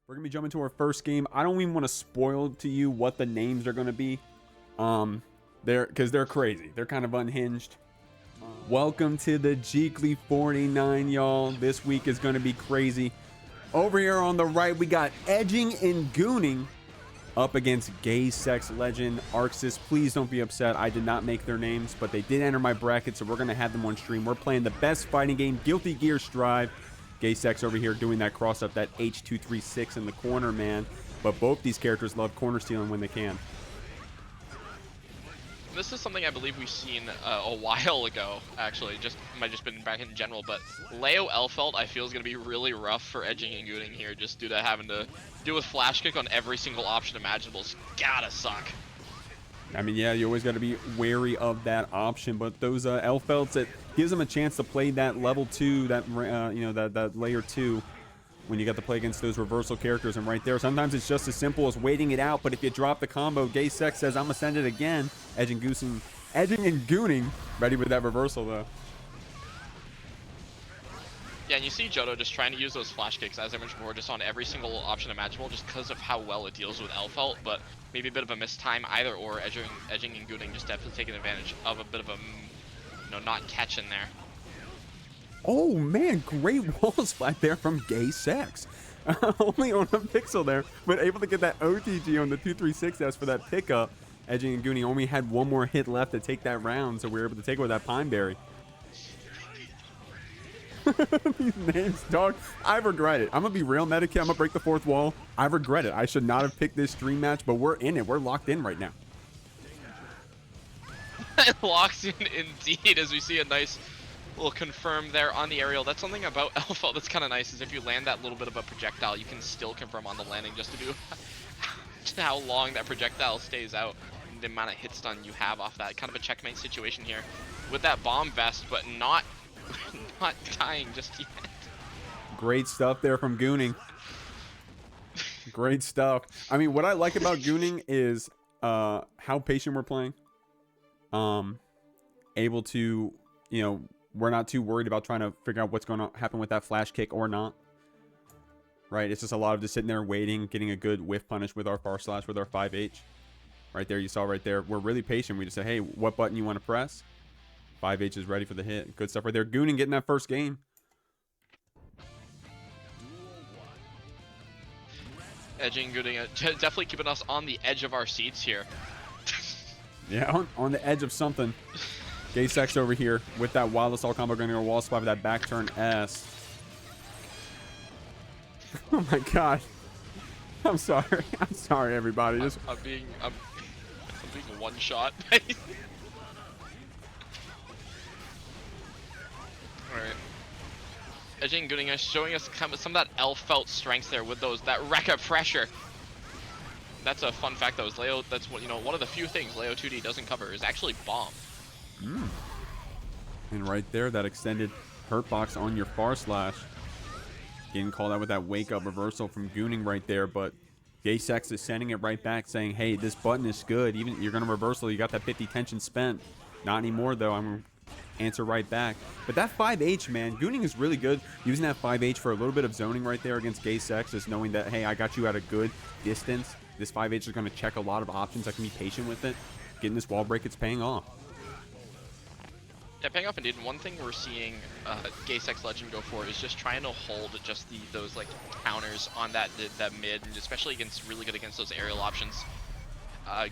We're gonna be jumping to our first game. I don't even want to spoil to you what the names are gonna be. Because they're crazy. They're kind of unhinged. Welcome to the Jeekly 49, y'all. This week is gonna be crazy. Over here on the right, we got Edging and Gooning up against gay sex legend Arxis. Please don't be upset. I did not make their names, but they did enter my bracket, so we're gonna have them on stream. We're playing the best fighting game, Guilty Gear Strive. Gay sex over here doing that cross up, that H236 in the corner, man. But both these characters love corner stealing when they can. This is something I believe we've seen a while ago, actually. Might just been back in general, but lmao Elphelt I feel is going to be really rough for Edging and Gooning here, just due to having to deal with flash kick on every single option imaginable. It's gotta suck. I mean, yeah, you always got to be wary of that option, but those Elphelts, it gives them a chance to play that level 2, that that layer 2, when you got to play against those reversal characters. And right there, sometimes it's just as simple as waiting it out, but if you drop the combo, gay sex says, I'm gonna send it again. Edging and Gooning, ready with that reversal though. Yeah, and you see Zato just trying to use those flash kicks, as I mentioned before, just on every single option imaginable, just because of how well it deals with Elphelt, but maybe a bit of a missed time either, or Edging and Gooning just definitely taking advantage of a bit of a, not catching there. Oh man, great wall splat there from gay sex. Only on a pixel there, but able to get that OTG on the 236S for that pickup. Edging and Gooning only had one more hit left to take that round, so we were able to take it with that Pine Berry. These names, dog. I regret it. I'm gonna be real, Medikit. I'm gonna break the fourth wall. I regret it. I should not have picked this stream match, but we're in it. We're locked in right now. It locks in indeed, as we see a nice little confirm there on the aerial. That's something about Elphelt that's kind of nice, is if you land that little bit of a projectile, you can still confirm on the landing, just to do how long that projectile stays out, and the amount of hit stun you have off that. Kind of a checkmate situation here with that bomb vest, but not dying just yet. Great stuff there from Gooning. Great stuff. I mean, what I like about Gooning is how patient we're playing. Able to, we're not too worried about trying to figure out what's going to happen with that flash kick or not. Right? It's just a lot of just sitting there waiting, getting a good whiff punish with our far slash with our 5H. Right there, you saw right there. We're really patient. We just say, hey, what button you want to press? 5H is ready for the hit. Good stuff right there. Gooning getting that first game. Edging, Gooning, definitely keeping us on the edge of our seats here. Yeah, on the edge of something. Gay sex over here with that wild assault combo going to go wall spot with that back turn S. Oh my god. I'm sorry. I'm sorry, everybody. I'm being one shot. Alright. Edging, Gooning is showing us kind of some of that Elphelt strength there with that Rekka pressure. That's a fun fact though, is lmao, that's what, one of the few things lmao 2D doesn't cover is actually bomb. And right there, that extended hurt box on your far slash. Getting called out with that wake up reversal from Gooning right there, but gay sex is sending it right back saying, hey, this button is good. Even you're gonna reversal, you got that 50 tension spent. Not anymore though. I'm gonna answer right back. But that 5H, man, Gooning is really good using that 5H for a little bit of zoning right there against gay sex, just knowing that, hey, I got you at a good distance. This 5H is going to check a lot of options. I can be patient with it. Getting this wall break, it's paying off. Yeah, paying off indeed. And one thing we're seeing gay sex legend go for is just trying to hold just those like counters on that mid, and especially really good against those aerial options.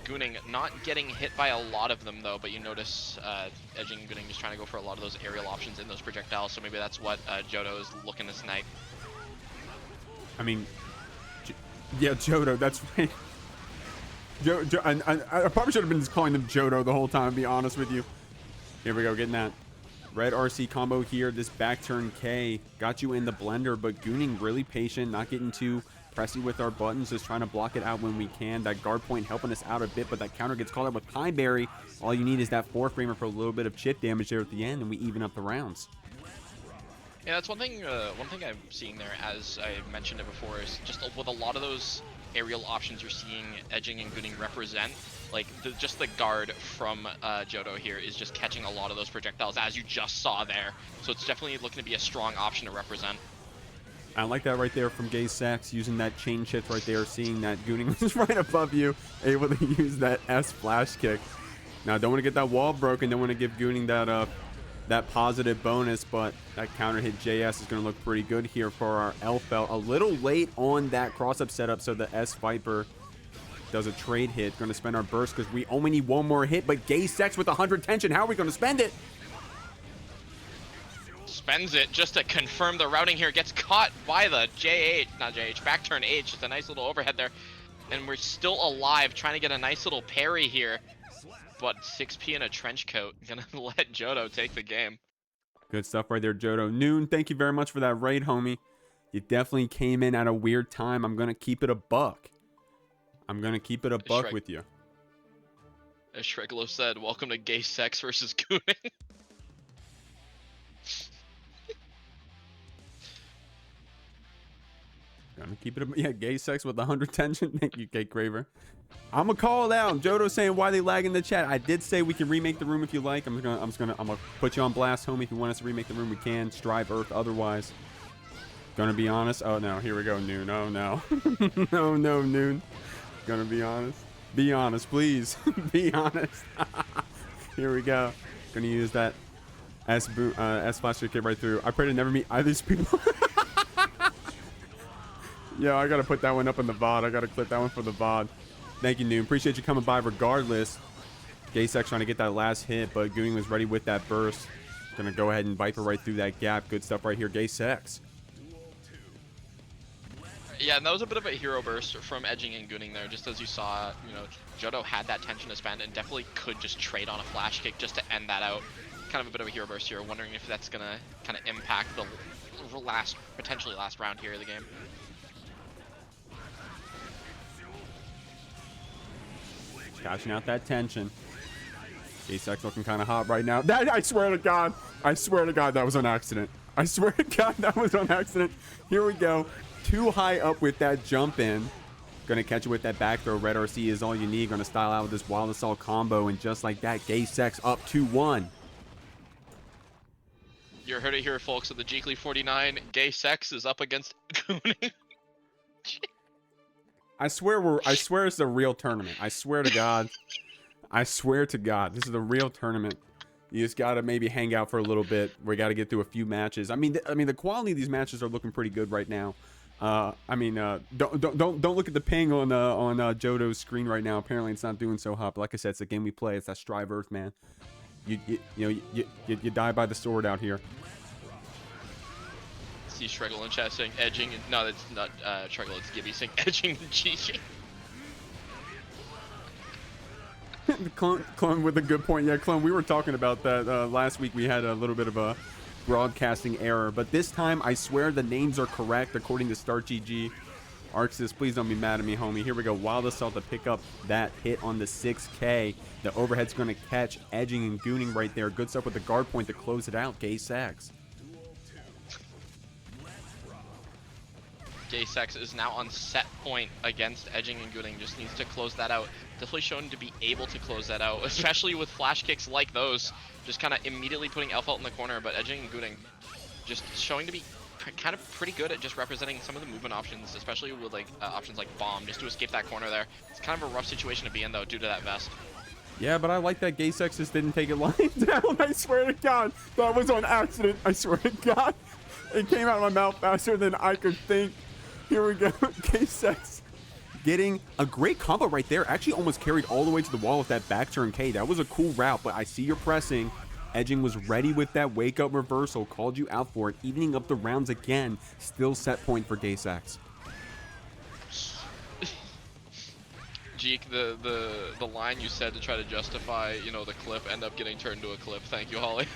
Gooning not getting hit by a lot of them though, but you notice Edging and Gooning just trying to go for a lot of those aerial options in those projectiles, so maybe that's what Zato is looking to snipe. I mean, yeah, Jodo, that's right. I probably should have been just calling them Jodo the whole time, to be honest with you. Here we go, getting that red RC combo here. This back turn K got you in the blender, but Gooning really patient, not getting too pressy with our buttons, just trying to block it out when we can. That guard point helping us out a bit, but that counter gets called out with Pine Berry. All you need is that 4-framer for a little bit of chip damage there at the end, and we even up the rounds. Yeah, that's one thing I'm seeing there, as I mentioned it before, is just with a lot of those aerial options you're seeing Edging and Gooning represent, like just the guard from Zato here is just catching a lot of those projectiles, as you just saw there. So it's definitely looking to be a strong option to represent. I like that right there from Gay Sex, using that chain shift right there, seeing that Gooning was right above you, able to use that S flash kick. Now, don't want to get that wall broken. Don't want to give Gooning that positive bonus, but that counter hit JS is going to look pretty good here for our Elphelt. A little late on that cross-up setup, so the S Viper does a trade hit. Going to spend our burst because we only need one more hit, but Gay Sex with 100 tension. How are we going to spend it? Spends it just to confirm the routing here. Gets caught by the back turn H. Just a nice little overhead there. And we're still alive, trying to get a nice little parry here. But 6P in a trench coat. Gonna let Jodo take the game. Good stuff right there, Jodo. Noon, thank you very much for that raid, homie. You definitely came in at a weird time. I'm going to keep it a buck. I'm going to keep it a buck with you. As Shriglo said, welcome to Gay Sex versus Gooning. Gonna keep it. Yeah, Gay Sex with 100 tension. Thank you, Kate Craver. I'm gonna call it out. Jodo saying why they lag in the chat. I did say we can remake the room if you like. I'm gonna put you on blast, homie. If you want us to remake the room, we can. Strive Earth otherwise. Gonna be honest. Oh no, here we go, Noon. Oh no, no, Noon. Gonna be honest. Be honest, please. Be honest. Here we go. Gonna use that S flash kick right through. I pray to never meet either of these people. Yeah, I gotta put that one up in the VOD. I gotta clip that one for the VOD. Thank you, Noon. Appreciate you coming by regardless. Gay Sex trying to get that last hit, but Gooning was ready with that burst. Gonna go ahead and Viper right through that gap. Good stuff right here, Gay Sex. Yeah, and that was a bit of a hero burst from Edging and Gooning there. Just as you saw, you know, Jodo had that tension to spend and definitely could just trade on a flash kick just to end that out. Kind of a bit of a hero burst here. Wondering if that's gonna kind of impact the potentially last round here of the game. Cashing out that tension. Gay Sex looking kind of hot right now. I swear to God. I swear to God that was on accident. I swear to God that was on accident. Here we go. Too high up with that jump in. Gonna catch it with that back throw. Red RC is all you need. Gonna style out with this Wild Assault combo. And just like that, Gay Sex up 2-1. You heard it here, folks. At the Jeekly 49, Gay Sex is up against Gooning. I swear it's a real tournament. I swear to God. I swear to God. This is a real tournament. You just gotta maybe hang out for a little bit. We gotta get through a few matches. I mean the quality of these matches are looking pretty good right now. Don't look at the ping on Jodo's screen right now. Apparently it's not doing so hot. But like I said, it's a game we play. It's that Strive Earth, man. You die by the sword out here. See Shriggle in chat saying edging. No, that's not Shriggle. It's Gibby saying edging and GG. Clone with a good point. Yeah, Clone, we were talking about that last week. We had a little bit of a broadcasting error, but this time I swear the names are correct according to StartGG. Arxis, please don't be mad at me, homie. Here we go. Wild Assault to pick up that hit on the 6K. The overhead's going to catch Edging and Gooning right there. Good stuff with the guard point to close it out. Gay Sex. Gay Sex is now on set point against Edging and Gooning. Just needs to close that out. Definitely shown to be able to close that out, especially with flash kicks like those. Just kind of immediately putting Elphelt in the corner, but Edging and Gooning just showing to be kind of pretty good at just representing some of the movement options, especially with like options like bomb, just to escape that corner there. It's kind of a rough situation to be in though, due to that vest. Yeah, but I like that Gay Sex just didn't take it lying down. I swear to God, that was on accident. I swear to God, it came out of my mouth faster than I could think. Here we go. Gay Sex getting a great combo right there. Actually almost carried all the way to the wall with that back turn K. That was a cool route, but I see you're pressing. Edging was ready with that wake up reversal. Called you out for it. Evening up the rounds again. Still set point for Gay Sex. Jeek, the line you said to try to justify, you know, the clip end up getting turned to a clip. Thank you, Holly.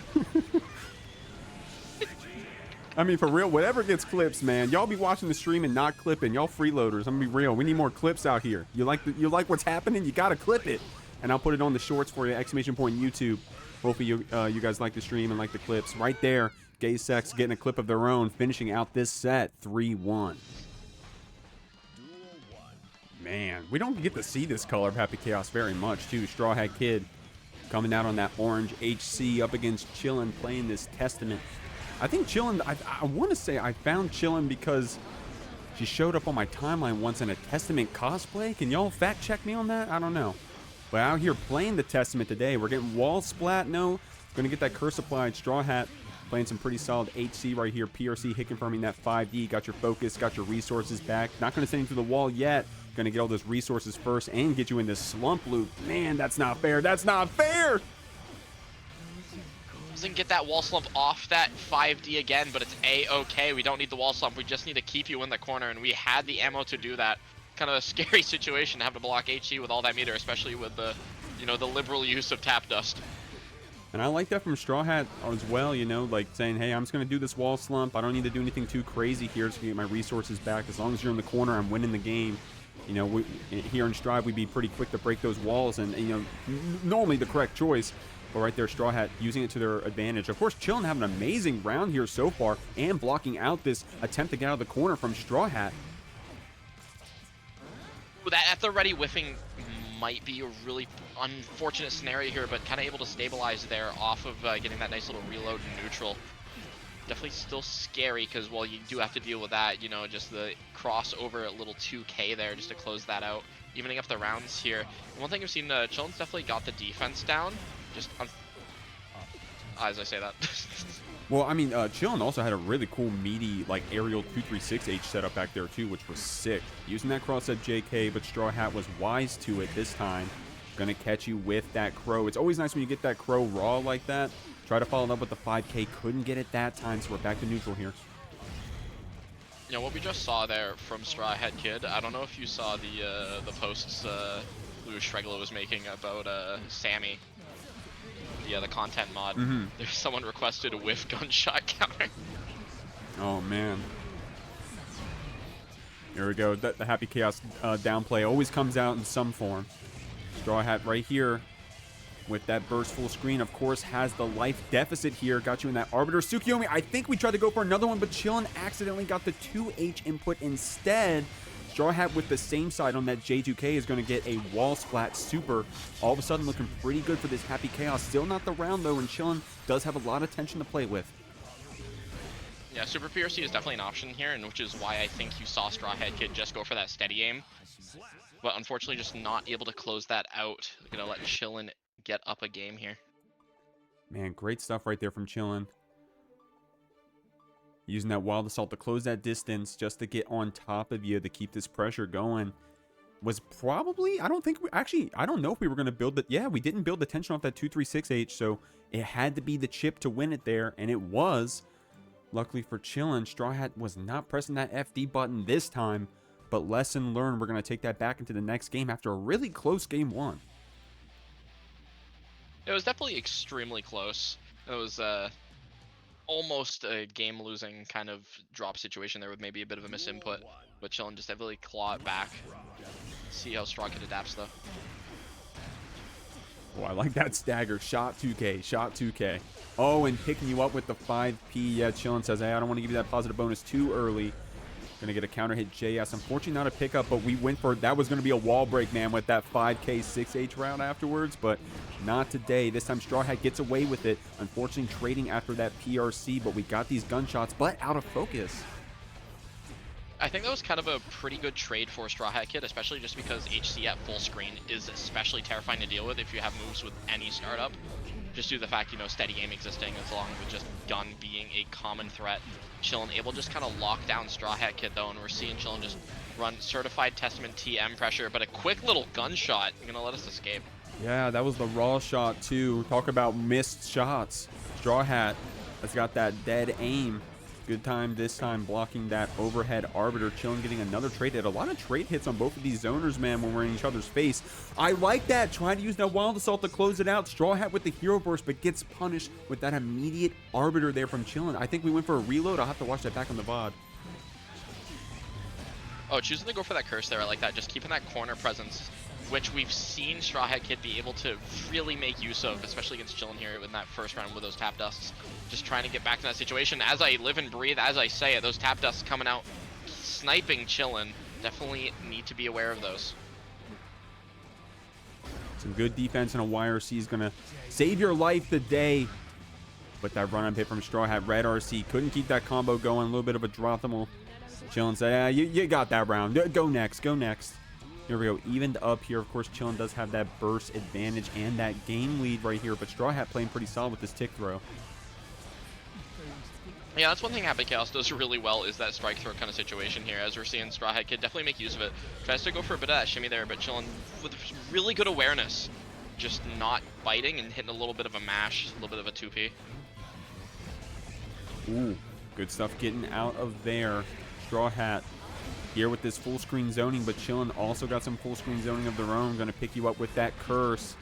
I mean, for real, whatever gets clips, man. Y'all be watching the stream and not clipping. Y'all freeloaders. I'm gonna be real. We need more clips out here. You like what's happening? You gotta clip it. And I'll put it on the shorts for you. Exclamation point YouTube. Hopefully you guys like the stream and like the clips. Right there, Gay Sex getting a clip of their own, finishing out this set 3-1. Man, we don't get to see this color of Happy Chaos very much, too. StrawHatKid coming out on that orange HC up against Chilynn, playing this Testament. I think Chilynn, I want to say I found Chilynn because she showed up on my timeline once in a Testament cosplay. Can y'all fact check me on that? I don't know. But out here playing the Testament today, we're getting wall splat. No, gonna get that curse applied. Straw Hat playing some pretty solid HC right here. PRC hit confirming that 5D. Got your focus, got your resources back. Not gonna send you to the wall yet. Gonna get all those resources first and get you in this slump loop. Man, that's not fair. That's not fair. Doesn't get that wall slump off that 5D again, but it's a-okay. We don't need the wall slump. We just need to keep you in the corner, and we had the ammo to do that. Kind of a scary situation to have to block HE with all that meter, especially with the, you know, the liberal use of tap dust. And I like that from Straw Hat as well, you know, like saying, hey, I'm just going to do this wall slump. I don't need to do anything too crazy here just to get my resources back. As long as you're in the corner, I'm winning the game. You know, here in Strive, we'd be pretty quick to break those walls, and, you know, normally the correct choice. But right there, Straw Hat using it to their advantage. Of course, Chilynn having an amazing round here so far and blocking out this attempt to get out of the corner from Straw Hat. That at the ready whiffing might be a really unfortunate scenario here, but kind of able to stabilize there off of getting that nice little reload in neutral. Definitely still scary because, well, you do have to deal with that, you know, just the crossover at little 2K there just to close that out. Evening up the rounds here. And one thing I've seen, Chilynn's definitely got the defense down. Just as I say that. Well, I mean, Chilynn also had a really cool meaty, like, aerial 236H setup back there, too, which was sick. Using that cross at JK, but Straw Hat was wise to it this time. Gonna catch you with that crow. It's always nice when you get that crow raw like that. Try to follow it up with the 5K. Couldn't get it that time, so we're back to neutral here. You know, what we just saw there from StrawHatKid, I don't know if you saw the posts Louis Shregler was making about Sammy. The content mod. There's someone requested a whiff gunshot counter. Oh man. Here we go. The Happy Chaos downplay always comes out in some form. Straw Hat right here with that burst full screen, of course, has the life deficit here. Got you in that Arbiter. Tsukiyomi, I think we tried to go for another one, but Chilynn accidentally got the 2H input instead. Straw Hat with the same side on that J2K is going to get a wall splat super. All of a sudden looking pretty good for this Happy Chaos. Still not the round though, and Chilynn does have a lot of tension to play with. Yeah, Super PRC is definitely an option here, and which is why I think you saw StrawHatKid just go for that steady aim. But unfortunately just not able to close that out. Gonna let Chilynn get up a game here. Man, great stuff right there from Chilynn. Using that Wild Assault to close that distance just to get on top of you to keep this pressure going. Was probably, I don't think, I don't know if we were going to build it. Yeah, we didn't build the tension off that 236H, so it had to be the chip to win it there, and it was. Luckily for Chilynn, Straw Hat was not pressing that FD button this time, but lesson learned. We're going to take that back into the next game after a really close game one. It was definitely extremely close. It was almost a game-losing kind of drop situation there with maybe a bit of a misinput, but Chilynn just heavily claw it back. See how StrawHatKid adapts though. Oh, I like that stagger. Shot 2K, shot 2K. Oh, and picking you up with the 5P. Yeah, Chilynn says, hey, I don't want to give you that positive bonus too early. Gonna get a counter hit JS. Unfortunately, not a pickup, but we went for that. Was gonna be a wall break, man, with that 5K 6H round afterwards, but not today. This time Straw Hat gets away with it. Unfortunately, trading after that PRC, but we got these gunshots, but out of focus. I think that was kind of a pretty good trade for StrawHatKid, especially just because HC at full screen is especially terrifying to deal with if you have moves with any startup. Just due to the fact, you know, steady aim existing as long with just gun being a common threat. Chilynn able to just kind of lock down StrawHatKid though, and we're seeing Chilynn just run Certified Testament TM pressure, but a quick little gunshot gonna let us escape. Yeah, that was the raw shot too. Talk about missed shots. Straw Hat has got that dead aim. Good time this time blocking that overhead Arbiter. Chilynn getting another trade hit. A lot of trade hits on both of these zoners, man, when we're in each other's face. I like that. Trying to use that Wild Assault to close it out. Straw Hat with the hero burst, but gets punished with that immediate Arbiter there from Chilynn. I think we went for a reload. I'll have to watch that back on the VOD. Oh, choosing to go for that curse there, I like that. Just keeping that corner presence, which we've seen StrawHatKid be able to really make use of, especially against Chilynn here in that first round with those tap dusts. Just trying to get back to that situation. As I live and breathe, as I say it, those tap dusts coming out, sniping Chilynn. Definitely need to be aware of those. Some good defense and a YRC is going to save your life today. But that run-up hit from Straw Hat, Red RC couldn't keep that combo going. A little bit of a drop them. Chilynn said, yeah, you got that round. Go next, go next. Here we go, evened up here. Of course, Chilynn does have that burst advantage and that game lead right here, but Straw Hat playing pretty solid with this tick throw. Yeah, that's one thing Happy Chaos does really well is that strike throw kind of situation here. As we're seeing, StrawHatKid definitely make use of it. Tries to go for a bit of that shimmy there, but Chilynn with really good awareness. Just not biting and hitting a little bit of a mash, a little bit of a 2P. Ooh, good stuff getting out of there. Straw Hat here with this full screen zoning, but Chilynn also got some full screen zoning of their own. Gonna pick you up with that curse.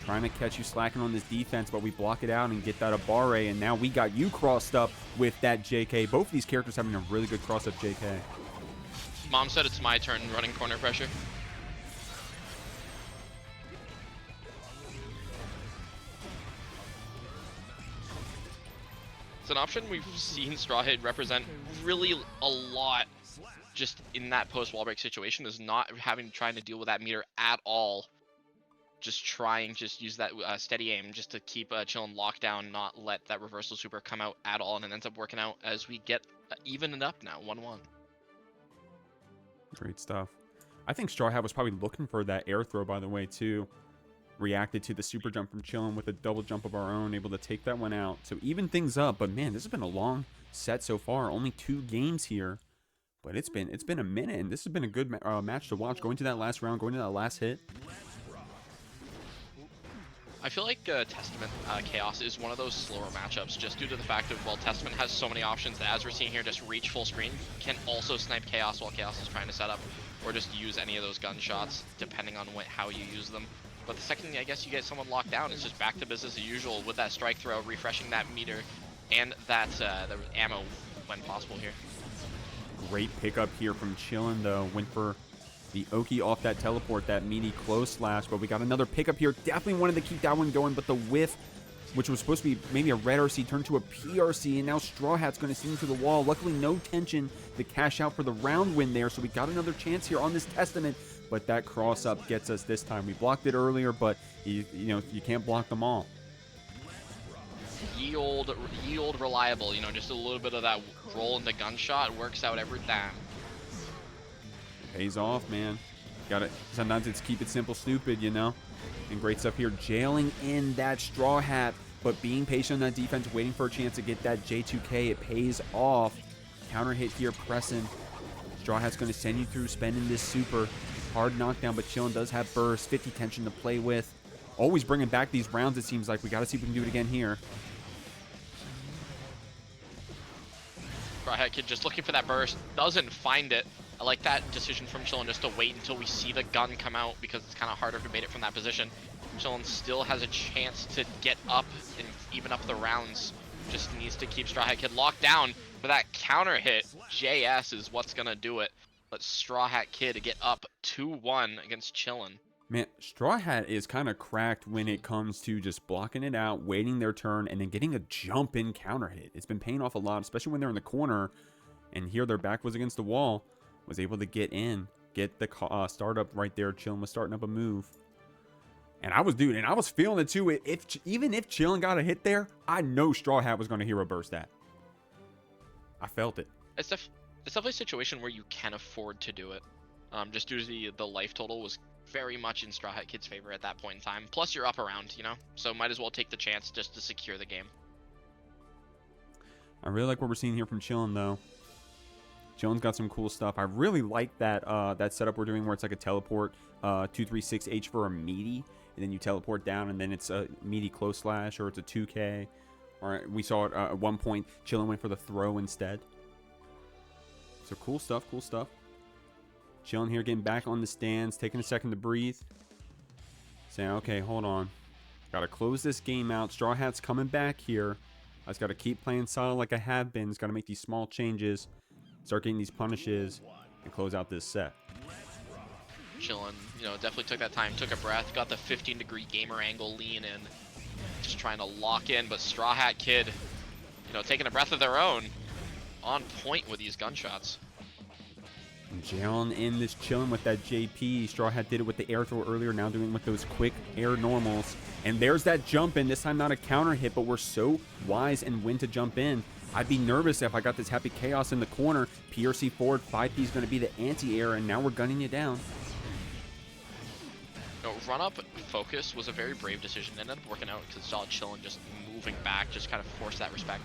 Trying to catch you slacking on this defense, but we block it out and get that Abare, and now we got you crossed up with that JK. Both of these characters having a really good cross up JK. Mom said it's my turn running corner pressure. It's an option we've seen StrawHatKid represent really a lot just in that post wall break situation, is not trying to deal with that meter at all. Just use that steady aim just to keep Chilynn locked down, not let that reversal super come out at all, and it ends up working out as we get evened up now, 1-1. Great stuff. I think Straw Hat was probably looking for that air throw, by the way, too. Reacted to the super jump from Chilynn with a double jump of our own, able to take that one out. So even things up, but man, this has been a long set so far. Only 2 games here, but it's been a minute, and this has been a good match to watch. Going to that last round, going to that last hit. I feel like Testament Chaos is one of those slower matchups just due to the fact of, well, Testament has so many options that, as we're seeing here, just reach full screen, can also snipe Chaos while Chaos is trying to set up, or just use any of those gunshots depending on how you use them. But the second, I guess, you get someone locked down, it's just back to business as usual with that strike throw, refreshing that meter, and that the ammo when possible here. Great pickup here from Chilynn, though. Went for the Oki off that teleport, that meaty close slash, but we got another pickup here. Definitely wanted to keep that one going, but the whiff, which was supposed to be maybe a red RC, turned to a PRC, and now Straw Hat's going to sing to the wall. Luckily, no tension to cash out for the round win there, so we got another chance here on this Testament, but that cross up gets us this time. We blocked it earlier, but you know, you can't block them all. Yield reliable, you know, just a little bit of that roll into gunshot works out every time. Pays off, man. Got it. Sometimes it's keep it simple, stupid, you know. And great stuff here, jailing in that Straw Hat, but being patient on that defense, waiting for a chance to get that J2K. It pays off. Counter hit here, pressing. Straw Hat's going to send you through, spending this super. Hard knockdown, but Chilynn does have burst, 50 tension to play with. Always bringing back these rounds, it seems like. We got to see if we can do it again here. StrawHatKid just looking for that burst, doesn't find it. I like that decision from Chilynn just to wait until we see the gun come out, because it's kind of harder to bait it from that position. Chilynn still has a chance to get up and even up the rounds. Just needs to keep StrawHatKid locked down. For that counter hit, JS is what's going to do it. Let StrawHatKid get up 2-1 against Chilynn. Man, Straw Hat is kind of cracked when it comes to just blocking it out, waiting their turn, and then getting a jump in counter hit. It's been paying off a lot, especially when they're in the corner. And here their back was against the wall. Was able to get in, get the startup right there. Chilynn was starting up a move. And I was feeling it too. Even if Chilynn got a hit there, I know Straw Hat was going to hero burst that. I felt it. It's definitely a situation where you can afford to do it. Just due to the life total was very much in StrawHatKid's favor at that point in time. Plus you're up around, you know? So might as well take the chance just to secure the game. I really like what we're seeing here from Chilynn, though. Chillynn's got some cool stuff. I really like that that setup we're doing where it's like a teleport 236H for a meaty, and then you teleport down, and then it's a meaty close slash, or it's a 2K. Or we saw it at one point, Chilynn went for the throw instead. So cool stuff, cool stuff. Chilynn here getting back on the stands, taking a second to breathe. Saying, okay, hold on. Got to close this game out. Straw Hat's coming back here. I just got to keep playing solid like I have been. Just got to make these small changes. Start getting these punishes and close out this set. Chilynn, you know, definitely took that time, took a breath, got the 15-degree gamer angle lean in, just trying to lock in, but StrawHatKid, you know, taking a breath of their own, on point with these gunshots. And Jalen in this chilling with that JP. StrawHat did it with the air throw earlier, now doing it with those quick air normals. And there's that jump in. This time not a counter hit, but we're so wise and when to jump in. I'd be nervous if I got this Happy Chaos in the corner. PRC forward, 5P is going to be the anti-air, and now we're gunning you down. No, run-up focus was a very brave decision. Ended up working out because saw Chilynn just moving back, just kind of forced that respect.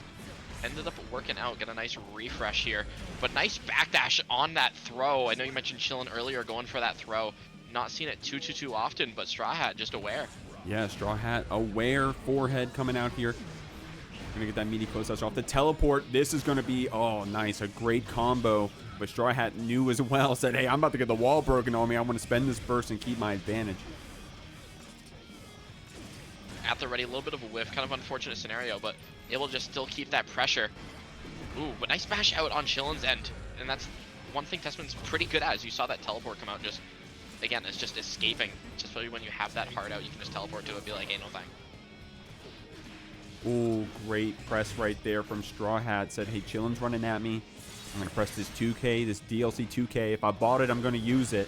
Ended up working out, get a nice refresh here. But nice backdash on that throw. I know you mentioned Chilynn earlier going for that throw. Not seen it too often, but StrawHat just aware. Yeah, StrawHat aware, forehead coming out here. Gonna get that meaty close touch off the teleport. This is gonna be, oh, nice, a great combo. But StrawHat knew as well, said, hey, I'm about to get the wall broken on me. I want to spend this burst and keep my advantage. At the ready, a little bit of a whiff, kind of unfortunate scenario, but able to just still keep that pressure. Ooh, but nice smash out on Chilynn's end. And that's one thing Testman's pretty good at, as you saw that teleport come out just, again, it's just escaping. Just really when you have that hard out, you can just teleport to it and be like, hey, no thing. Ooh, great press right there from StrawHat. Said, hey, Chilynn's running at me. I'm going to press this 2K, this DLC 2K. If I bought it, I'm going to use it.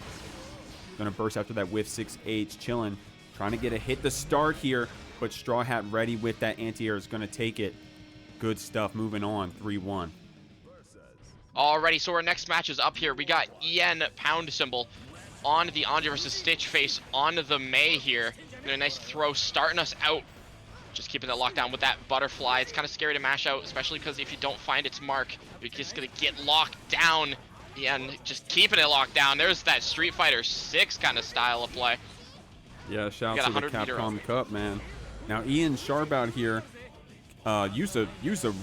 Going to burst after that whiff 6H. Chilynn trying to get a hit to start here, but StrawHat ready with that anti-air is going to take it. Good stuff. Moving on, 3-1. Alrighty, so our next match is up here. We got EN pound symbol on the Anji versus StitchFace on the May here. And a nice throw starting us out. Just keeping it locked down with that butterfly. It's kind of scary to mash out, especially because if you don't find its mark, you're just going to get locked down. And just keeping it locked down. There's that Street Fighter 6 kind of style of play. Yeah, shout out to the Capcom Cup, man. Now, Ian Sharp out here used to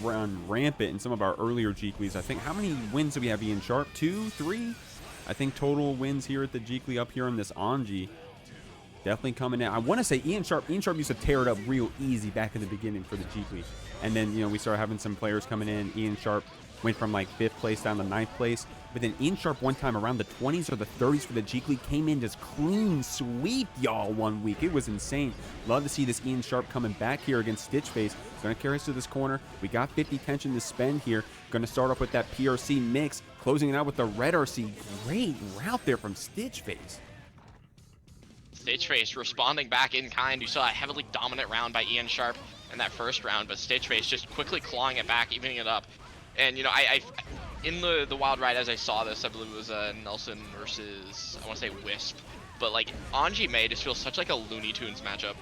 run rampant in some of our earlier Jeeklies. I think, how many wins do we have, Ian Sharp? 2, 3? I think total wins here at the Jeekly up here on this Anji. Definitely coming in. I want to say Ian Sharp used to tear it up real easy back in the beginning for the Jeekly. And then, you know, we started having some players coming in. Ian Sharp went from like 5th place down to 9th place. But then Ian Sharp one time around the 20s or the 30s for the Jeekly came in just clean sweep, y'all, one week. It was insane. Love to see this Ian Sharp coming back here against StitchFace. Going to carry us to this corner. We got 50 tension to spend here. Going to start off with that PRC mix. Closing it out with the red RC. Great route there from StitchFace. StitchFace responding back in kind. You saw a heavily dominant round by Ian Sharp in that first round, but StitchFace just quickly clawing it back, evening it up. And, you know, I in the wild ride, as I saw this, I believe it was Nelson versus, I want to say Wisp. But, like, Anji May just feels such like a Looney Tunes matchup.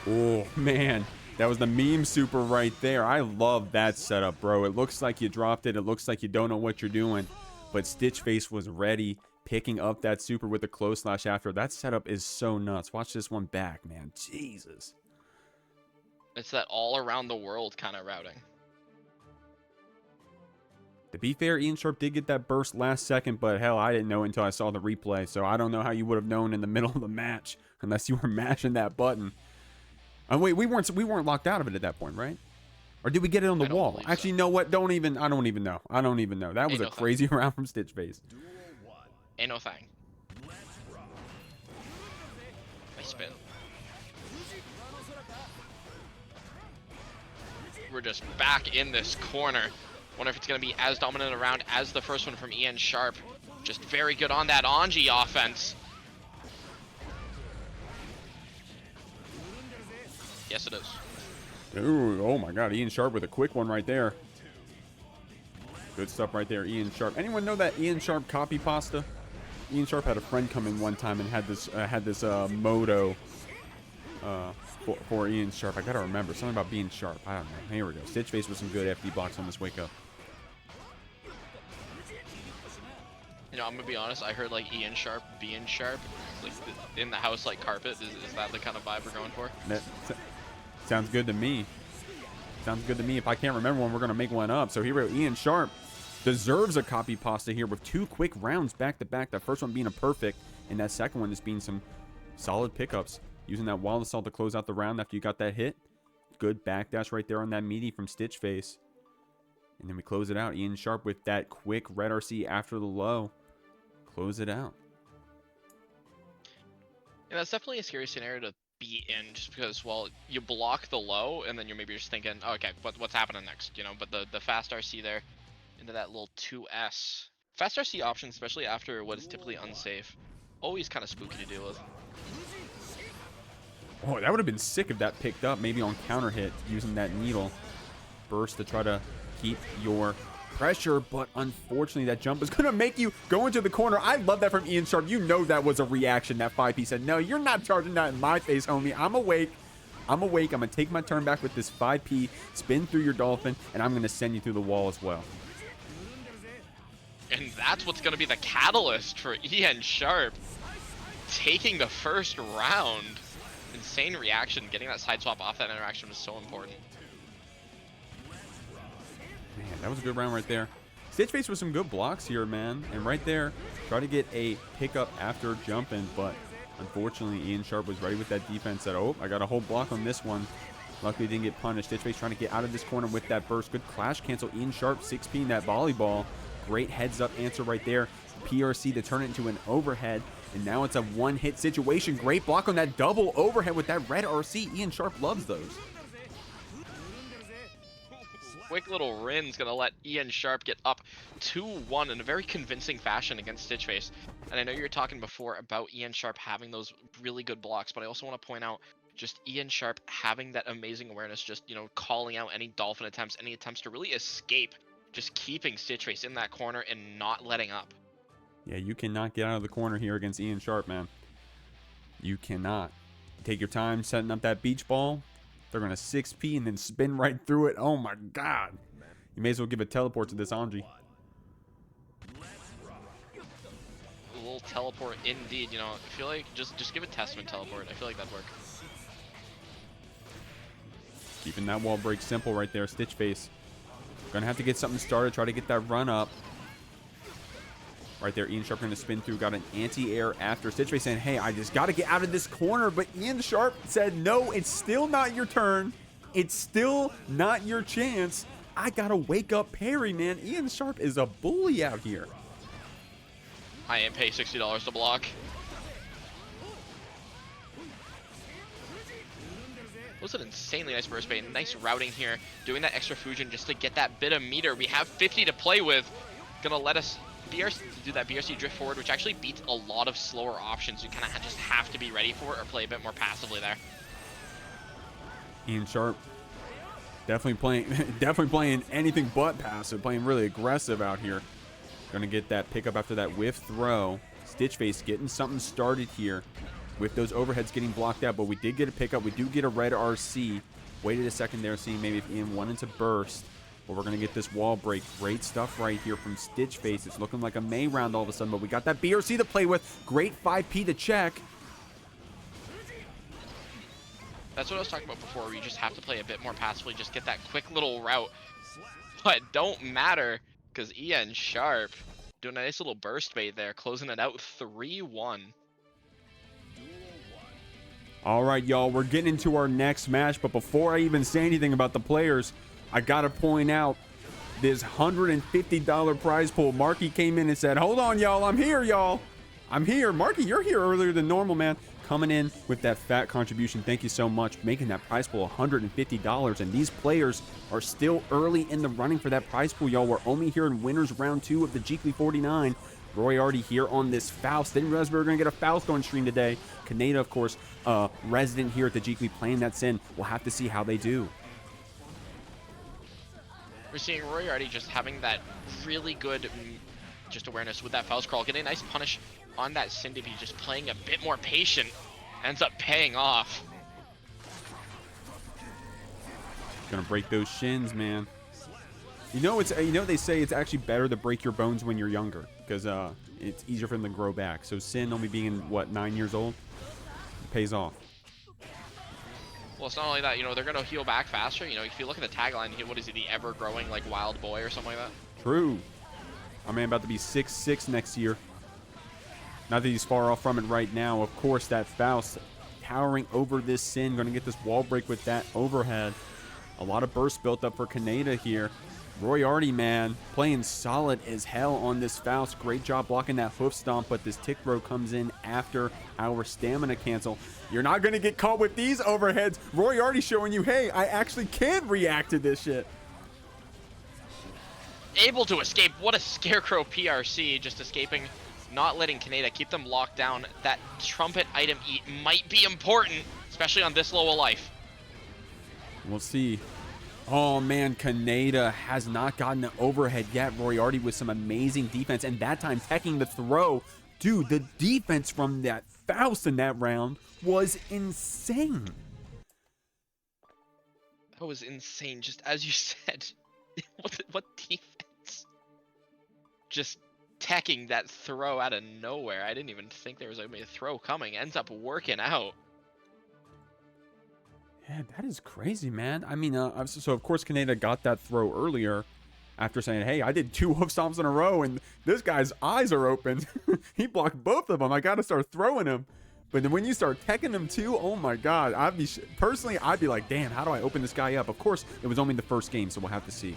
Oh, man. That was the meme super right there. I love that setup, bro. It looks like you dropped it. It looks like you don't know what you're doing. But StitchFace was ready, picking up that super with the close slash after. That setup is so nuts. Watch this one back, man. Jesus. It's that all around the world kind of routing. To be fair, Ian Sharp did get that burst last second, but hell, I didn't know until I saw the replay. So I don't know how you would have known in the middle of the match unless you were mashing that button. Oh wait, we weren't locked out of it at that point, right? Or did we get it on the wall? Actually, you know what? I don't even know. I don't even know. That was a crazy round from StitchFace. Ain't no thing. Nice spin. We're just back in this corner. Wonder if it's going to be as dominant a round as the first one from Ian Sharp. Just very good on that Anji offense. Yes, it is. Ooh, oh my god, Ian Sharp with a quick one right there. Good stuff right there, Ian Sharp. Anyone know that Ian Sharp copy pasta? Ian Sharp had a friend come in one time and had this moto for Ian Sharp. I gotta remember something about being sharp. I don't know. Here we go. StitchFace with some good FD blocks on this wake up. You know, I'm gonna be honest. I heard like Ian Sharp being sharp, like in the house like carpet. Is that the kind of vibe we're going for? That sounds good to me. Sounds good to me. If I can't remember one, we're gonna make one up. So here we go. Ian Sharp deserves a copy pasta here with 2 quick rounds back to back. That first one being a perfect, and that second one just being some solid pickups. Using that wild assault to close out the round after you got that hit. Good backdash right there on that meaty from StitchFace. And then we close it out. Ian Sharp with that quick red RC after the low. Close it out. Yeah, that's definitely a scary scenario to be in, just because, well, you block the low, and then you're maybe just thinking, oh, okay, what's happening next, you know? But the fast RC there, into that little 2S. Fast RC options, especially after what is typically unsafe, always kind of spooky to deal with. Oh, that would have been sick if that picked up, maybe on counter hit, using that needle burst to try to keep your pressure, but unfortunately that jump is going to make you go into the corner. I love that from Ian Sharp. You know that was a reaction. That 5P said, no, you're not charging that in my face, homie. I'm awake. I'm awake. I'm going to take my turn back with this 5P, spin through your dolphin, and I'm going to send you through the wall as well. And that's what's going to be the catalyst for Ian Sharp taking the first round. Insane reaction. Getting that side swap off that interaction was so important. Man, that was a good round right there. StitchFace with some good blocks here, man. And right there, try to get a pickup after jumping, but unfortunately, Ian Sharp was ready with that defense. Said, oh, I got a whole block on this one. Luckily, didn't get punished. StitchFace trying to get out of this corner with that burst. Good clash cancel. Ian Sharp 6P in that volleyball. Great heads up answer right there. PRC to turn it into an overhead. And now it's a one-hit situation. Great block on that double overhead with that red RC. Ian Sharp loves those. Quick little Rin's going to let Ian Sharp get up 2-1 in a very convincing fashion against StitchFace. And I know you were talking before about Ian Sharp having those really good blocks, but I also want to point out just Ian Sharp having that amazing awareness, just, you know, calling out any dolphin attempts, any attempts to really escape, just keeping StitchFace in that corner and not letting up. Yeah, you cannot get out of the corner here against Ian Sharp, man. You cannot. Take your time setting up that beach ball. They're going to 6P and then spin right through it. Oh, my God. You may as well give a teleport to this Anji. A little teleport indeed. You know, I feel like just give a Testament teleport. I feel like that'd work. Keeping that wall break simple right there. StitchFace. Going to have to get something started. Try to get that run up. Right there, Ian Sharp going to spin through. Got an anti-air after. StitchFace saying, hey, I just got to get out of this corner. But Ian Sharp said, no, it's still not your turn. It's still not your chance. I got to wake up parry, man. Ian Sharp is a bully out here. I am pay $60 to block. That was an insanely nice burst bait. Nice routing here. Doing that extra fusion just to get that bit of meter. We have 50 to play with. Gonna let us BRC do that BRC drift forward, which actually beats a lot of slower options. You kind of just have to be ready for it or play a bit more passively there. Ian Sharp definitely playing anything but passive, playing really aggressive out here. Gonna get that pickup after that whiff throw. StitchFace getting something started here with those overheads getting blocked out, but we did get a pickup. We do get a red RC. Waited a second there, seeing maybe if Ian wanted to burst. But we're going to get this wall break. Great stuff right here from StitchFace. It's looking like a May round all of a sudden, but we got that BRC to play with. Great 5P to check. That's what I was talking about before, where you just have to play a bit more passively, just get that quick little route. But don't matter, because Ian Sharp doing a nice little burst bait there, closing it out 3-1. All right, y'all, we're getting into our next match, but before I even say anything about the players, I gotta point out this $150 prize pool. Marky came in and said, hold on, y'all. I'm here, y'all. I'm here. Marky, you're here earlier than normal, man. Coming in with that fat contribution. Thank you so much. Making that prize pool $150. And these players are still early in the running for that prize pool, y'all. We're only here in winners round 2 of the Jeekly 49. Roiyariti here on this Faust. Didn't realize we were going to get a Faust on stream today. Kaneda, of course, resident here at the Jeekly playing that Sin. We'll have to see how they do. We're seeing Roiyariti just having that really good just awareness with that Faust crawl. Getting a nice punish on that Cindy, just playing a bit more patient. Ends up paying off. Gonna break those shins, man. You know they say it's actually better to break your bones when you're younger, because it's easier for them to grow back. So Sin only being what, 9 years old, it pays off. Well, it's not only that, you know, they're going to heal back faster. You know, if you look at the tagline, what is he, the ever-growing, like, wild boy or something like that? True. My man about to be 6'6" next year. Not that he's far off from it right now. Of course, that Faust towering over this Sin. Going to get this wall break with that overhead. A lot of bursts built up for Kaneda here. Roiyariti, man, playing solid as hell on this Faust. Great job blocking that hoof stomp, but this tick throw comes in after our stamina cancel. You're not going to get caught with these overheads. Roiyariti showing you, hey, I actually can react to this shit. able to escape. What a scarecrow PRC, just escaping, not letting Kaneda keep them locked down. That trumpet item eat might be important, especially on this low a life. We'll see. Oh man, Kaneda has not gotten the overhead yet. Roiyariti with some amazing defense, and that time teching the throw. Dude, the defense from that Faust in that round was insane. That was insane, just as you said. What defense? Just teching that throw out of nowhere. I didn't even think there was going to be a throw coming. Ends up working out. Yeah, that is crazy, man. I mean, so of course Kaneda got that throw earlier after saying, hey, I did 2 hoof stomps in a row and this guy's eyes are open. He blocked both of them. I got to start throwing him. But then when you start teching him too, oh my God, personally, I'd be like, damn, how do I open this guy up? Of course, it was only the first game, so we'll have to see.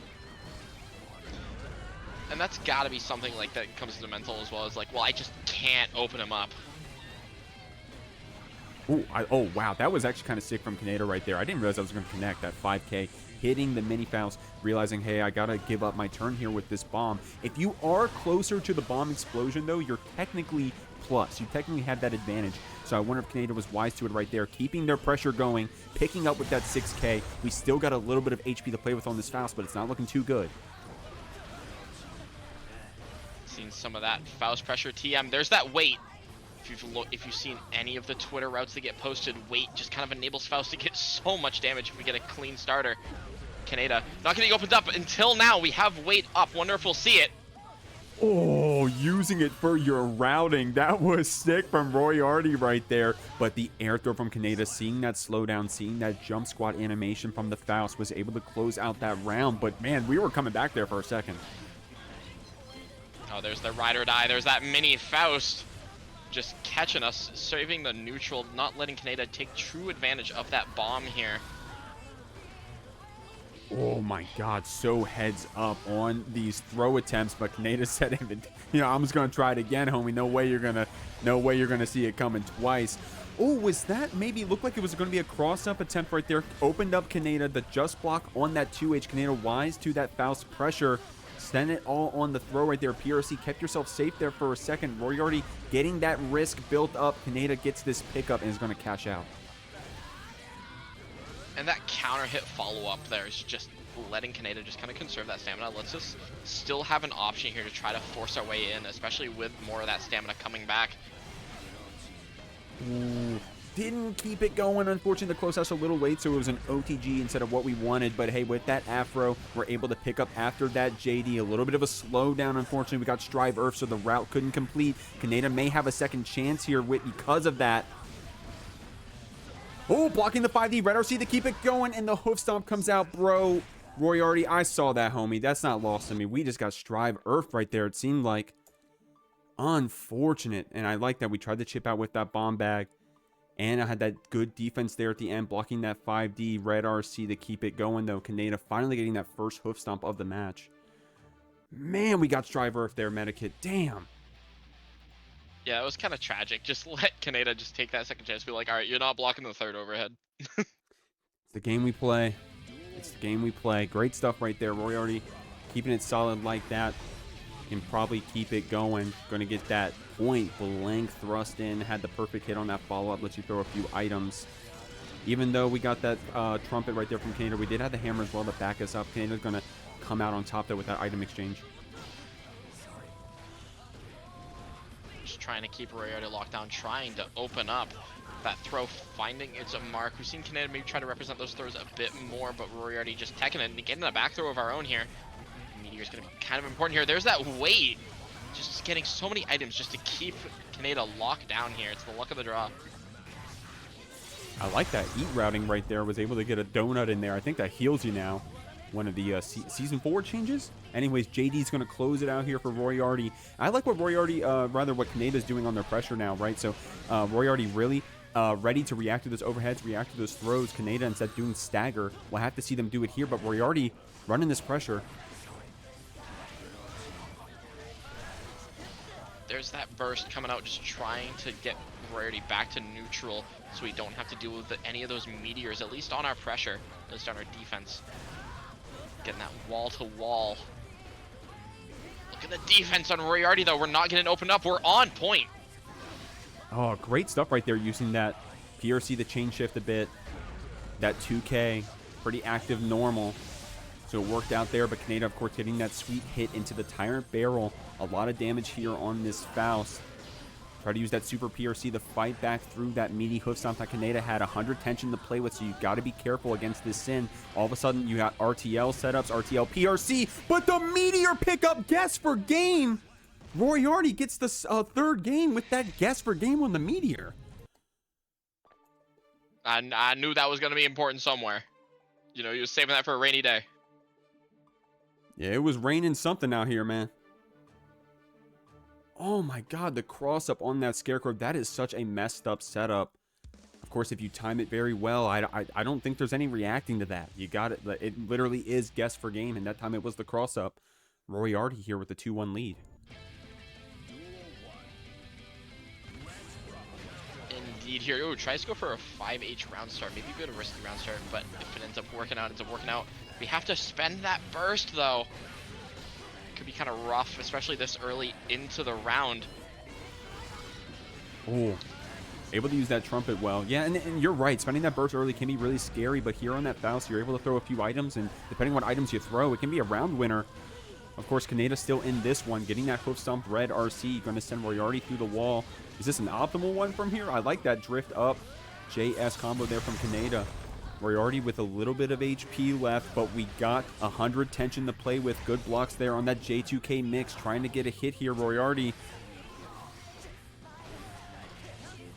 And that's got to be something like that comes to the mental as well as like, well, I just can't open him up. Ooh, oh, wow. That was actually kind of sick from Kaneda right there. I didn't realize I was going to connect that 5K, hitting the mini Faust, realizing, hey, I got to give up my turn here with this bomb. If you are closer to the bomb explosion, though, you're technically plus. You technically have that advantage. So I wonder if Kaneda was wise to it right there, keeping their pressure going, picking up with that 6K. We still got a little bit of HP to play with on this Faust, but it's not looking too good. Seen some of that Faust pressure TM. There's that weight. If you've seen any of the Twitter routes that get posted, weight just kind of enables Faust to get so much damage if we get a clean starter. Kaneda not getting opened up until now. We have weight up. Wonder if we'll see it. Oh, using it for your routing. That was sick from Roiyariti right there. But the air throw from Kaneda, seeing that slowdown, seeing that jump squat animation from the Faust, was able to close out that round. But man, we were coming back there for a second. Oh, there's the ride or die. There's that mini Faust. Just catching us, saving the neutral, not letting Kaneda take true advantage of that bomb here. Oh my God, so heads up on these throw attempts, but Kaneda said, you know, I'm just gonna try it again, homie. No way you're gonna see it coming twice. Oh, was that maybe looked like it was gonna be a cross-up attempt right there? Opened up Kaneda, the just block on that 2H. Kaneda wise to that Faust pressure. Send it all on the throw right there. PRC kept yourself safe there for a second. Roiyariti getting that risk built up. Kaneda gets this pickup and is going to cash out. And that counter hit follow-up there is just letting Kaneda just kind of conserve that stamina. Lets us still have an option here to try to force our way in, especially with more of that stamina coming back. Ooh. Didn't keep it going. Unfortunately, the closeout's a little late, so it was an OTG instead of what we wanted. But hey, with that Afro, we're able to pick up after that JD. A little bit of a slowdown, unfortunately. We got Strive Earth, so the route couldn't complete. Kaneda may have a second chance here because of that. Oh, blocking the 5D. Red RC to keep it going, and the hoof stomp comes out, bro. Roiyariti, I saw that, homie. That's not lost to me. We just got Strive Earth right there, it seemed like. Unfortunate. And I like that we tried to chip out with that bomb bag. And I had that good defense there at the end, blocking that 5D Red RC to keep it going, though. Kaneda finally getting that first hoof stomp of the match. Man, we got Strive Earth there, Medikit. Damn. Yeah, it was kind of tragic. Just let Kaneda just take that second chance. Be like, all right, you're not blocking the third overhead. It's the game we play. It's the game we play. Great stuff right there. Roiyariti keeping it solid like that. Can probably keep it going. Going to get that point blank thrust in. Had the perfect hit on that follow-up. Lets you throw a few items. Even though we got that trumpet right there from Kaneda, we did have the hammer as well to back us up. Kaneda's going to come out on top there with that item exchange. Just trying to keep Roiyariti locked down, trying to open up that throw, finding it's a mark. We've seen Kaneda maybe try to represent those throws a bit more, but Roiyariti just teching it and getting a back throw of our own here. Meteor's going to be kind of important here. There's that weight. Just getting so many items just to keep Kaneda locked down here. It's the luck of the draw. I like that eat routing right there. Was able to get a donut in there. I think that heals you now. One of the season 4 changes. Anyways, JD's going to close it out here for Roiyariti. I like what Roiyariti, what Kaneda's doing on their pressure now, right? So Roiyariti really ready to react to those overheads, react to those throws. Kaneda, instead of doing stagger, we'll have to see them do it here. But Roiyariti running this pressure. There's that burst coming out, just trying to get Roiyariti back to neutral so we don't have to deal with any of those meteors, at least on our pressure, at least on our defense. Getting that wall-to-wall Look at the defense on Roiyariti, though. We're not getting opened up. We're on point. Oh, great stuff right there, using that PRC to chain shift a bit. That 2K, pretty active normal. So it worked out there, but Kaneda, of course, hitting that sweet hit into the Tyrant Barrel. A lot of damage here on this Faust. Try to use that super PRC to fight back through that meaty hoof stomp that Kaneda had 100 tension to play with, so you've got to be careful against this Sin. All of a sudden, you got RTL setups, RTL PRC, but the Meteor pickup guess for game. Roiyariti gets the third game with that guess for game on the Meteor. I knew that was going to be important somewhere. You know, he was saving that for a rainy day. Yeah, it was raining something out here, man. Oh my god, the cross-up on that Scarecrow, that is such a messed up setup. Of course, if you time it very well, I don't think there's any reacting to that. You got it. It literally is guess for game, and that time it was the cross-up. Roiyariti here with the 2-1 lead. Indeed here. Ooh, tries to go for a 5H round start. Maybe a bit of a risky round start, but if it ends up working out, it ends up working out. We have to spend that burst, though. Could be kind of rough, especially this early into the round. Oh, able to use that trumpet well. Yeah, and you're right. Spending that burst early can be really scary, but here on that Faust, you're able to throw a few items, and depending on what items you throw, it can be a round winner. Of course, Kaneda still in this one, getting that hoof stomp red RC, going to send Roiyariti through the wall. Is this an optimal one from here? I like that drift up JS combo there from Kaneda. Roiyariti with a little bit of HP left, but we got 100 tension to play with. Good blocks there on that J2K mix, trying to get a hit here, Roiyariti.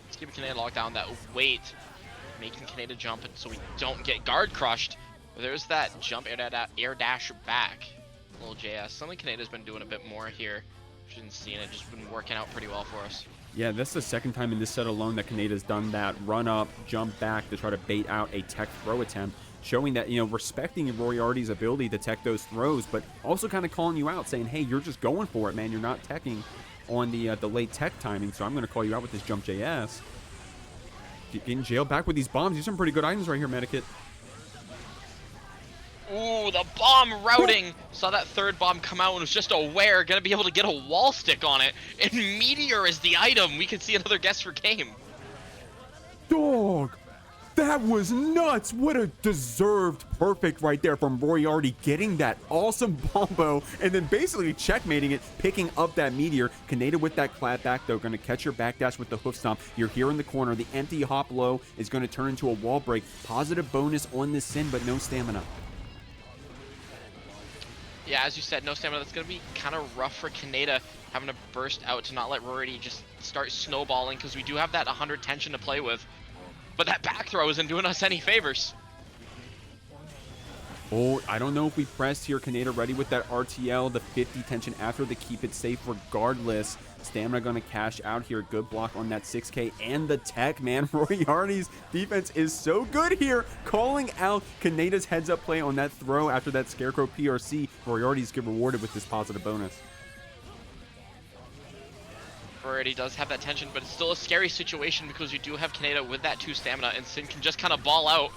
Let's keep Kaneda locked down. That weight, making Kaneda jump so we don't get guard crushed. But there's that jump air dash back. Little JS. Something Kaneda's been doing a bit more here. Shouldn't see it. Just been working out pretty well for us. Yeah, that's the second time in this set alone that Kaneda's done that run up, jump back to try to bait out a tech throw attempt, showing that, you know, respecting Roiyariti's ability to tech those throws, but also kind of calling you out, saying, hey, you're just going for it, man. You're not teching on the late tech timing, so I'm going to call you out with this jump JS. Getting jailed back with these bombs. These are some pretty good items right here, Medikit. Ooh, the bomb routing. Saw that third bomb come out and was just aware, gonna be able to get a wall stick on it. And Meteor is the item. We could see another guess for game. Dog, that was nuts. What a deserved perfect right there from Roiyariti, getting that awesome combo and then basically checkmating it, picking up that Meteor. Kaneda with that clap back, though, going to catch your backdash with the hoof stomp. You're here in the corner. The empty hop low is going to turn into a wall break. Positive bonus on this Sin, but no stamina. Yeah, as you said, no stamina. That's going to be kind of rough for Kaneda, having to burst out to not let Roiyariti just start snowballing, because we do have that 100 tension to play with. But that back throw isn't doing us any favors. Oh, I don't know if we pressed here. Kaneda ready with that RTL, the 50 tension after the keep it safe regardless. Stamina going to cash out here. Good block on that 6K and the tech, man. Roiyariti's defense is so good here. Calling out Kaneda's heads up play on that throw after that Scarecrow PRC. Roiyariti's get rewarded with this positive bonus. Roiyariti does have that tension, but it's still a scary situation because you do have Kaneda with that 2 stamina, and Sin can just kind of ball out.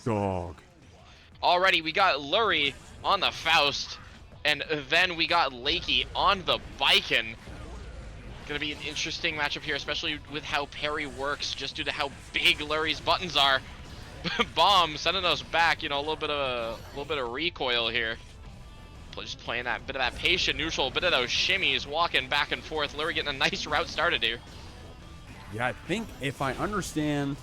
Dog. Already, we got Lurry on the Faust, and then we got Lakey on the Baiken. Gonna be an interesting matchup here, especially with how parry works, just due to how big Lurry's buttons are. Bomb sending us back, you know, a little bit of recoil here. Just playing that bit of that patient neutral, bit of those shimmies, walking back and forth. Lurry getting a nice route started here. Yeah, I think if I understand,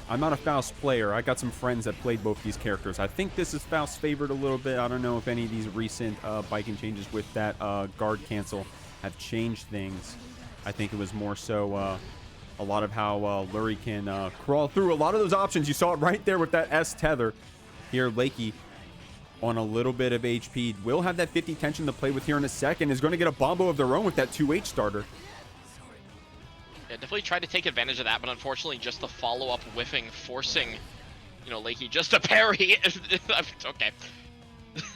I'm not a Faust player. I got some friends that played both these characters. I think this is Faust favored a little bit. I don't know if any of these recent Baiken changes with that guard cancel have changed things. I think it was more so a lot of how Lurry can crawl through a lot of those options. You saw it right there with that S tether. Here, Lakey on a little bit of HP. Will have that 50 tension to play with here in a second. Is going to get a bombo of their own with that 2H starter. Yeah, definitely tried to take advantage of that, but unfortunately just the follow-up whiffing, forcing, you know, Lakey just to parry. Okay.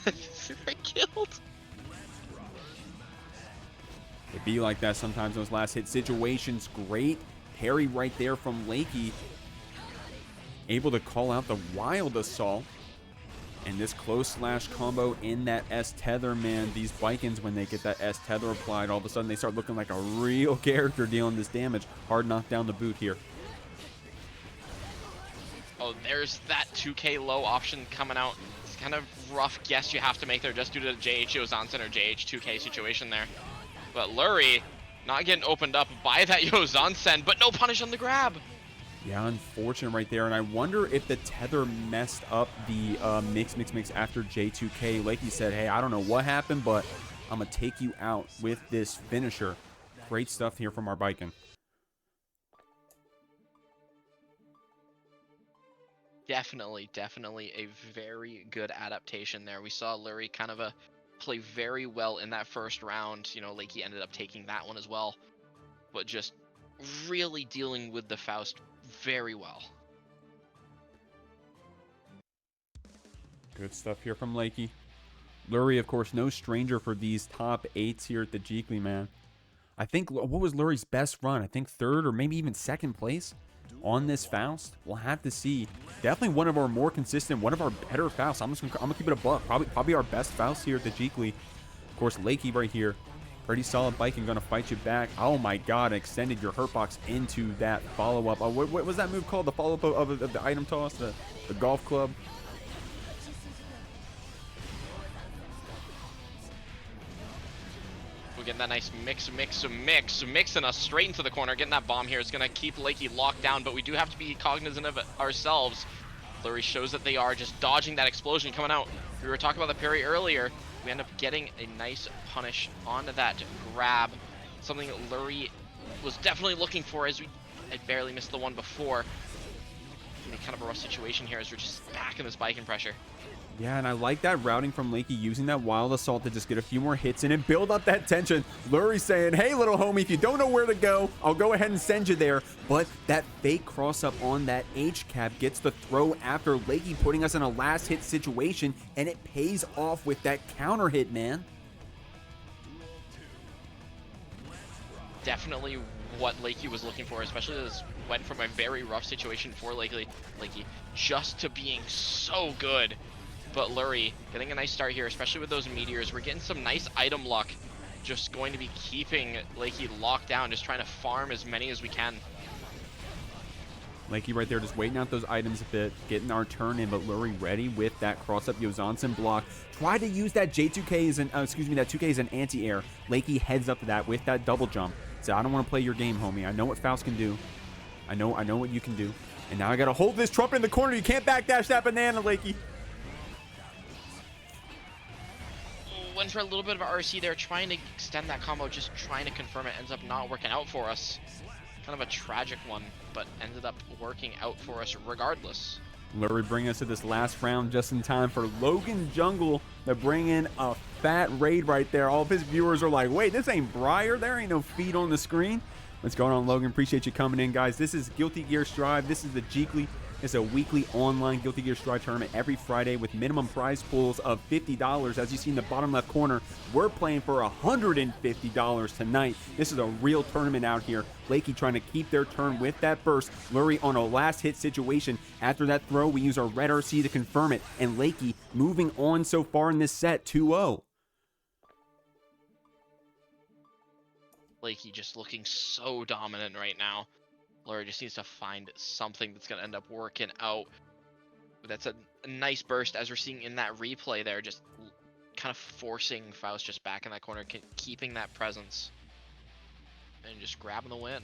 I killed. It be like that sometimes, those last hit situations. Great parry right there from Lakey. Able to call out the wild assault. And this close slash combo in that S tether, man. These Baikens, when they get that S tether applied, all of a sudden they start looking like a real character dealing this damage. Hard knock down the boot here. Oh, there's that 2K low option coming out. It's kind of rough guess you have to make there just due to the JH Yozansen or JH 2K situation there. But Lurry not getting opened up by that Yozansen, but no punish on the grab. Yeah, unfortunate right there. And I wonder if the tether messed up the mix after J2K. Lakey said, hey, I don't know what happened, but I'm going to take you out with this finisher. Great stuff here from our Baiken. Definitely a very good adaptation there. We saw Lurry kind of play very well in that first round. You know, Lakey ended up taking that one as well. But just really dealing with the Faust very well. Good stuff here from Lakey. Lurry, of course, no stranger for these top 8s here at the Jeekly, man. I think, what was Lurry's best run? I think 3rd or maybe even 2nd place on this Faust. We'll have to see. Definitely one of our more consistent, one of our better Fausts. I'm gonna keep it a buck. Probably our best Faust here at the Jeekly. Of course, Lakey right here. Pretty solid Baiken, gonna fight you back. Oh my god, extended your hurt box into that follow-up. What was that move called? The follow-up of the item toss? The golf club? We're getting that nice mixing us straight into the corner. Getting that bomb here is going to keep Lakey locked down, but we do have to be cognizant of it ourselves. Lurry shows that they are just dodging that explosion coming out. We were talking about the parry earlier. We end up getting a nice punish onto that grab. Something that Lurry was definitely looking for, as we had barely missed the one before. Kind of a rough situation here as we're just back in this Baiken pressure. Yeah, and I like that routing from Lakey, using that wild assault to just get a few more hits in and build up that tension. Lurry saying, hey, little homie, if you don't know where to go, I'll go ahead and send you there. But that fake cross-up on that H-cap gets the throw after Lakey putting us in a last-hit situation, and it pays off with that counter hit, man. Definitely what Lakey was looking for, especially this went from a very rough situation for Lakey just to being so good. But Lurry getting a nice start here, especially with those meteors. We're getting some nice item luck. Just going to be keeping Lakey locked down, just trying to farm as many as we can. Lakey right there just waiting out those items a bit, getting our turn in, but Lurry ready with that cross-up Yozansen block. Try to use that J2K as an, that 2K as an anti-air. Lakey heads up to that with that double jump. So I don't want to play your game, homie. I know what Faust can do. I know what you can do. And now I got to hold this trumpet in the corner. You can't backdash that banana, Lakey. Went for a little bit of a RC there, trying to extend that combo, just trying to confirm it. Ends up not working out for us. Kind of a tragic one, but ended up working out for us regardless. Lurry bringing us to this last round just in time for Logan Jungle to bring in a fat raid right there. All of his viewers are like, wait, this ain't Briar. There ain't no feet on the screen. What's going on, Logan? Appreciate you coming in, guys. This is Guilty Gear Strive. This is the Jeekly. It's a weekly online Guilty Gear Strive tournament every Friday with minimum prize pools of $50. As you see in the bottom left corner, we're playing for $150 tonight. This is a real tournament out here. Lakey trying to keep their turn with that burst. Lurry on a last hit situation. After that throw, we use our red RC to confirm it. And Lakey moving on so far in this set, 2-0. Lakey just looking so dominant right now. Lurry just needs to find something that's going to end up working out. That's a nice burst, as we're seeing in that replay there, just kind of forcing Faust just back in that corner, keeping that presence, and just grabbing the win.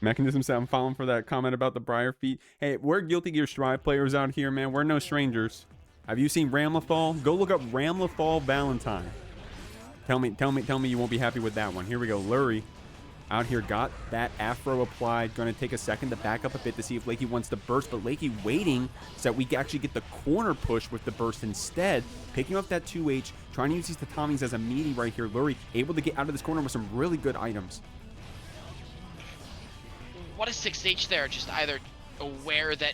Mechanism said I'm falling for that comment about the Briar feet. Hey, we're Guilty Gear Strive players out here, man. We're no strangers. Have you seen Ramlethal? Go look up Ramlethal Valentine. Tell me you won't be happy with that one. Here we go. Lurry out here got that afro applied. Going to take a second to back up a bit to see if Lakey wants to burst, but Lakey waiting so that we can actually get the corner push with the burst instead. Picking up that 2H, trying to use these tatamis as a meaty right here. Lurry able to get out of this corner with some really good items. What a 6H there, just either aware that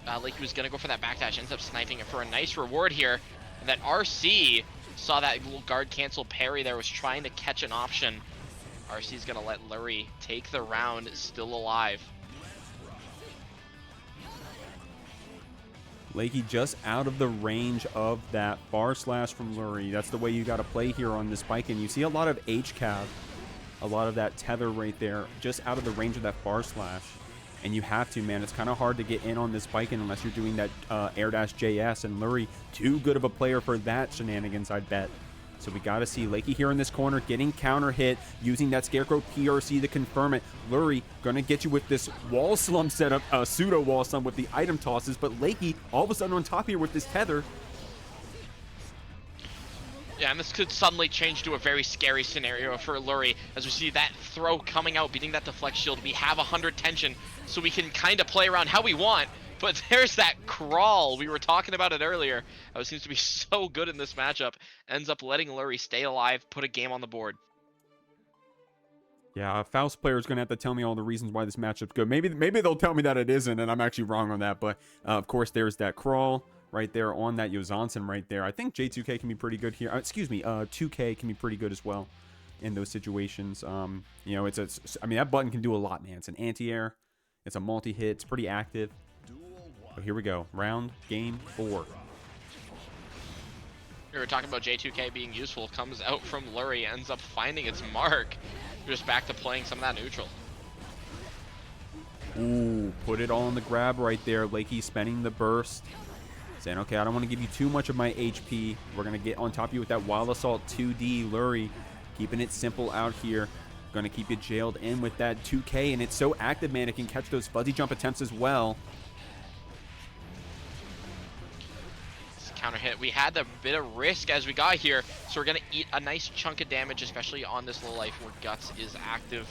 Lakey was going to go for that backdash, ends up sniping it for a nice reward here. And that RC saw that little guard cancel parry there, was trying to catch an option. RC's going to let Lurry take the round, still alive. Lakey just out of the range of that bar slash from Lurry. That's the way you got to play here on this Baiken. You see a lot of HCAV, a lot of that tether right there, just out of the range of that bar slash. And you have to, man. It's kind of hard to get in on this Baiken unless you're doing that air dash JS. And Lurry, too good of a player for that shenanigans, I'd bet. So we got to see Lakey here in this corner getting counter hit, using that Scarecrow PRC to confirm it. Lurry going to get you with this wall slump setup, pseudo wall slump with the item tosses. But Lakey all of a sudden on top here with this tether. Yeah, and this could suddenly change to a very scary scenario for Lurry as we see that throw coming out, beating that deflect shield. We have 100 tension, so we can kind of play around how we want. But there's that crawl. We were talking about it earlier. It seems to be so good in this matchup. Ends up letting Lurry stay alive, put a game on the board. Yeah, a Faust player is going to have to tell me all the reasons why this matchup's good. Maybe they'll tell me that it isn't, and I'm actually wrong on that. But, of course, there's that crawl right there on that Yozansen right there. I think J2K can be pretty good here. 2K can be pretty good as well in those situations. You know, I mean, that button can do a lot, man. It's an anti-air. It's a multi-hit. It's pretty active. But here we go. Game 4. We were talking about J2K being useful. Comes out from Lurry, ends up finding its mark. We're just back to playing some of that neutral. Ooh, put it all in the grab right there. Lakey spending the burst. Saying, okay, I don't want to give you too much of my HP. We're going to get on top of you with that Wild Assault 2D. Lurry keeping it simple out here. Going to keep you jailed in with that 2K. And it's so active, man. It can catch those fuzzy jump attempts as well. Counter hit. We had a bit of risk as we got here, so we're gonna eat a nice chunk of damage, especially on this low life where Guts is active.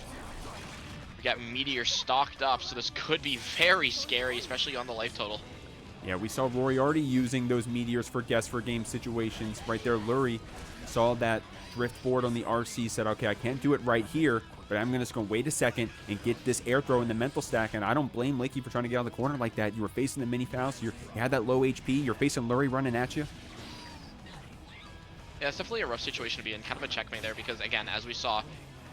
We got Meteor stocked up, so this could be very scary, especially on the life total. Yeah, we saw Roiyariti using those Meteors for guess for game situations. Right there, Lurry saw that drift forward on the RC, said, okay, I can't do it right here, but I'm just going to wait a second and get this air throw in the mental stack. And I don't blame Lakey for trying to get out of the corner like that. You were facing the mini Faust. You had that low HP. You're facing Lurry running at you. Yeah, it's definitely a rough situation to be in. Kind of a checkmate there because, again, as we saw,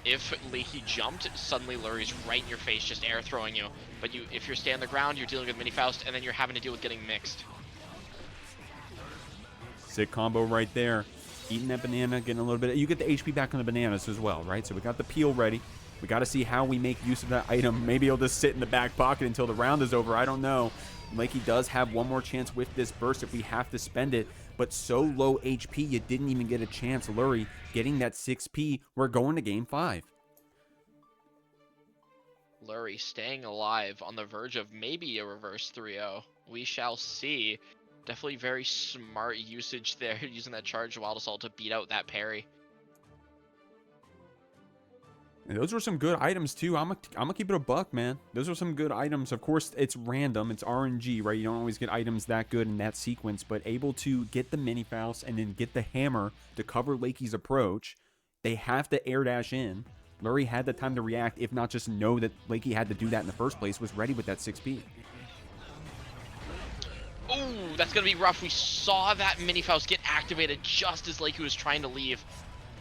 if Lakey jumped, suddenly Lurry's right in your face, just air throwing you. But if you're staying on the ground, you're dealing with mini Faust, and then you're having to deal with getting mixed. Sick combo right there. Eating that banana, getting a little bit. You get the HP back on the bananas as well, right? So we got the peel ready. We got to see how we make use of that item. Maybe he'll just sit in the back pocket until the round is over. I don't know. Lakey does have one more chance with this burst if we have to spend it. But so low HP, you didn't even get a chance. Lurry getting that 6P. We're going to game 5. Lurry staying alive on the verge of maybe a reverse 3-0. We shall see. Definitely very smart usage there, using that charged Wild Assault to beat out that parry. And those were some good items too. I'm gonna keep it a buck, man. Those are some good items. Of course, it's random. It's RNG, right? You don't always get items that good in that sequence, but able to get the mini Faust and then get the hammer to cover Lakey's approach. They have to air dash in. Lurry had the time to react, if not just know that Lakey had to do that in the first place, was ready with that 6P. Ooh, that's going to be rough. We saw that mini Faust get activated just as Lakey was trying to leave.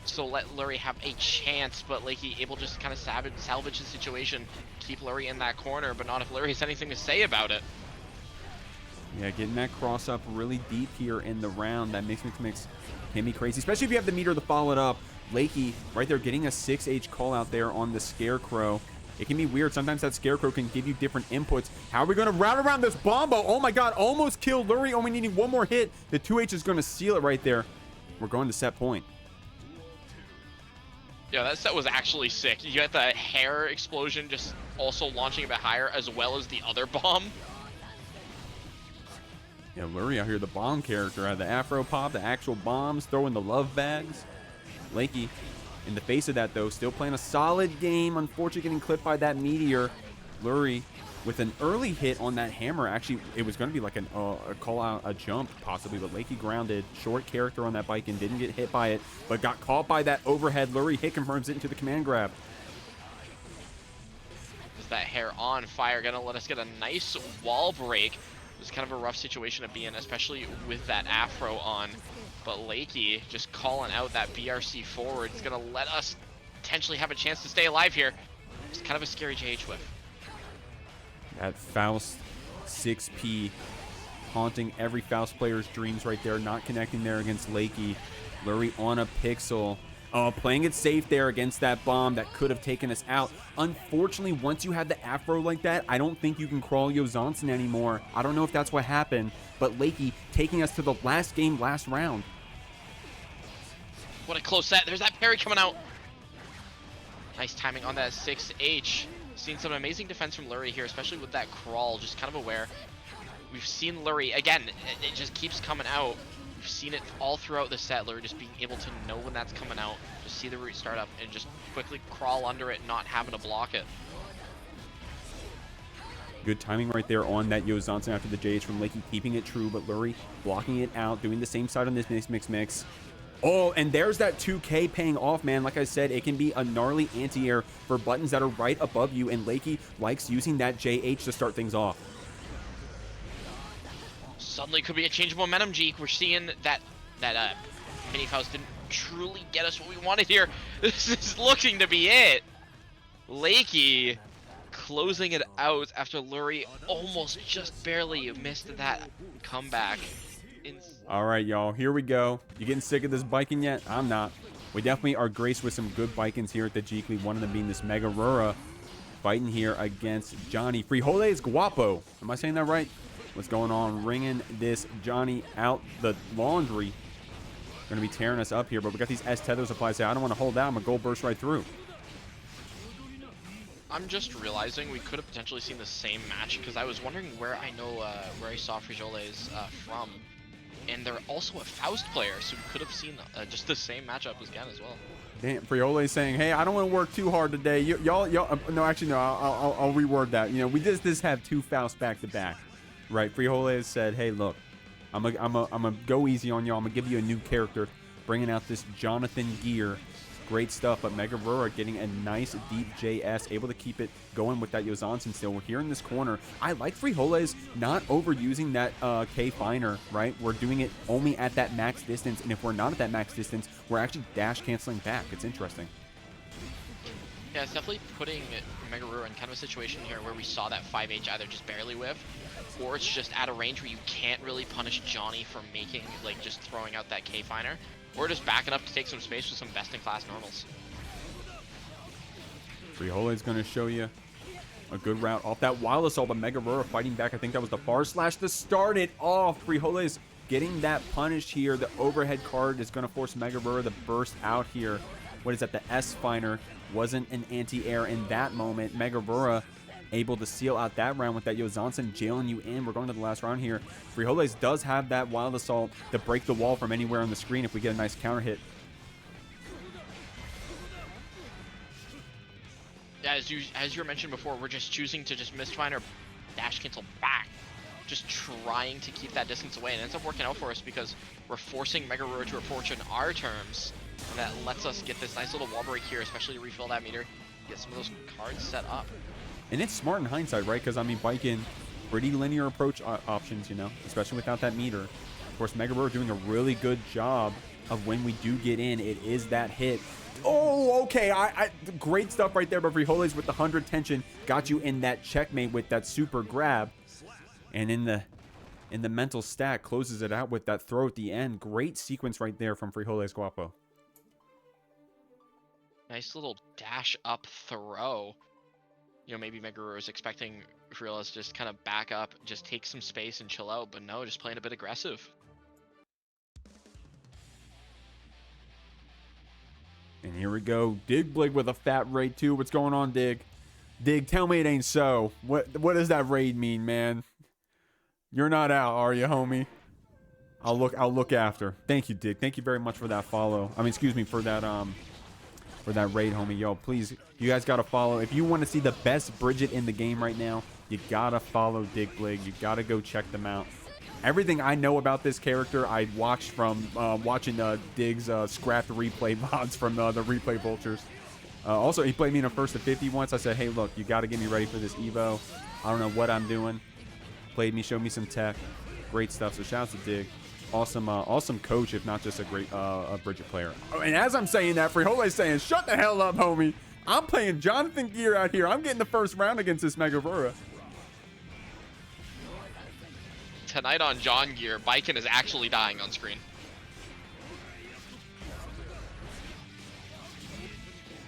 So let Lurry have a chance, but Lakey able just to kind of salvage the situation, keep Lurry in that corner, but not if Lurry has anything to say about it. Yeah, getting that cross up really deep here in the round, that makes can be crazy, especially if you have the meter to follow it up. Lakey right there getting a 6H call out there on the Scarecrow. It can be weird. Sometimes that Scarecrow can give you different inputs. How are we going to route around this Bombo? Oh my god, almost killed Lurry, only needing one more hit. The 2H is going to seal it right there. We're going to set point. Yeah, that set was actually sick. You got the hair explosion just also launching a bit higher, as well as the other bomb. Yeah, Lurry out here, the bomb character. Had the Afro pop, the actual bombs, throwing the love bags. Lakey, in the face of that, though, still playing a solid game. Unfortunately, getting clipped by that meteor. Lurry with an early hit on that hammer. Actually, it was going to be like a call out, a jump, possibly, but Lakey grounded. Short character on that Baiken, didn't get hit by it, but got caught by that overhead. Lurry hit confirms it into the command grab. Is that hair on fire? Gonna let us get a nice wall break. It's kind of a rough situation to be in, especially with that Afro on. But Lakey just calling out that BRC forward. It's going to let us potentially have a chance to stay alive here. It's kind of a scary JH whiff. That Faust 6P haunting every Faust player's dreams right there. Not connecting there against Lakey. Lurry on a pixel. Playing it safe there against that bomb that could have taken us out. Unfortunately, once you have the afro like that, I don't think you can crawl Yozansen anymore. I don't know if that's what happened, but Lakey taking us to the last game, last round. What a close set. There's that parry coming out. Nice timing on that 6H. Seen some amazing defense from Lurry here, especially with that crawl, just kind of aware. We've seen Lurry, again, it just keeps coming out. We've seen it all throughout the set, Lurry just being able to know when that's coming out, just see the root start up, and just quickly crawl under it, not having to block it. Good timing right there on that Yozansen after the JH from Lakey, keeping it true, but Lurry blocking it out, doing the same side on this mix. Oh, and there's that 2K paying off, man. Like I said, it can be a gnarly anti-air for buttons that are right above you, and Lakey likes using that JH to start things off. Suddenly could be a change of momentum, Jeek. We're seeing that mini Faust didn't truly get us what we wanted here. This is looking to be it. Lakey closing it out after Lurry almost just barely missed that comeback. All right, y'all, here we go. You getting sick of this Baiken yet? I'm not. We definitely are graced with some good Baikens here at the Jeekly, one of them being this MegaRura, fighting here against Johnny. Frijoles Guapo. Am I saying that right? What's going on? Ringing this Johnny out the laundry. Going to be tearing us up here, but we got these S tethers applied. Say, I don't want to hold that. I'm going to go burst right through. I'm just realizing we could have potentially seen the same match, because I was wondering where I saw Frijoles from. And they're also a Faust player, so we could have seen just the same matchup again as well. Damn, Frijoles saying, hey, I don't want to work too hard today. Y'all, no, actually, no, I'll reword that. You know, we just have two Faust back to back, right? Frijoles said, hey, look, I'm gonna go easy on y'all. I'm gonna give you a new character, bringing out this Jonathan gear. Great stuff, but MegaRura getting a nice deep JS, able to keep it going with that Yozansen still. We're here in this corner. I like Frijoles not overusing that K Finer, right? We're doing it only at that max distance, and if we're not at that max distance, we're actually dash canceling back. It's interesting. Yeah, it's definitely putting MegaRura in kind of a situation here where we saw that 5H either just barely whiff, or it's just at a range where you can't really punish Johnny for making, like, just throwing out that K Finer. Or just backing up to take some space with some best-in-class normals. Frijoles going to show you a good route off that Wild Assault, but MegaRura fighting back. I think that was the bar slash to start it off. Frijoles getting that punished here. The overhead card is going to force MegaRura to burst out here. What is that? The S-Finer wasn't an anti-air in that moment. MegaRura able to seal out that round with that Yozansen jailing you in. We're going to the last round here. Frijoles does have that Wild Assault to break the wall from anywhere on the screen if we get a nice counter hit. Yeah, as you mentioned before, we're just choosing to just misfire dash cancel back. Just trying to keep that distance away, and it ends up working out for us because we're forcing MegaRura to approach in our terms, and that lets us get this nice little wall break here, especially to refill that meter, get some of those cards set up. And it's smart in hindsight, right? Because, I mean, Baiken, pretty linear approach options, you know, especially without that meter. Of course, MegaRura doing a really good job of when we do get in, it is that hit. Oh, okay. Great stuff right there, but Frijoles with the 100 tension got you in that checkmate with that super grab. And in the mental stack, closes it out with that throw at the end. Great sequence right there from Frijoles Guapo. Nice little dash up throw. You know, maybe MegaRura is expecting Frijoles to just kind of back up, just take some space and chill out, but no, just playing a bit aggressive. And here we go. Dimg with a fat raid too. What's going on, Dig? Dig, tell me it ain't so. What does that raid mean, man? You're not out, are you, homie? I'll look after. Thank you, Dig. Thank you very much for that follow. I mean, excuse me, for that raid, homie. Yo, please, you guys gotta follow. If you want to see the best Bridget in the game right now, you gotta follow Digblig. You gotta go check them out. Everything I know about this character, I watched from watching Dig's scrapped replay VODs from the Replay Vultures. Also, he played me in a first to 50 once. I said, hey, look, you gotta get me ready for this Evo. I don't know what I'm doing. Played me, showed me some tech. Great stuff. So shout out to Dig. Awesome, awesome coach, if not just a great Bridget player. Oh, and as I'm saying that, Frijoles is saying, shut the hell up, homie. I'm playing Jonathan Gear out here. I'm getting the first round against this MegaRura. tonight on John Gear, Baiken is actually dying on screen.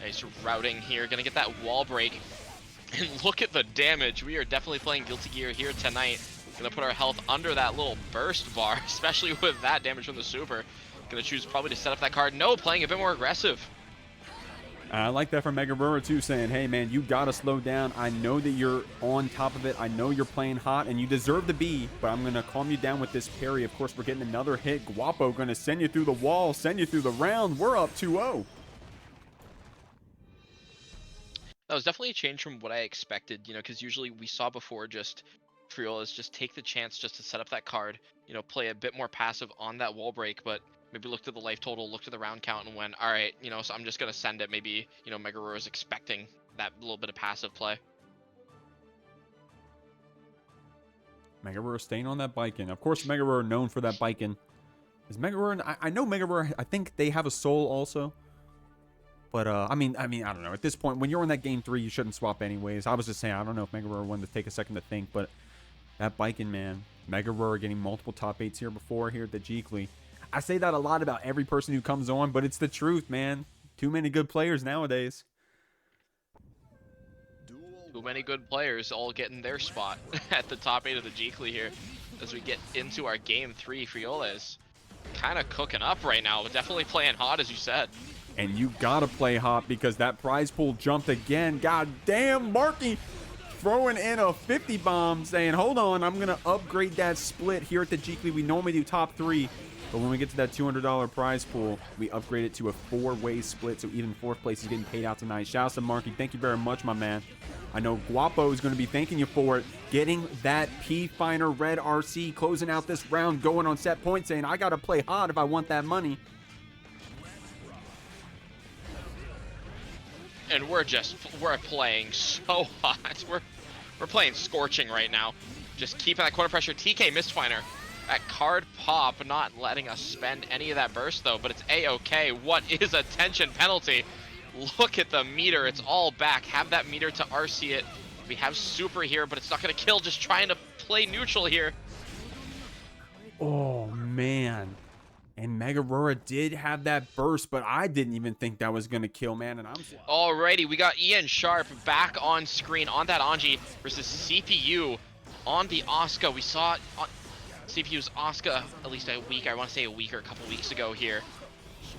Nice routing here, gonna get that wall break. And look at the damage. We are definitely playing Guilty Gear here tonight. Gonna put our health under that little burst bar, especially with that damage from the super. Gonna choose probably to set up that card. No, playing a bit more aggressive. I like that from MegaRura too, saying, hey man, you gotta slow down. I know that you're on top of it. I know you're playing hot and you deserve to be, but I'm gonna calm you down with this parry. Of course, we're getting another hit. Guapo gonna send you through the wall, send you through the round. We're up 2-0. That was definitely a change from what I expected, you know, because usually we saw before just Frijoles just take the chance just to set up that card, you know, play a bit more passive on that wall break, but maybe looked at the life total, looked at the round count, and went, all right, you know, so I'm just going to send it. Maybe, you know, MegaRura is expecting that little bit of passive play. MegaRura staying on that Baiken. Of course, MegaRura known for that Baiken. Is MegaRura, I know MegaRura, I think they have a soul also. But, I mean, I don't know. At this point, when you're in that game 3, you shouldn't swap anyways. I was just saying, I don't know if MegaRura wanted to take a second to think, but that Baiken, man. MegaRura getting multiple top 8s here before here at the Jeekly. I say that a lot about every person who comes on, but it's the truth, man. Too many good players nowadays. Too many good players all getting their spot at the top 8 of the Jeekly here as we get into our game 3. Frijoles kind of cooking up right now, but definitely playing hot, as you said. And you gotta play hot because that prize pool jumped again. God damn, Marky throwing in a 50 bomb saying, hold on, I'm gonna upgrade that split here at the Jeekly. We normally do top 3, but when we get to that $200 prize pool, we upgrade it to a 4-way split, so even 4th place is getting paid out tonight. Shouts to Marky. Thank you very much, my man. I know Guapo is going to be thanking you for it. Getting that P-Finer Red RC, closing out this round, going on set point, saying, I gotta play hot if I want that money. And we're playing so hot. We're playing scorching right now. Just keeping that corner pressure. TK Mistfinder. That card pop not letting us spend any of that burst though, but it's A-okay. What is a tension penalty? Look at the meter. It's all back. Have that meter to RC it. We have super here, but it's not going to kill. Just trying to play neutral here. Oh, man. And MegaRura did have that burst, but I didn't even think that was going to kill, man. And Alrighty, we got Ian Sharp back on screen on that Anji versus CPU on the Asuka. We saw CPU's Asuka at least a week, I want to say a week or a couple weeks ago here.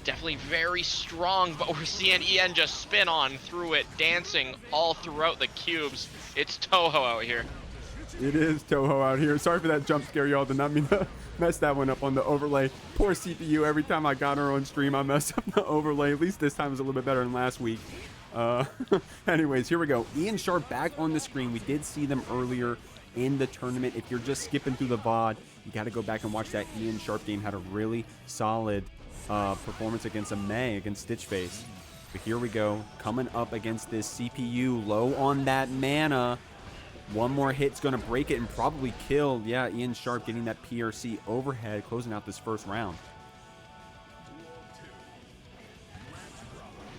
Definitely very strong, but we're seeing Ian just spin on through it, dancing all throughout the cubes. It's Toho out here. It is Toho out here. Sorry for that jump scare, y'all. Did not mean to mess that one up on the overlay. Poor CPU. Every time I got her on stream, I messed up the overlay. At least this time was a little bit better than last week. Anyways, here we go. Ian Sharp back on the screen. We did see them earlier in the tournament. If you're just skipping through the VOD, you got to go back and watch that Ian Sharp game. Had a really solid performance against against StitchFace. But here we go, coming up against this CPU, low on that mana. One more hit's gonna break it and probably kill. Yeah, Ian Sharp getting that PRC overhead, closing out this first round.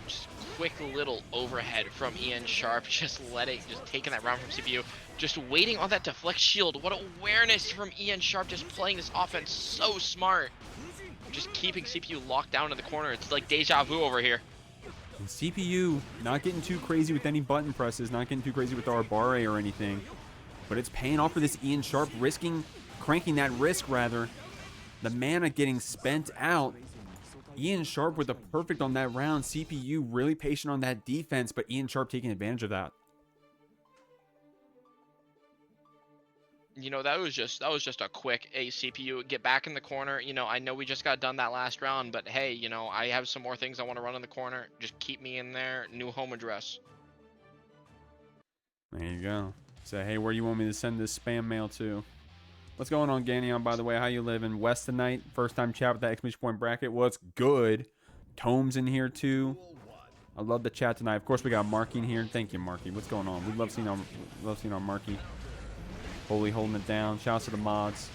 Just quick little overhead from Ian Sharp, just taking that round from CPU. Just waiting on that deflect shield. What awareness from Ian Sharp, just playing this offense so smart. Just keeping CPU locked down in the corner. It's like deja vu over here. And CPU not getting too crazy with any button presses, not getting too crazy with our barre or anything. But it's paying off for this Ian Sharp, cranking that risk rather. The mana getting spent out. Ian Sharp with a perfect on that round. CPU really patient on that defense, but Ian Sharp taking advantage of that. You know, that was just a quick CPU get back in the corner. You know, I know we just got done that last round, but hey, you know, I have some more things I want to run in the corner. Just keep me in there. New home address. There you go. Say, hey, where do you want me to send this spam mail to? What's going on, Ganion, by the way? How you living? West tonight? First time chat with that exclamation point bracket. What's good? Tome's in here too. I love the chat tonight. Of course, we got Marky in here. Thank you, Marky. What's going on? We love seeing our Marky. Holy holding it down. Shouts to the mods.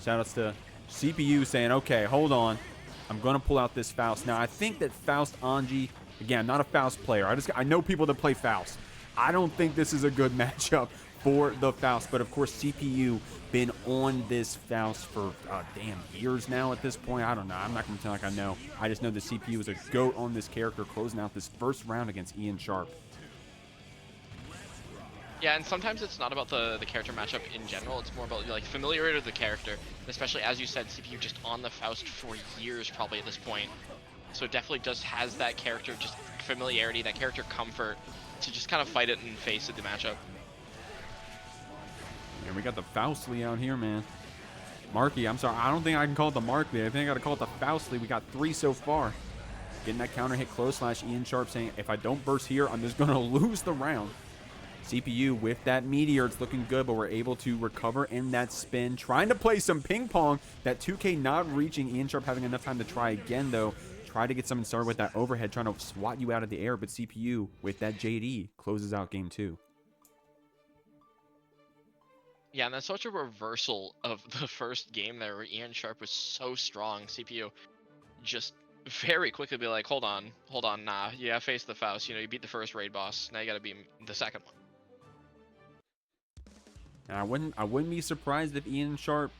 Shoutouts to CPU saying, okay, hold on. I'm going to pull out this Faust. Now, I think that Faust Anji, again, not a Faust player. I know people that play Faust. I don't think this is a good matchup for the Faust. But of course, CPU been on this Faust for damn years now at this point. I don't know. I'm not going to pretend like I know. I just know the CPU is a GOAT on this character, closing out this first round against Ian Sharp. Yeah, and sometimes it's not about the character matchup in general. It's more about like familiarity with the character, especially as you said, CPU just on the Faust for years probably at this point. So it definitely just has that character just familiarity, that character comfort to just kind of fight it and face it the matchup. Yeah, we got the Faustly out here, man. Marky, I'm sorry, I don't think I can call it the Marky. I think I got to call it the Faustly. We got 3 so far. Getting that counter hit close slash Ian Sharp saying, if I don't burst here, I'm just going to lose the round. CPU with that meteor, it's looking good, but we're able to recover in that spin. Trying to play some ping pong. That 2K not reaching. Ian Sharp having enough time to try again, though. Try to get something started with that overhead, trying to swat you out of the air, but CPU with that JD closes out game 2. Yeah, and that's such a reversal of the first game there where Ian Sharp was so strong. CPU just very quickly be like, hold on, nah, you gotta face the Faust. You know, you beat the first raid boss, now you gotta beat the second one. And I wouldn't be surprised if Ian Sharp,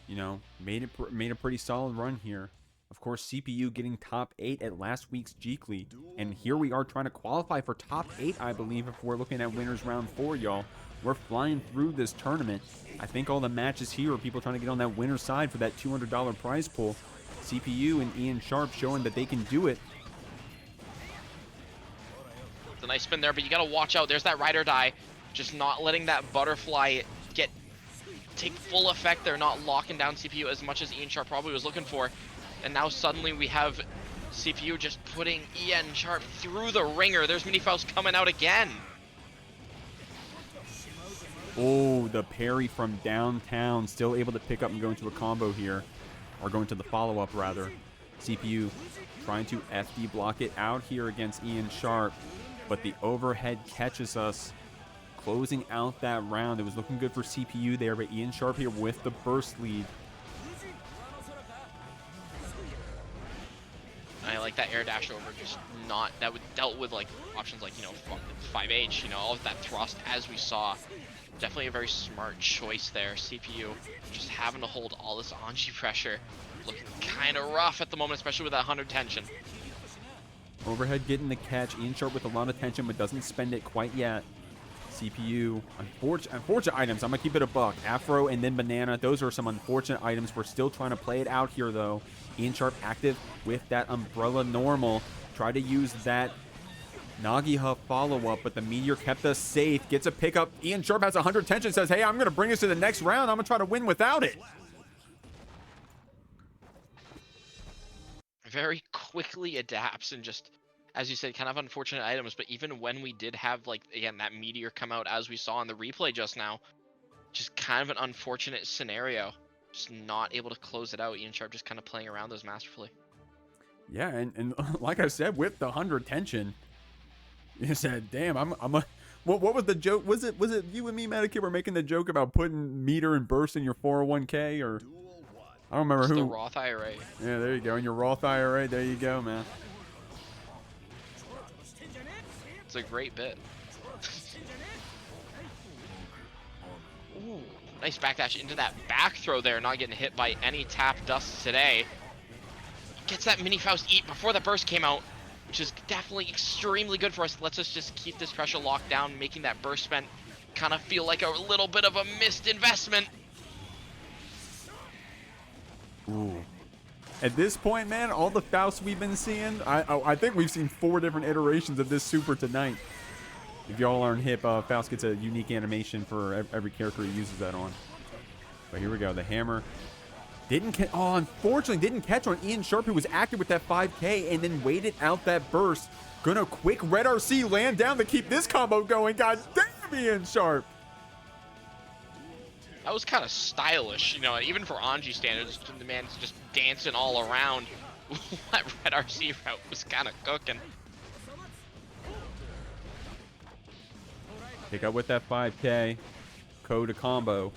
you know, made a pretty solid run here. Of course, CPU getting top 8 at last week's Jeekly, and here we are trying to qualify for top 8, I believe, if we're looking at winners round 4, y'all. We're flying through this tournament. I think all the matches here are people trying to get on that winner's side for that $200 prize pool. CPU and Ian Sharp showing that they can do it. It's a nice spin there, but you gotta watch out. There's that ride or die. Just not letting that butterfly take full effect. They're not locking down CPU as much as Ian Sharp probably was looking for. And now suddenly we have CPU just putting Ian Sharp through the ringer. There's Mini Faust coming out again. Oh, the parry from downtown. Still able to pick up and go into a combo here. Or go into the follow-up, rather. CPU trying to FD block it out here against Ian Sharp. But the overhead catches us. Closing out that round. It was looking good for CPU there, but Ian Sharp here with the burst lead. I like that air dash over, just not, that would dealt with like options like, you know, 5H, you know, all of that thrust as we saw. Definitely a very smart choice there. CPU just having to hold all this Anji pressure. Looking kind of rough at the moment, especially with that 100 tension. Overhead getting the catch. Ian Sharp with a lot of tension, but doesn't spend it quite yet. CPU, unfortunate items. I'm going to keep it a buck. Afro and then Banana. Those are some unfortunate items. We're still trying to play it out here, though. Ian Sharp active with that Umbrella normal. Try to use that Nagiha follow-up, but the Meteor kept us safe. Gets a pickup. Ian Sharp has 100 tension. Says, hey, I'm going to bring us to the next round. I'm going to try to win without it. Very quickly adapts and just, as you said, kind of unfortunate items, but even when we did have, like, again, that Meteor come out as we saw in the replay just now, just kind of an unfortunate scenario. Just not able to close it out. Ian Sharp just kind of playing around those masterfully. Yeah, and like I said, with the 100 tension, you said, damn, what was the joke? Was it you and me, MegaRura, were making the joke about putting meter and burst in your 401k, or I don't remember who. The Roth IRA. Yeah, there you go. In your Roth IRA, there you go, man. It's a great bit. Ooh, nice backdash into that back throw there, not getting hit by any tap dust today. Gets that Mini Faust eat before the burst came out, which is definitely extremely good for us. Lets us just keep this pressure locked down, making that burst spent kind of feel like a little bit of a missed investment. Ooh. At this point, man, all the Fausts we've been seeing, I think we've seen 4 different iterations of this super tonight. If y'all aren't hip, Faust gets a unique animation for every character he uses that on. But here we go. The hammer unfortunately didn't catch on Ian Sharp, who was active with that 5K and then waited out that burst. Gonna quick red RC land down to keep this combo going. God damn, Ian Sharp. That was kind of stylish, you know, even for Anji standards. The man's just dancing all around. That red RC route was kind of cooking. Pick up with that 5K. Code a combo.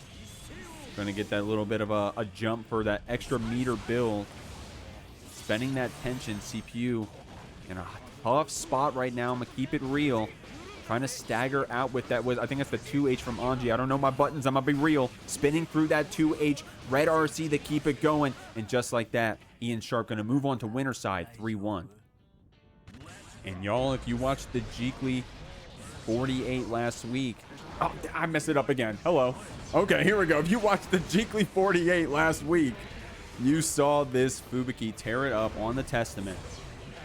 Gonna get that little bit of a jump for that extra meter build. Spending that tension. CPU in a tough spot right now. I'm gonna keep it real. Trying to stagger out with that. I think that's the 2H from Anji. I don't know my buttons. I'm going to be real. Spinning through that 2H. Red RC to keep it going. And just like that, Ian Sharp going to move on to winner side 3-1. And y'all, if you watched the Jeekly 48 last week. Oh, I messed it up again. Hello. Okay, here we go. If you watched the Jeekly 48 last week, you saw this Fubuki tear it up on the Testament,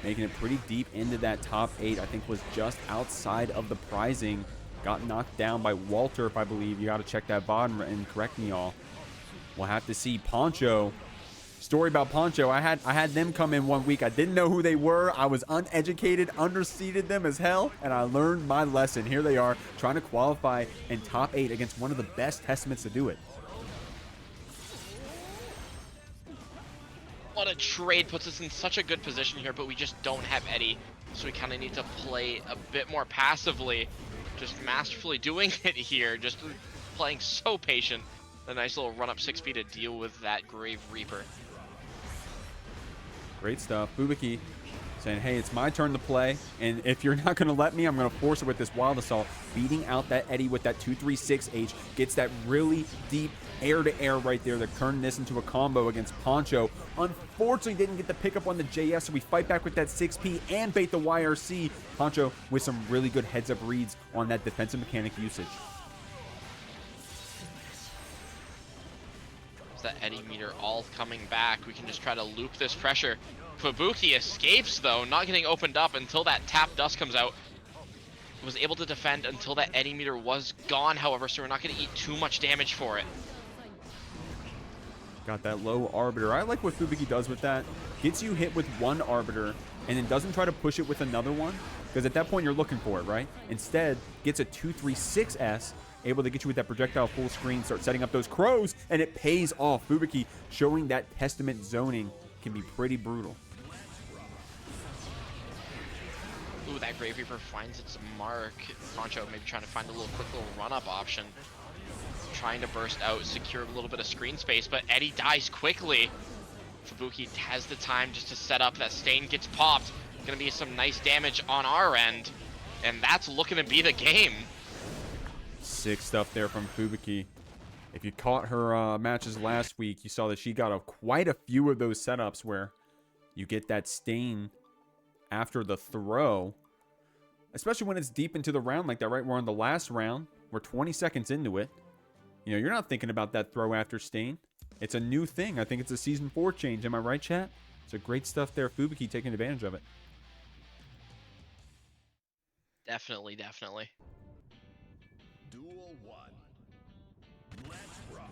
making it pretty deep into that top 8. I think was just outside of the prizing. Got knocked down by Walter, if I believe. You got to check that VOD and correct me all. We'll have to see. Poncho. Story about Poncho. I had them come in 1 week. I didn't know who they were. I was uneducated, underseeded them as hell, and I learned my lesson. Here they are, trying to qualify in top 8 against one of the best Testaments to do it. What a trade, puts us in such a good position here, but we just don't have Eddie, so we kind of need to play a bit more passively, just masterfully doing it here, just playing so patient. A nice little run up 6P to deal with that Grave Reaper. Great stuff. Fubuki saying, hey, it's my turn to play, and if you're not going to let me, I'm going to force it with this Wild Assault. Beating out that Eddie with that 236H. Gets that really deep air-to-air right there that turned this into a combo against Poncho. Unfortunately, didn't get the pickup on the JS, so we fight back with that 6P and bait the YRC. Poncho with some really good heads-up reads on that defensive mechanic usage. That Eddie meter all coming back. We can just try to loop this pressure. Fubuki escapes though, not getting opened up until that tap dust comes out. Was able to defend until that Eddie meter was gone, however, so we're not going to eat too much damage for it. Got that low Arbiter. I like what Fubuki does with that. Gets you hit with one Arbiter and then doesn't try to push it with another one, because at that point you're looking for it, right? Instead, gets a 236S, able to get you with that projectile full screen, start setting up those crows, and it pays off. Fubuki showing that Testament zoning can be pretty brutal. Ooh, that Grave Reaper finds its mark. Poncho maybe trying to find a quick little run-up option. Trying to burst out, secure a little bit of screen space, but Eddie dies quickly. Fubuki has the time just to set up. That Stain gets popped. Gonna be some nice damage on our end, and that's looking to be the game. Sick stuff there from Fubuki. If you caught her matches last week, you saw that she got quite a few of those setups where you get that Stain after the throw, especially when it's deep into the round like that, right? We're on the last round. We're 20 seconds into it. You know, you're not thinking about that throw after Stain. It's a new thing. I think it's a Season 4 change. Am I right, chat? So great stuff there. Fubuki taking advantage of it. Definitely, definitely. Duel 1. Let's rock.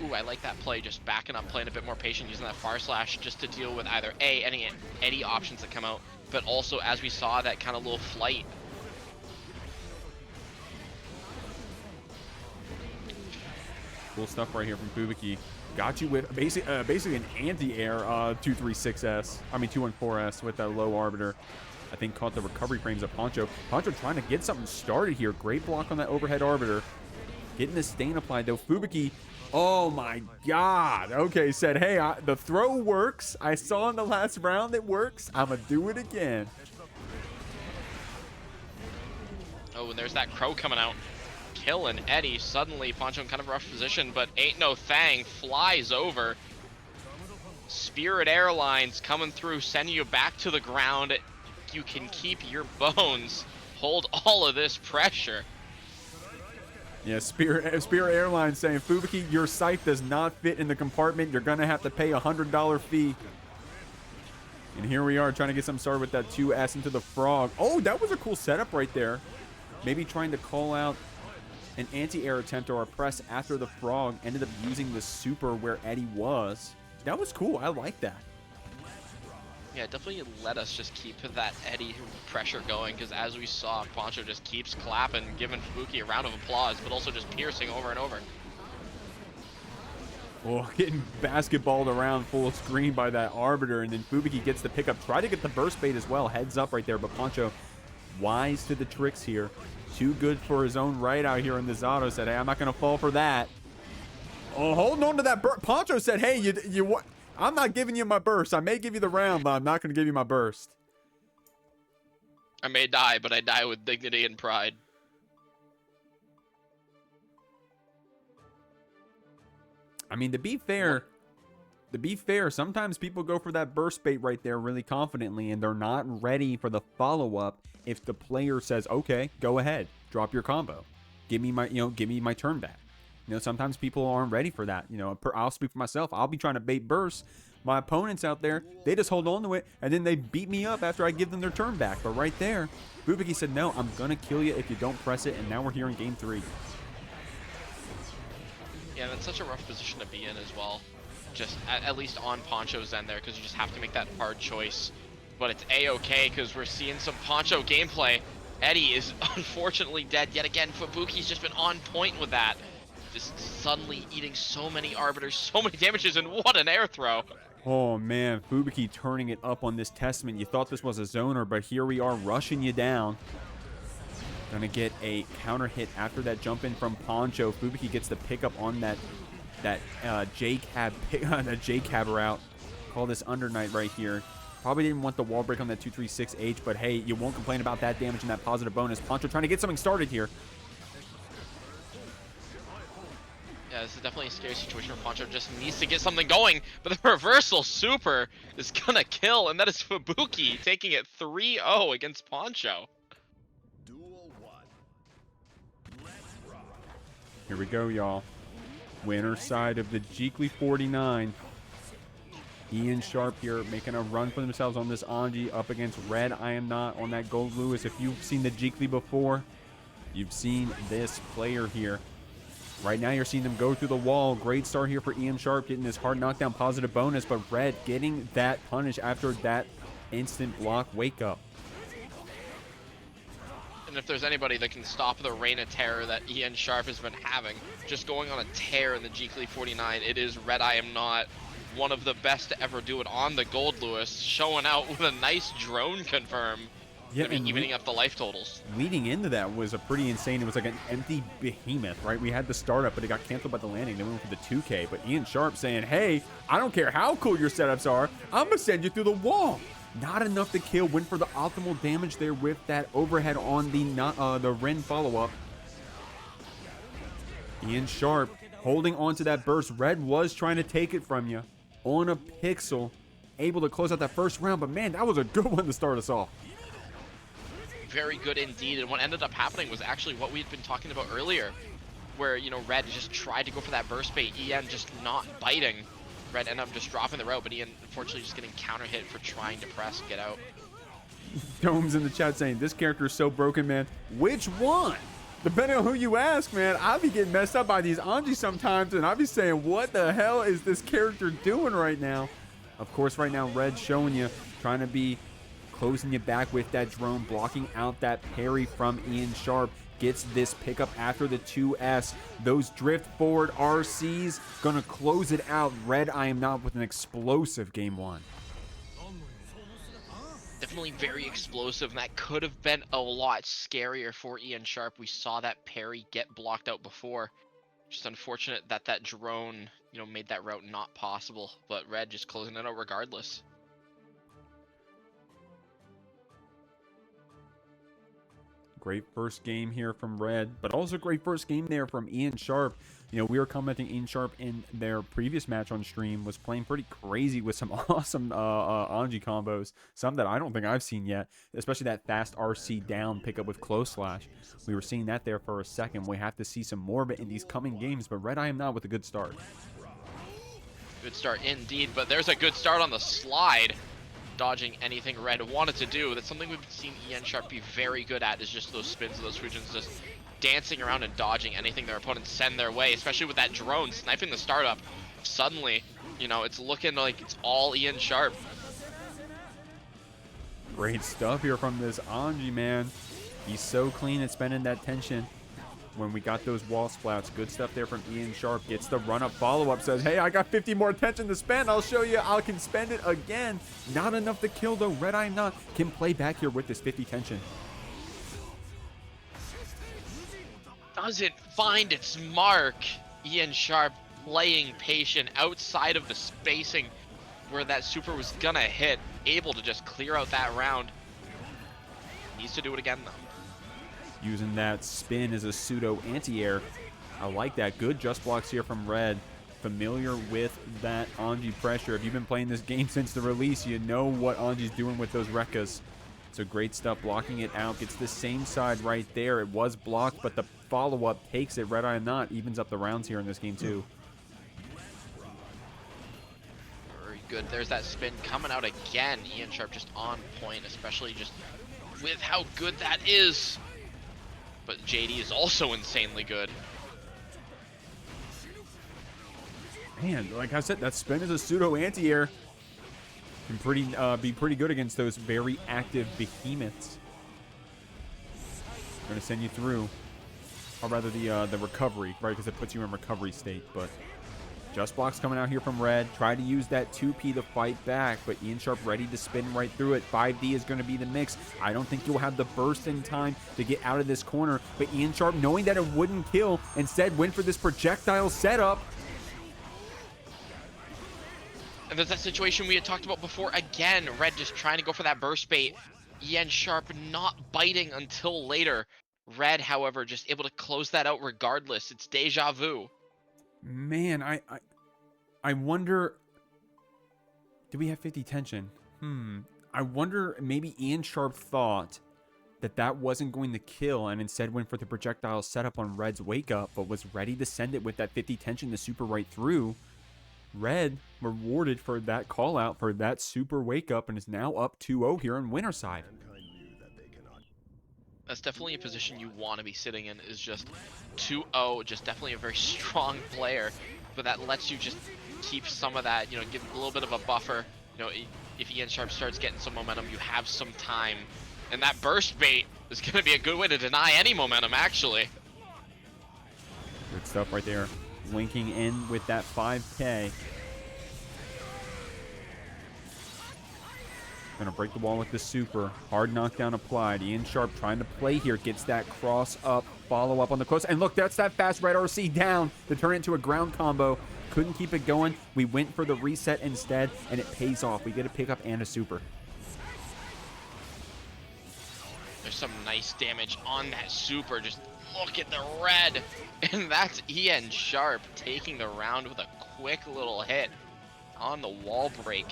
Ooh, I like that play, just backing up, playing a bit more patient, using that far slash just to deal with either any Eddie options that come out, but also, as we saw, that kind of little flight. Cool stuff right here from Fubuki. Got you with basically an anti-air 236S. I mean 214S with that low Arbiter. I think caught the recovery frames of Poncho. Poncho trying to get something started here. Great block on that overhead Arbiter. Getting the Stain applied though. Fubuki, oh my god. Okay, said, hey, the throw works. I saw in the last round it works. I'm going to do it again. Oh, and there's that crow coming out. Killing Eddie. Suddenly, Poncho in kind of rough position, but ain't no thang. Flies over. Spirit Airlines coming through, sending you back to the ground. You can keep your bones. Hold all of this pressure. Yeah, Spirit Airlines saying, Fubuki, your scythe does not fit in the compartment. You're going to have to pay a $100 fee. And here we are trying to get some started with that 2S into the frog. Oh, that was a cool setup right there. Maybe trying to call out an anti-air attempt or a press after the frog. Ended up using the super where Eddie was. That was cool. I like that. Yeah, definitely let us just keep that Eddie pressure going, because as we saw, Poncho just keeps clapping, giving Fubuki a round of applause, but also just piercing over and over. Oh, getting basketballed around full screen by that Arbiter, and then Fubuki gets the pickup. Try to get the burst bait as well. Heads up right there, but Poncho wise to the tricks here. Too good for his own right out here in the Zato. Said, hey, I'm not going to fall for that. Oh, holding on to that burst. Poncho said, hey, you what? I'm not giving you my burst. I may give you the round, but I'm not going to give you my burst. I may die, but I die with dignity and pride. I mean, to be fair, sometimes people go for that burst bait right there really confidently, and they're not ready for the follow-up if the player says, okay, go ahead, drop your combo. Give me my turn back. Sometimes people aren't ready for that. I'll speak for myself. I'll be trying to bait burst. My opponents out there, they just hold on to it, and then they beat me up after I give them their turn back. But right there, Fubuki said, no, I'm going to kill you if you don't press it, and now we're here in game 3. Yeah, that's such a rough position to be in as well. Just at least on Poncho's end there, because you just have to make that hard choice. But it's A-okay, because we're seeing some Poncho gameplay. Eddie is unfortunately dead yet again. Fubuki's just been on point with that. Just suddenly eating so many arbiters, so many damages, and what an air throw. Oh man, Fubuki turning it up on this Testament. You thought this was a zoner, but here we are rushing you down. Gonna get a counter hit after that jump in from Poncho. Fubuki gets the pickup on that J-cab route. Call this Under Knight right here. Probably didn't want the wall break on that 236H, but hey, you won't complain about that damage and that positive bonus. Poncho trying to get something started here. Yeah, this is definitely a scary situation where Poncho just needs to get something going, but the reversal super is gonna kill, and that is Fubuki taking it 3-0 against Poncho. Duel 1. Let's rock. Here we go, y'all. Winner side of the Jeekly 49. Ian Sharp here making a run for themselves on this Anji up against RedIAmNot on that Goldlewis. If you've seen the Jeekly before, you've seen this player here. Right now, you're seeing them go through the wall. Great start here for Ian Sharp, getting his hard knockdown positive bonus, but Red getting that punish after that instant block wake up. And if there's anybody that can stop the reign of terror that Ian Sharp has been having, just going on a tear in the Jeekly 49, it is RedIAmNot, one of the best to ever do it on the Goldlewis, showing out with a nice drone confirm. Yeah, and evening up the life totals. Leading into that was a pretty insane. It was like an empty behemoth, right? We had the startup, but it got canceled by the landing. Then we went for the 2K. But Ian Sharp saying, hey, I don't care how cool your setups are. I'm going to send you through the wall. Not enough to kill. Went for the optimal damage there with that overhead on the Ren follow-up. Ian Sharp holding on to that burst. Red was trying to take it from you on a pixel. Able to close out that first round. But, man, that was a good one to start us off. Very good indeed, and what ended up happening was actually what we had been talking about earlier, where Red just tried to go for that burst bait, Ian just not biting. Red ended up just dropping the route, but Ian unfortunately just getting counter hit for trying to press get out. Dome's in the chat saying this character is so broken, man. Which one? Depending on who you ask, man, I'll be getting messed up by these Anji sometimes, and I'll be saying, what the hell is this character doing right now? Of course, right now, Red's showing you, trying to be closing you back with that drone, blocking out that parry from Ian Sharp. Gets this pickup after the 2S. Those drift forward RCs gonna close it out. RedIAmNot with an explosive game 1. Definitely very explosive, and that could have been a lot scarier for Ian Sharp. We saw that parry get blocked out before. Just unfortunate that that drone, made that route not possible, but Red just closing it out regardless. Great first game here from Red, but also great first game there from Ian Sharp. We were commenting Ian Sharp in their previous match on stream was playing pretty crazy with some awesome Anji combos, some that I don't think I've seen yet, especially that fast RC down pickup with close slash. We were seeing that there for a second. We have to see some more of it in these coming games, but RedIAmNot with a good start. Good start indeed, but there's a good start on the slide. Dodging anything Red wanted to do. That's something we've seen Ian Sharp be very good at, is just those spins of those Frijoles, just dancing around and dodging anything their opponents send their way, especially with that drone sniping the startup. Suddenly, it's looking like it's all Ian Sharp. Great stuff here from this Anji, man. He's so clean at spending that tension. When we got those wall splats, good stuff there from Ian Sharp. Gets the run-up follow-up, says, hey, I got 50 more tension to spend. I'll show you I can spend it again. Not enough to kill, though. RedIAmNot can play back here with this 50 tension. Doesn't find its mark. Ian Sharp playing patient outside of the spacing where that super was gonna hit. Able to just clear out that round. Needs to do it again, though. Using that spin as a pseudo anti-air. I like that. Good just blocks here from Red. Familiar with that Anji pressure. If you've been playing this game since the release, you know what Anji's doing with those Rekkas. So great stuff, blocking it out. Gets the same side right there. It was blocked, but the follow-up takes it. RedIAmNot evens up the rounds here in this game, too. Very good. There's that spin coming out again. Ian Sharp just on point, especially just with how good that is. But JD is also insanely good. Man, like I said, that spin is a pseudo anti-air. Can be pretty good against those very active behemoths. Going to send you through. Or rather the recovery, right? Because it puts you in recovery state. But just blocks coming out here from Red. Try to use that 2P to fight back. But Ian Sharp ready to spin right through it. 5D is going to be the mix. I don't think you'll have the burst in time to get out of this corner. But Ian Sharp, knowing that it wouldn't kill, instead went for this projectile setup. And there's that situation we had talked about before. Again, Red just trying to go for that burst bait. Ian Sharp not biting until later. Red, however, just able to close that out regardless. It's deja vu. Man, I wonder... Do we have 50 tension? I wonder, maybe Ian Sharp thought that that wasn't going to kill and instead went for the projectile setup on Red's wake up, but was ready to send it with that 50 tension to super right through. Red rewarded for that call out for that super wake up and is now up 2-0 here on winner side. That's definitely a position you want to be sitting in, is just 2-0, just definitely a very strong player, but that lets you just keep some of that, you know, give a little bit of a buffer. You know, if Ian Sharp starts getting some momentum, you have some time, and that burst bait is going to be a good way to deny any momentum, actually. Good stuff right there. Linking in with that 5K. Gonna break the wall with the super. Hard knockdown applied. Ian Sharp trying to play here. Gets that cross up. Follow up on the close. And look, that's that fast red RC down to turn it into a ground combo. Couldn't keep it going. We went for the reset instead, and it pays off. We get a pickup and a super. There's some nice damage on that super. Just look at the red. And that's Ian Sharp taking the round with a quick little hit on the wall break.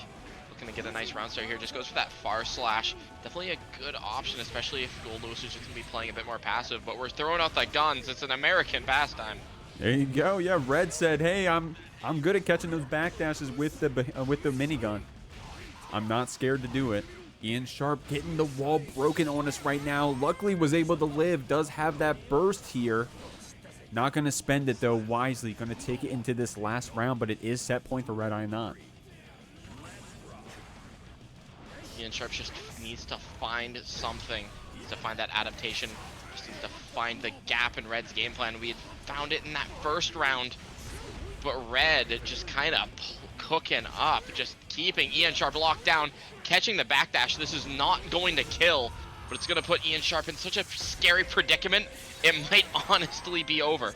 Looking to get a nice round start here. Just goes for that far slash. Definitely a good option, especially if Goldlewis is just going to be playing a bit more passive. But we're throwing out the guns. It's an American pastime. There you go. Yeah, Red said, hey, I'm good at catching those backdashes with the minigun. I'm not scared to do it. Ian Sharp getting the wall broken on us right now. Luckily was able to live. Does have that burst here. Not going to spend it, though, wisely. Going to take it into this last round, but it is set point for RedIAmNot. Ian Sharp just needs to find something. Needs to find that adaptation. Just needs to find the gap in Red's game plan. We had found it in that first round, but Red just kind of cooking up, just keeping Ian Sharp locked down, catching the backdash. This is not going to kill, but it's going to put Ian Sharp in such a scary predicament. It might honestly be over.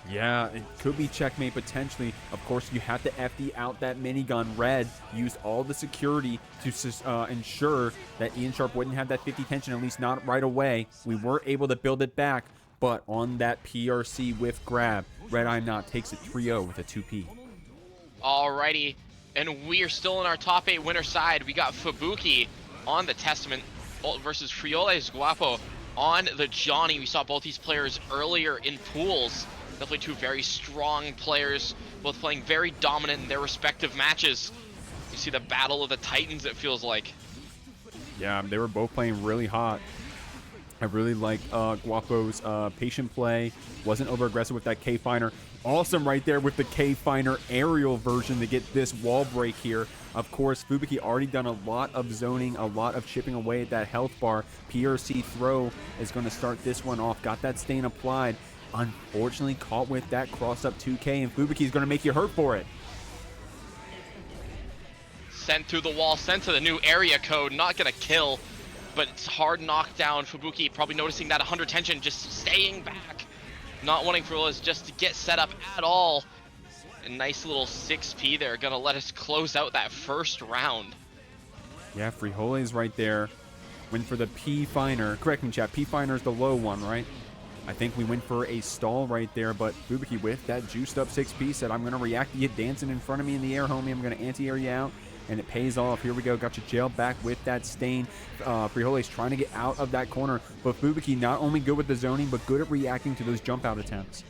Yeah, it could be checkmate potentially. Of course, you have to FD out that minigun. Red used all the security to ensure that Ian Sharp wouldn't have that 50 tension, at least not right away. We were able to build it back, but on that PRC whiff grab, RedIAmNot takes it 3-0 with a 2P. Alrighty, and we are still in our top 8 winner side. We got Fubuki on the Testament versus Frijoles Guapo on the Johnny. We saw both these players earlier in pools. Definitely two very strong players, both playing very dominant in their respective matches. You see the battle of the Titans, it feels like. Yeah, they were both playing really hot. I really like Guapo's patient play. Wasn't over-aggressive with that K-Finer. Awesome right there with the K-Finer aerial version to get this wall break here. Of course, Fubuki already done a lot of zoning, a lot of chipping away at that health bar. PRC throw is going to start this one off. Got that stain applied. Unfortunately, caught with that cross-up 2K, and Fubuki's going to make you hurt for it. Sent through the wall, sent to the new area code. Not going to kill, but it's hard knockdown. Fubuki probably noticing that 100 tension, just staying back. Not wanting Frijoles just to get set up at all. A nice little 6P there, going to let us close out that first round. Yeah, Frijoles right there. Went for the P Finer. Correct me, chat. P Finer is the low one, right? I think we went for a stall right there, but Fubuki with that juiced up 6P said, I'm going to react to you dancing in front of me in the air, homie. I'm going to anti-air you out, and it pays off. Here we go. Got you jailed back with that stain. Frijoles trying to get out of that corner, but Fubuki not only good with the zoning, but good at reacting to those jump out attempts.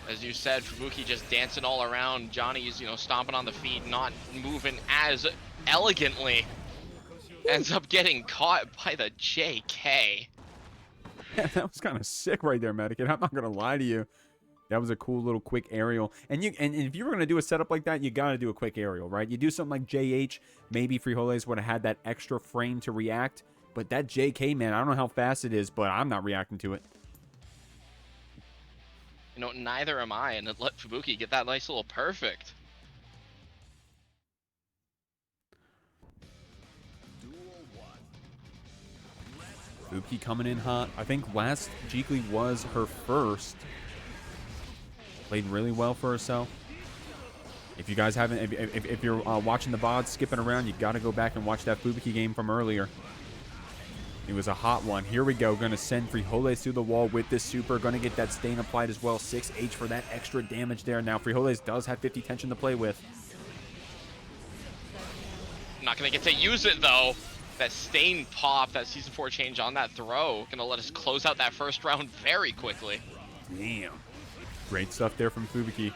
As you said, Fubuki just dancing all around. Johnny's, stomping on the feet, not moving as elegantly. Ends up getting caught by the JK. Yeah, that was kind of sick right there, Medicaid. I'm not gonna lie to you. That was a cool little quick aerial. And if you were gonna do a setup like that, you gotta do a quick aerial, right? You do something like JH, maybe Frijoles would have had that extra frame to react. But that JK, man, I don't know how fast it is, but I'm not reacting to it. Neither am I, and it let Fubuki get that nice little perfect. Fubuki coming in hot. I think last Jeekly was her first. Played really well for herself. If you guys haven't, if you're watching the VOD skipping around, you got to go back and watch that Fubuki game from earlier. It was a hot one. Here we go. Going to send Frijoles through the wall with this super. Going to get that stain applied as well. 6H for that extra damage there. Now Frijoles does have 50 tension to play with. Not going to get to use it, though. That stain pop, that Season 4 change on that throw, going to let us close out that first round very quickly. Damn. Great stuff there from Fubuki.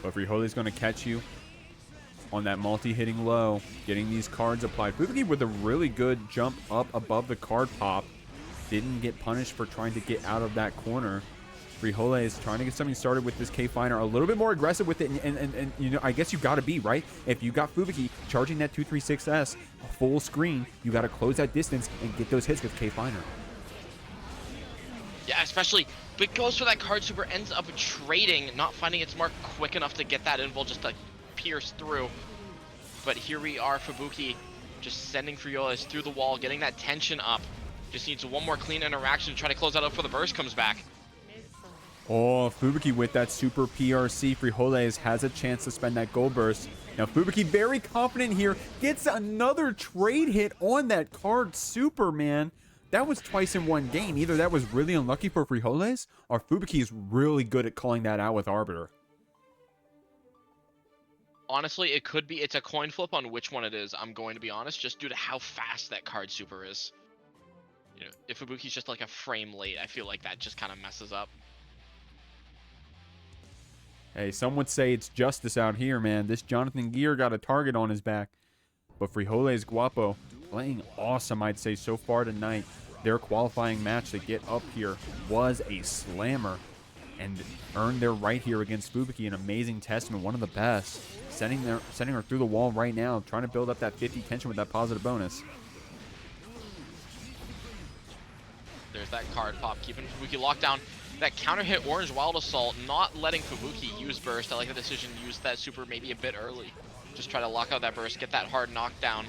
But Frijoles going to catch you on that multi-hitting low, getting these cards applied. Fubuki with a really good jump up above the card pop. Didn't get punished for trying to get out of that corner. Frijoles trying to get something started with this K Finer, a little bit more aggressive with it, and I guess you got to be, right? If you got Fubuki charging that 236S full screen, you got to close that distance and get those hits with K Finer. Yeah, especially, but goes for that card super, ends up trading, not finding its mark quick enough to get that invul just to pierce through. But here we are, Fubuki just sending Frijoles through the wall, getting that tension up. Just needs one more clean interaction to try to close that up before the burst comes back. Oh, Fubuki with that super PRC. Frijoles has a chance to spend that gold burst. Now Fubuki very confident here, gets another trade hit on that card super, man. That was twice in one game. Either that was really unlucky for Frijoles, or Fubuki is really good at calling that out with Arbiter. Honestly, it could be, it's a coin flip on which one it is, I'm going to be honest, just due to how fast that card super is. If Fubuki's just like a frame late, I feel like that just kind of messes up. Hey, some would say it's justice out here, man. This Jonathan Gear got a target on his back. But Frijoles Guapo playing awesome, I'd say, so far tonight. Their qualifying match to get up here was a slammer. And earned their right here against Fubuki. An amazing testament, one of the best. Sending her through the wall right now, trying to build up that 50 tension with that positive bonus. There's that card pop, keeping Fubuki locked down. That counter hit Orange Wild Assault, not letting Fubuki use burst. I like the decision to use that super maybe a bit early. Just try to lock out that burst, get that hard knockdown.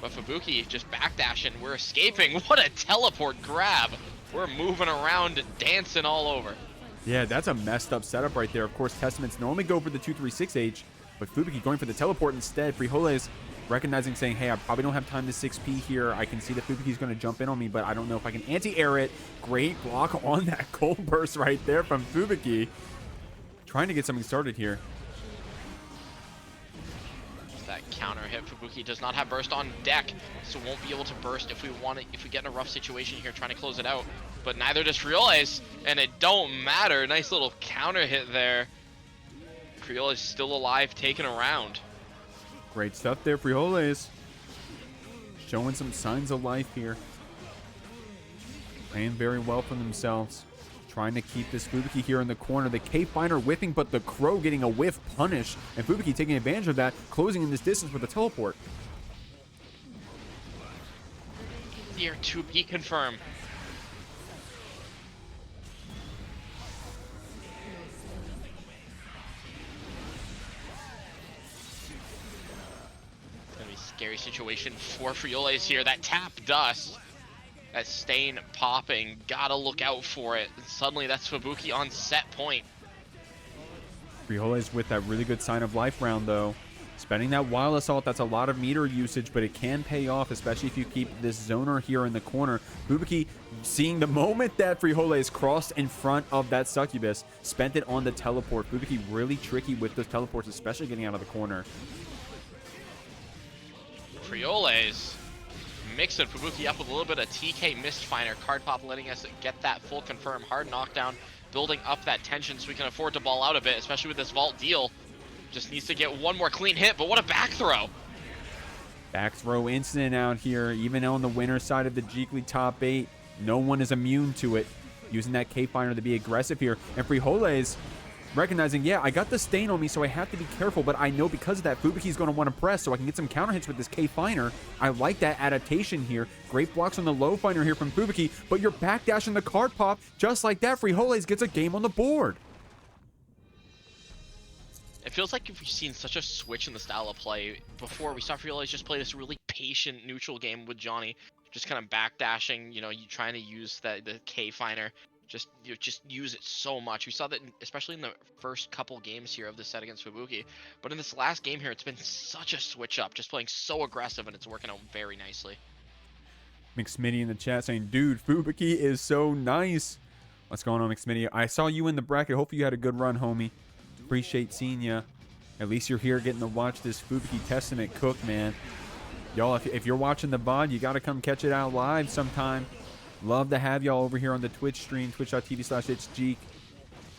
But Fubuki just backdashing. We're escaping. What a teleport grab. We're moving around, dancing all over. Yeah, that's a messed up setup right there. Of course, Testaments normally go for the 236H, but Fubuki going for the teleport instead. Frijoles recognizing, saying, hey, I probably don't have time to 6P here. I can see that Fubuki's going to jump in on me, but I don't know if I can anti-air it. Great block on that cold burst right there from Fubuki. Trying to get something started here. Just that counter hit. Fubuki does not have burst on deck, so won't be able to burst if we want it, if we get in a rough situation here trying to close it out. But neither does Frijoles, and it don't matter. Nice little counter hit there. Frijoles still alive, taking a round. Great stuff there, Frijoles. Showing some signs of life here. Playing very well for themselves. Trying to keep this Fubuki here in the corner. The K-Finer whiffing, but the Crow getting a whiff punish. And Fubuki taking advantage of that, closing in this distance with a teleport. Here to be confirmed. Scary situation for Frijoles here. That tap dust, that stain popping, gotta look out for it. And suddenly that's Fubuki on set point. Frijoles with that really good sign of life round though. Spending that Wild Assault, that's a lot of meter usage, but it can pay off, especially if you keep this zoner here in the corner. Fubuki, seeing the moment that Frijoles crossed in front of that Succubus, spent it on the teleport. Fubuki really tricky with those teleports, especially getting out of the corner. Frijoles mixing Fubuki up with a little bit of TK Mistfinder. Card pop letting us get that full confirm. Hard knockdown, building up that tension so we can afford to ball out a bit, especially with this vault deal. Just needs to get one more clean hit, but what a back throw. Back throw incident out here, even on the winner's side of the Jeekly top 8. No one is immune to it. Using that K-Finder to be aggressive here. And Frijoles recognizing, yeah, I got the stain on me, so I have to be careful, but I know because of that, Fubuki's going to want to press, so I can get some counter hits with this K-Finder. I like that adaptation here. Great blocks on the low finder here from Fubuki, but you're backdashing the card pop. Just like that, Frijoles gets a game on the board. It feels like we've seen such a switch in the style of play. Before, we saw Frijoles just play this really patient, neutral game with Johnny, just kind of backdashing, you know, you trying to use the K-Finder. Just use it so much. We saw that especially in the first couple games here of this set against Fubuki. But in this last game here, it's been such a switch up. Just playing so aggressive, and it's working out very nicely. McSmitty in the chat saying, dude, Fubuki is so nice. What's going on, McSmitty? I saw you in the bracket. Hopefully you had a good run, homie. Appreciate seeing ya. At least you're here getting to watch this Fubuki Testament cook, man. Y'all, if you're watching the VOD, you got to come catch it out live sometime. Love to have y'all over here on the Twitch stream, twitch.tv/itsjeek.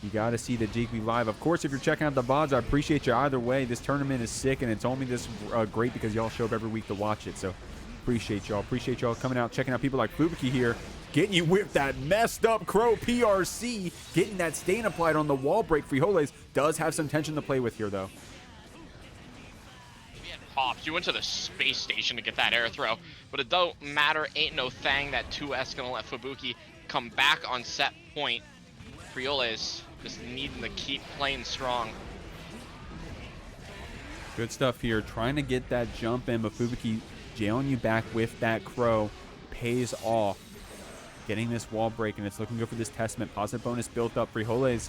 You got to see the Jeekly live. Of course, if you're checking out the VODs, I appreciate you either way. This tournament is sick, and it's only this great because y'all show up every week to watch it. So appreciate y'all. Appreciate y'all coming out, checking out people like Fubuki here, getting you with that messed up Crow PRC, getting that stain applied on the wall break. Frijoles does have some tension to play with here, though. Popped. You went to the space station to get that air throw, but it don't matter. Ain't no thing. That 2S gonna let Fubuki come back on set point. Frijoles just needing to keep playing strong. Good stuff here. Trying to get that jump in, but Fubuki jailing you back with that Crow pays off. Getting this wall break, and it's looking good for this Testament. Positive bonus built up. Frijoles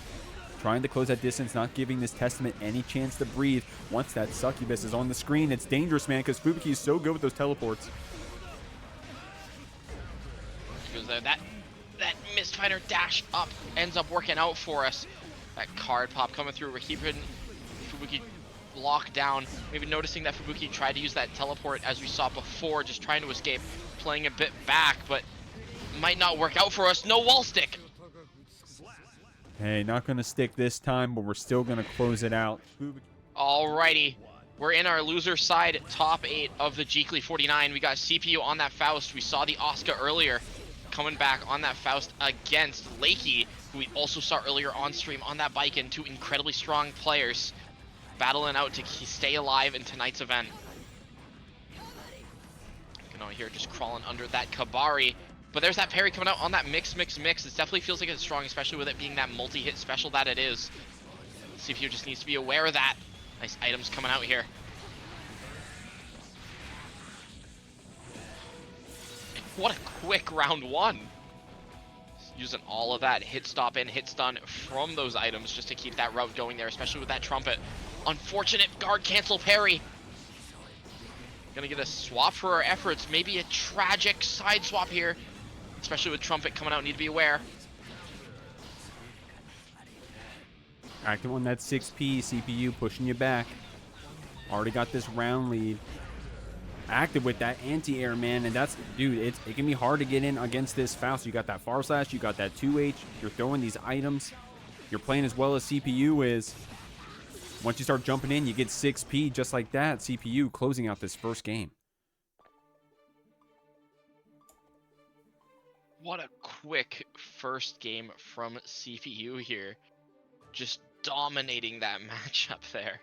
trying to close that distance, not giving this Testament any chance to breathe. Once that Succubus is on the screen, it's dangerous, man, because Fubuki is so good with those teleports. Because that Mistfinder dash up ends up working out for us. That card pop coming through. We're keeping Fubuki locked down. Maybe noticing that Fubuki tried to use that teleport as we saw before, just trying to escape, playing a bit back, but might not work out for us. No wall stick. Hey, not going to stick this time, but we're still going to close it out. Alrighty. We're in our loser side top 8 of the Jeekly 49. We got CPU on that Faust. We saw the Oscar earlier coming back on that Faust against Lakey, who we also saw earlier on stream on that Baiken. Two incredibly strong players battling out to stay alive in tonight's event. You know, here just crawling under that Kabari. But there's that parry coming out on that mix. It definitely feels like it's strong, especially with it being that multi-hit special that it is. CPU just needs to be aware of that. Nice items coming out here. What a quick round one. Using all of that hit stop and hit stun from those items just to keep that route going there, especially with that trumpet. Unfortunate guard cancel parry. Gonna get a swap for our efforts. Maybe a tragic side swap here. Especially with trumpet coming out, need to be aware. Active on that 6P, CPU pushing you back. Already got this round lead. Active with that anti-air, man, and that's, dude, it can be hard to get in against this Faust. You got that far slash, you got that 2H, you're throwing these items. You're playing as well as CPU is. Once you start jumping in, you get 6P just like that. CPU closing out this first game. What a quick first game from CPU here. Just dominating that matchup there.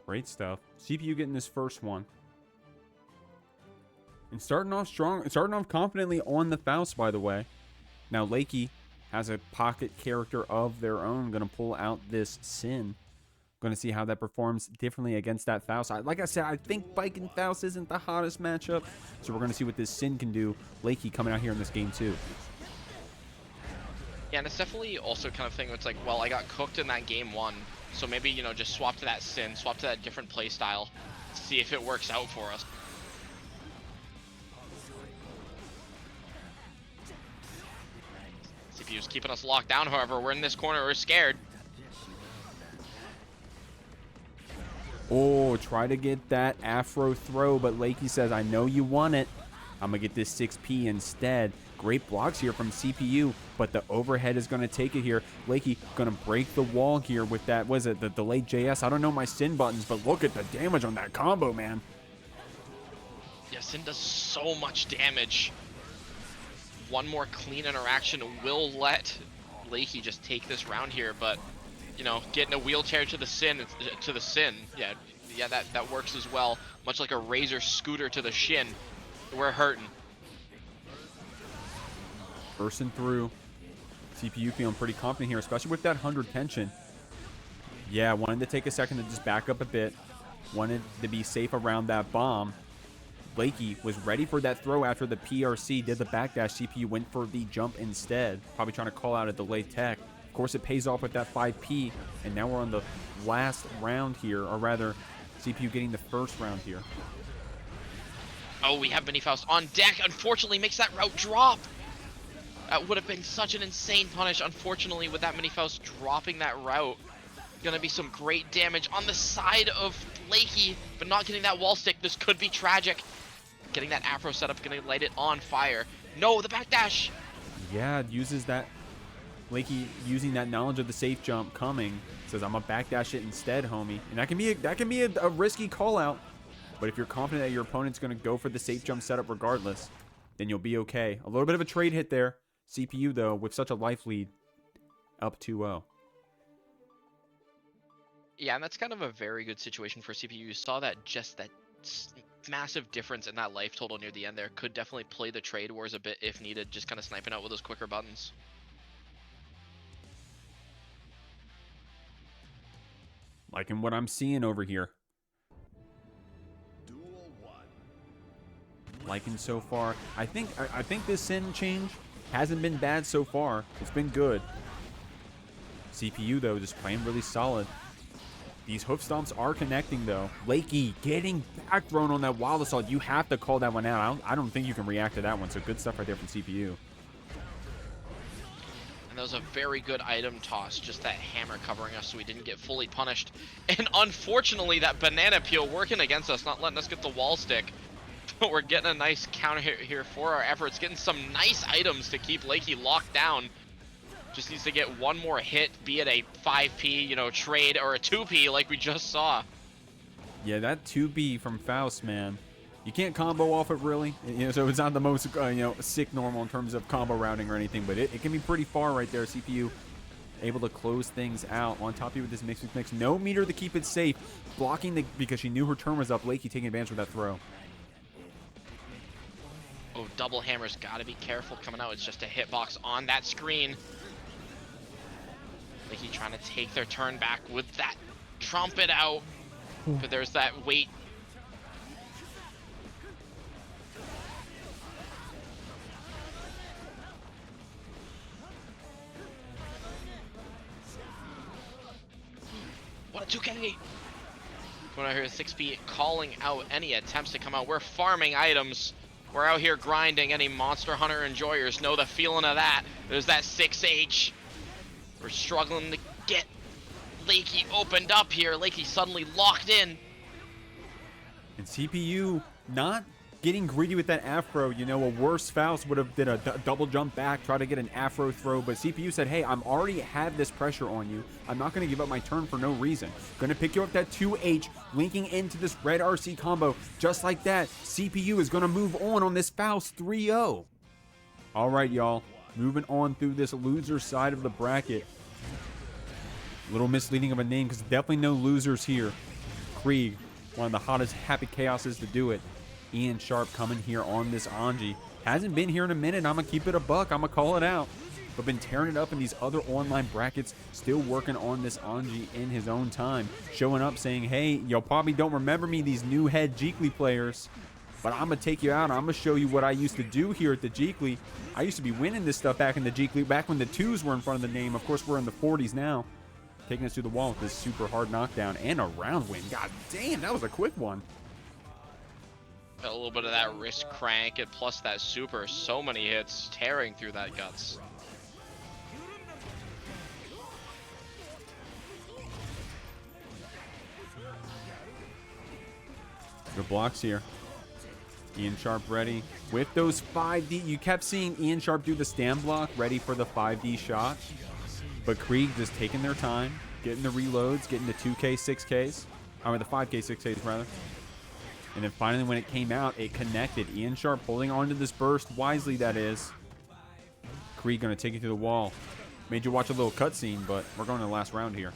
Great stuff. CPU getting this first one. And starting off strong, starting off confidently on the Faust, by the way. Now, Lakey has a pocket character of their own. Going to pull out this Sin. Going to see how that performs differently against that Faust. Like I said, I think Baiken Faust isn't the hottest matchup. So we're going to see what this Sin can do. Lakey coming out here in this game, too. Yeah, and it's definitely also kind of thing where it's like, well, I got cooked in that game 1, so maybe, you know, just swap to that Sin, swap to that different play style, see if it works out for us. CPU's keeping us locked down, however, we're in this corner, we're scared. Oh, try to get that Afro throw, but Lakey says, I know you want it. I'm going to get this 6P instead. Great blocks here from CPU, but the overhead is going to take it here. Lakey going to break the wall here with that, was it the delayed JS? I don't know my Sin buttons, but look at the damage on that combo, man. Yeah, Sin does so much damage. One more clean interaction will let Lakey just take this round here, but you know, getting a wheelchair to the Sin, yeah, that works as well. Much like a Razor scooter to the shin, we're hurting. Bursting through. CPU feeling pretty confident here, especially with that 100 tension. Yeah, wanted to take a second to just back up a bit. Wanted to be safe around that bomb. Lakey was ready for that throw after the PRC did the backdash. CPU went for the jump instead. Probably trying to call out a delayed tech. Of course, it pays off with that 5P, and now we're on the last round here, or rather, CPU getting the first round here. Oh, we have Mini Faust on deck. Unfortunately, makes that route drop. That would have been such an insane punish. Unfortunately, with that Mini Faust dropping that route, gonna be some great damage on the side of Lakey, but not getting that wall stick. This could be tragic. Getting that Afro setup, gonna light it on fire. No, the backdash. Yeah, uses that. Lakey using that knowledge of the safe jump coming, says I'm gonna backdash it instead, homie. And that can be a risky call out. But if you're confident that your opponent's gonna go for the safe jump setup regardless, then you'll be okay. A little bit of a trade hit there. CPU though, with such a life lead, up 2-0. Yeah, and that's kind of a very good situation for CPU. You saw that massive difference in that life total near the end there. Could definitely play the trade wars a bit if needed, just kind of sniping out with those quicker buttons. Liking what I'm seeing over here. Duel 1. Liking so far. I think this Sin change hasn't been bad so far. It's been good. CPU though just playing really solid. These hoof stomps are connecting though. Lakey getting back thrown on that wild assault. You have to call that one out. I don't think you can react to that one. So good stuff right there from CPU. And that was a very good item toss, just that hammer covering us so we didn't get fully punished. And unfortunately, that banana peel working against us, not letting us get the wall stick. But we're getting a nice counter here for our efforts, getting some nice items to keep Lakey locked down. Just needs to get one more hit, be it a 5P, you know, trade, or a 2P like we just saw. Yeah, that 2B from Faust, man. You can't combo off it really, you know, so it's not the most, sick normal in terms of combo routing or anything, but it can be pretty far right there. CPU able to close things out on top of you with this mix. No meter to keep it safe, blocking because she knew her turn was up. Lakey taking advantage of that throw. Oh, double hammers, gotta be careful coming out. It's just a hitbox on that screen. Lakey trying to take their turn back with that trumpet out, but there's that weight. What a 2K! When I hear 6P calling out any attempts to come out, we're farming items. We're out here grinding. Any Monster Hunter enjoyers know the feeling of that. There's that 6H. We're struggling to get Lakey opened up here. Lakey suddenly locked in. And CPU not getting greedy with that Afro. You know, a worse Faust would have did a double jump back, try to get an Afro throw, but CPU said, hey, I'm already have this pressure on you. I'm not going to give up my turn for no reason. Going to pick you up that 2H, linking into this red RC combo. Just like that, CPU is going to move on this Faust 3-0. All right, y'all. Moving on through this loser side of the bracket. A little misleading of a name because definitely no losers here. Kreeg, one of the hottest happy chaoses to do it. Ian Sharp coming here on this Anji. Hasn't been here in a minute. I'm going to keep it a buck. I'm going to call it out. But been tearing it up in these other online brackets. Still working on this Anji in his own time. Showing up saying, hey, y'all probably don't remember me, these new head Jeekly players. but I'm going to take you out. I'm going to show you what I used to do here at the Jeekly. I used to be winning this stuff back in the Jeekly, back when the 2s were in front of the name. Of course, we're in the 40s now. Taking us through the wall with this super hard knockdown and a round win. God damn, that was a quick one. A little bit of that wrist crank and plus that super. So many hits tearing through that guts. Good blocks here. Ian Sharp ready. With those 5D, you kept seeing Ian Sharp do the stand block, ready for the 5D shot. But Kreeg just taking their time, getting the reloads, getting the 2K, 6Ks. I mean, the 5K, 6Ks, rather. And then finally, when it came out, it connected. Ian Sharp holding on to this burst wisely, that is. Kreeg going to take you through the wall. Made you watch a little cutscene, but we're going to the last round here.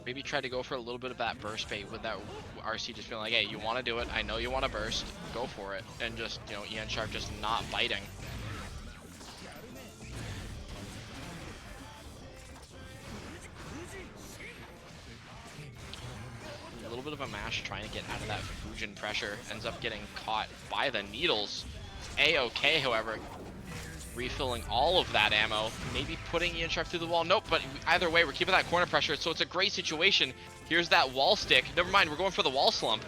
Maybe try to go for a little bit of that burst bait with that RC just feeling like, hey, you want to do it. I know you want to burst. Go for it. And just, you know, Ian Sharp just not biting. A little bit of a mash trying to get out of that Fujin pressure. Ends up getting caught by the needles. A-OK, however, refilling all of that ammo, maybe putting Ian Sharp through the wall. Nope, but either way, we're keeping that corner pressure, so it's a great situation. Here's that wall stick. Never mind, we're going for the wall slump.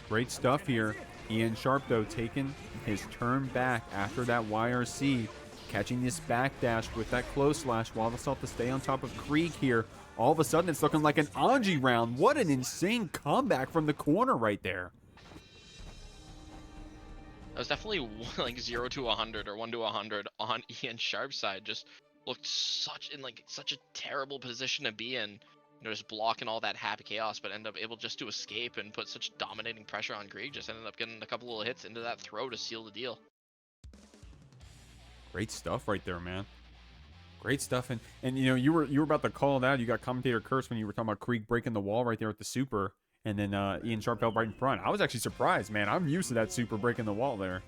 Great stuff here. Ian Sharp, though, taking his turn back after that YRC, catching this backdash with that close slash. Wild Assault to stay on top of Kreeg here. All of a sudden, it's looking like an Anji round. What an insane comeback from the corner right there. That was definitely like 0 to 100 or 1 to 100 on Ian Sharp's side. Just looked such a terrible position to be in. You know, just blocking all that happy chaos, but ended up able just to escape and put such dominating pressure on Kreeg. Just ended up getting a couple little hits into that throw to seal the deal. Great stuff right there, man. Great stuff. And you know, you were about to call it out. You got commentator curse when you were talking about Kreeg breaking the wall right there with the super. And then Ian Sharp fell right in front. I was actually surprised, man. I'm used to that super breaking the wall there.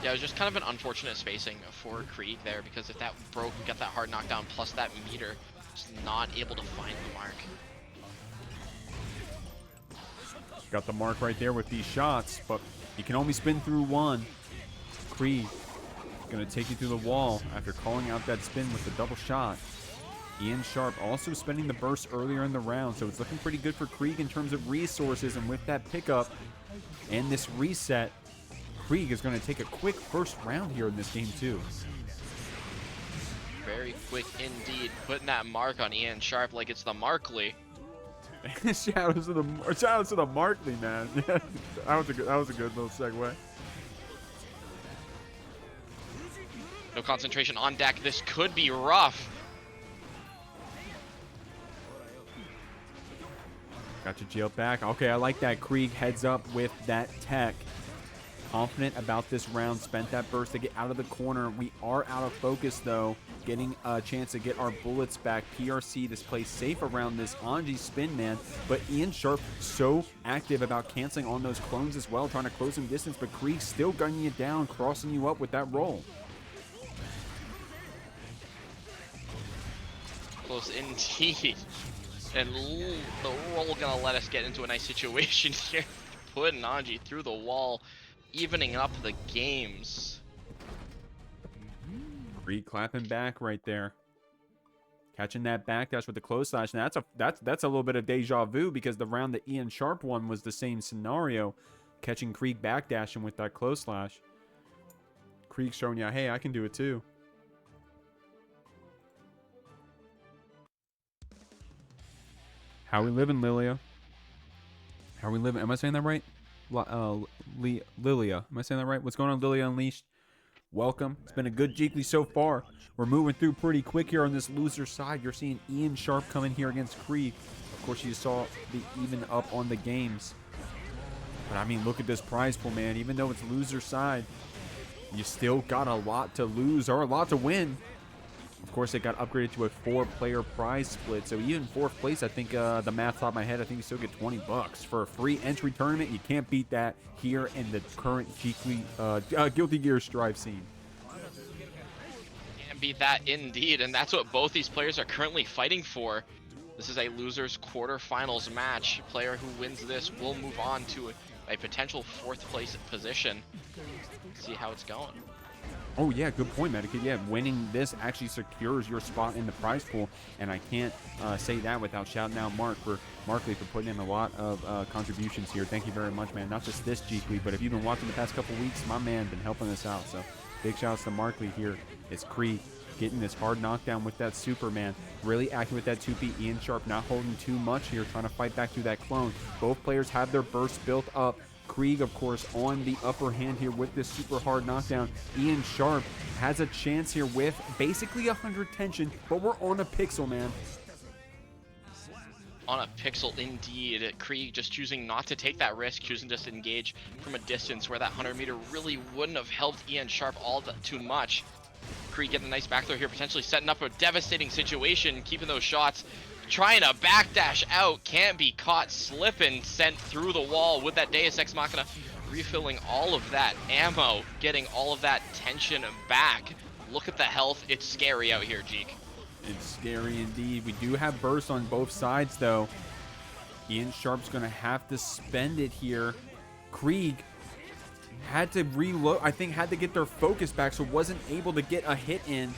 Yeah, it was just kind of an unfortunate spacing for Kreeg there, because if that broke, we got that hard knockdown plus that meter, just not able to find the mark. Got the mark right there with these shots, but you can only spin through one. Kreeg going to take you through the wall after calling out that spin with the double shot. Ian Sharp also spending the burst earlier in the round, so it's looking pretty good for Kreeg in terms of resources. And with that pickup and this reset, Kreeg is going to take a quick first round here in this game too. Very quick indeed, putting that mark on Ian Sharp like it's the Markley. Shout out to the Markley, man. that was a good little segue. No concentration on deck. This could be rough. Got you jailed back. Okay, I like that. Kreeg heads up with that tech. Confident about this round. Spent that burst to get out of the corner. We are out of focus, though. Getting a chance to get our bullets back. PRC to play safe around this Anji spin, man. But Ian Sharp so active about canceling on those clones as well, trying to close some distance. But Kreeg still gunning you down, crossing you up with that roll. Close indeed. And the roll gonna let us get into a nice situation here. Putting Anji through the wall, evening up the games. Kreeg clapping back right there. Catching that backdash with the close slash. Now that's a little bit of deja vu, because the round that Ian Sharp won was the same scenario. Catching Kreeg backdashing with that close slash. Kreeg showing you, hey, I can do it too. How we living, Lilia? How we living? Am I saying that right? Lilia. Am I saying that right? What's going on, Lilia Unleashed? Welcome. It's been a good Jeekly so far. We're moving through pretty quick here on this loser side. You're seeing Ian Sharp coming here against Kreeg. Of course, you saw the even up on the games. But I mean, look at this prize pool, man. Even though it's loser side, you still got a lot to lose or a lot to win. Of course, it got upgraded to a 4-player prize split. So even 4th place, I think the math top of my head, I think you still get $20 for a free entry tournament. You can't beat that here in the current Jeekly Guilty Gear Strive scene. Can't beat that indeed, and that's what both these players are currently fighting for. This is a losers quarterfinals match. Player who wins this will move on to a potential 4th place position. See how it's going. Oh yeah, good point, MegaRura. Yeah, winning this actually secures your spot in the prize pool, and I can't say that without shouting out Marky for putting in a lot of contributions here. Thank you very much, man. Not just this Jeekly, but if you've been watching the past couple weeks, my man been helping us out. So big shouts to Marky here. It's Kreeg getting this hard knockdown with that Superman. Really acting with that 2P. Ian Sharp not holding too much here, trying to fight back through that clone. Both players have their burst built up. Kreeg, of course, on the upper hand here with this super hard knockdown. Ian Sharp has a chance here with basically 100 tension, but we're on a pixel, man. On a pixel, indeed. Kreeg just choosing not to take that risk, choosing just to engage from a distance where that 100-meter really wouldn't have helped Ian Sharp all too much. Kreeg getting a nice back throw here, potentially setting up a devastating situation, keeping those shots. Trying to backdash out, can't be caught slipping, sent through the wall with that Deus Ex Machina, refilling all of that ammo, getting all of that tension back. Look at the health, it's scary out here, Jeek. It's scary indeed. We do have bursts on both sides, though. Ian Sharp's going to have to spend it here. Kreeg had to reload, I think had to get their focus back, so wasn't able to get a hit in.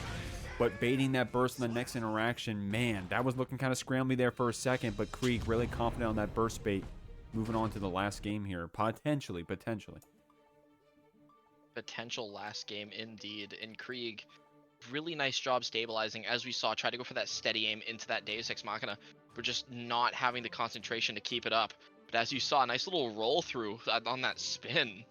But baiting that burst in the next interaction, man, that was looking kind of scrambly there for a second, but Kreeg really confident on that burst bait. Moving on to the last game here, potentially. Potential last game indeed. And Kreeg, really nice job stabilizing, as we saw, try to go for that steady aim into that Deus Ex Machina, but just not having the concentration to keep it up. But as you saw, a nice little roll through on that spin.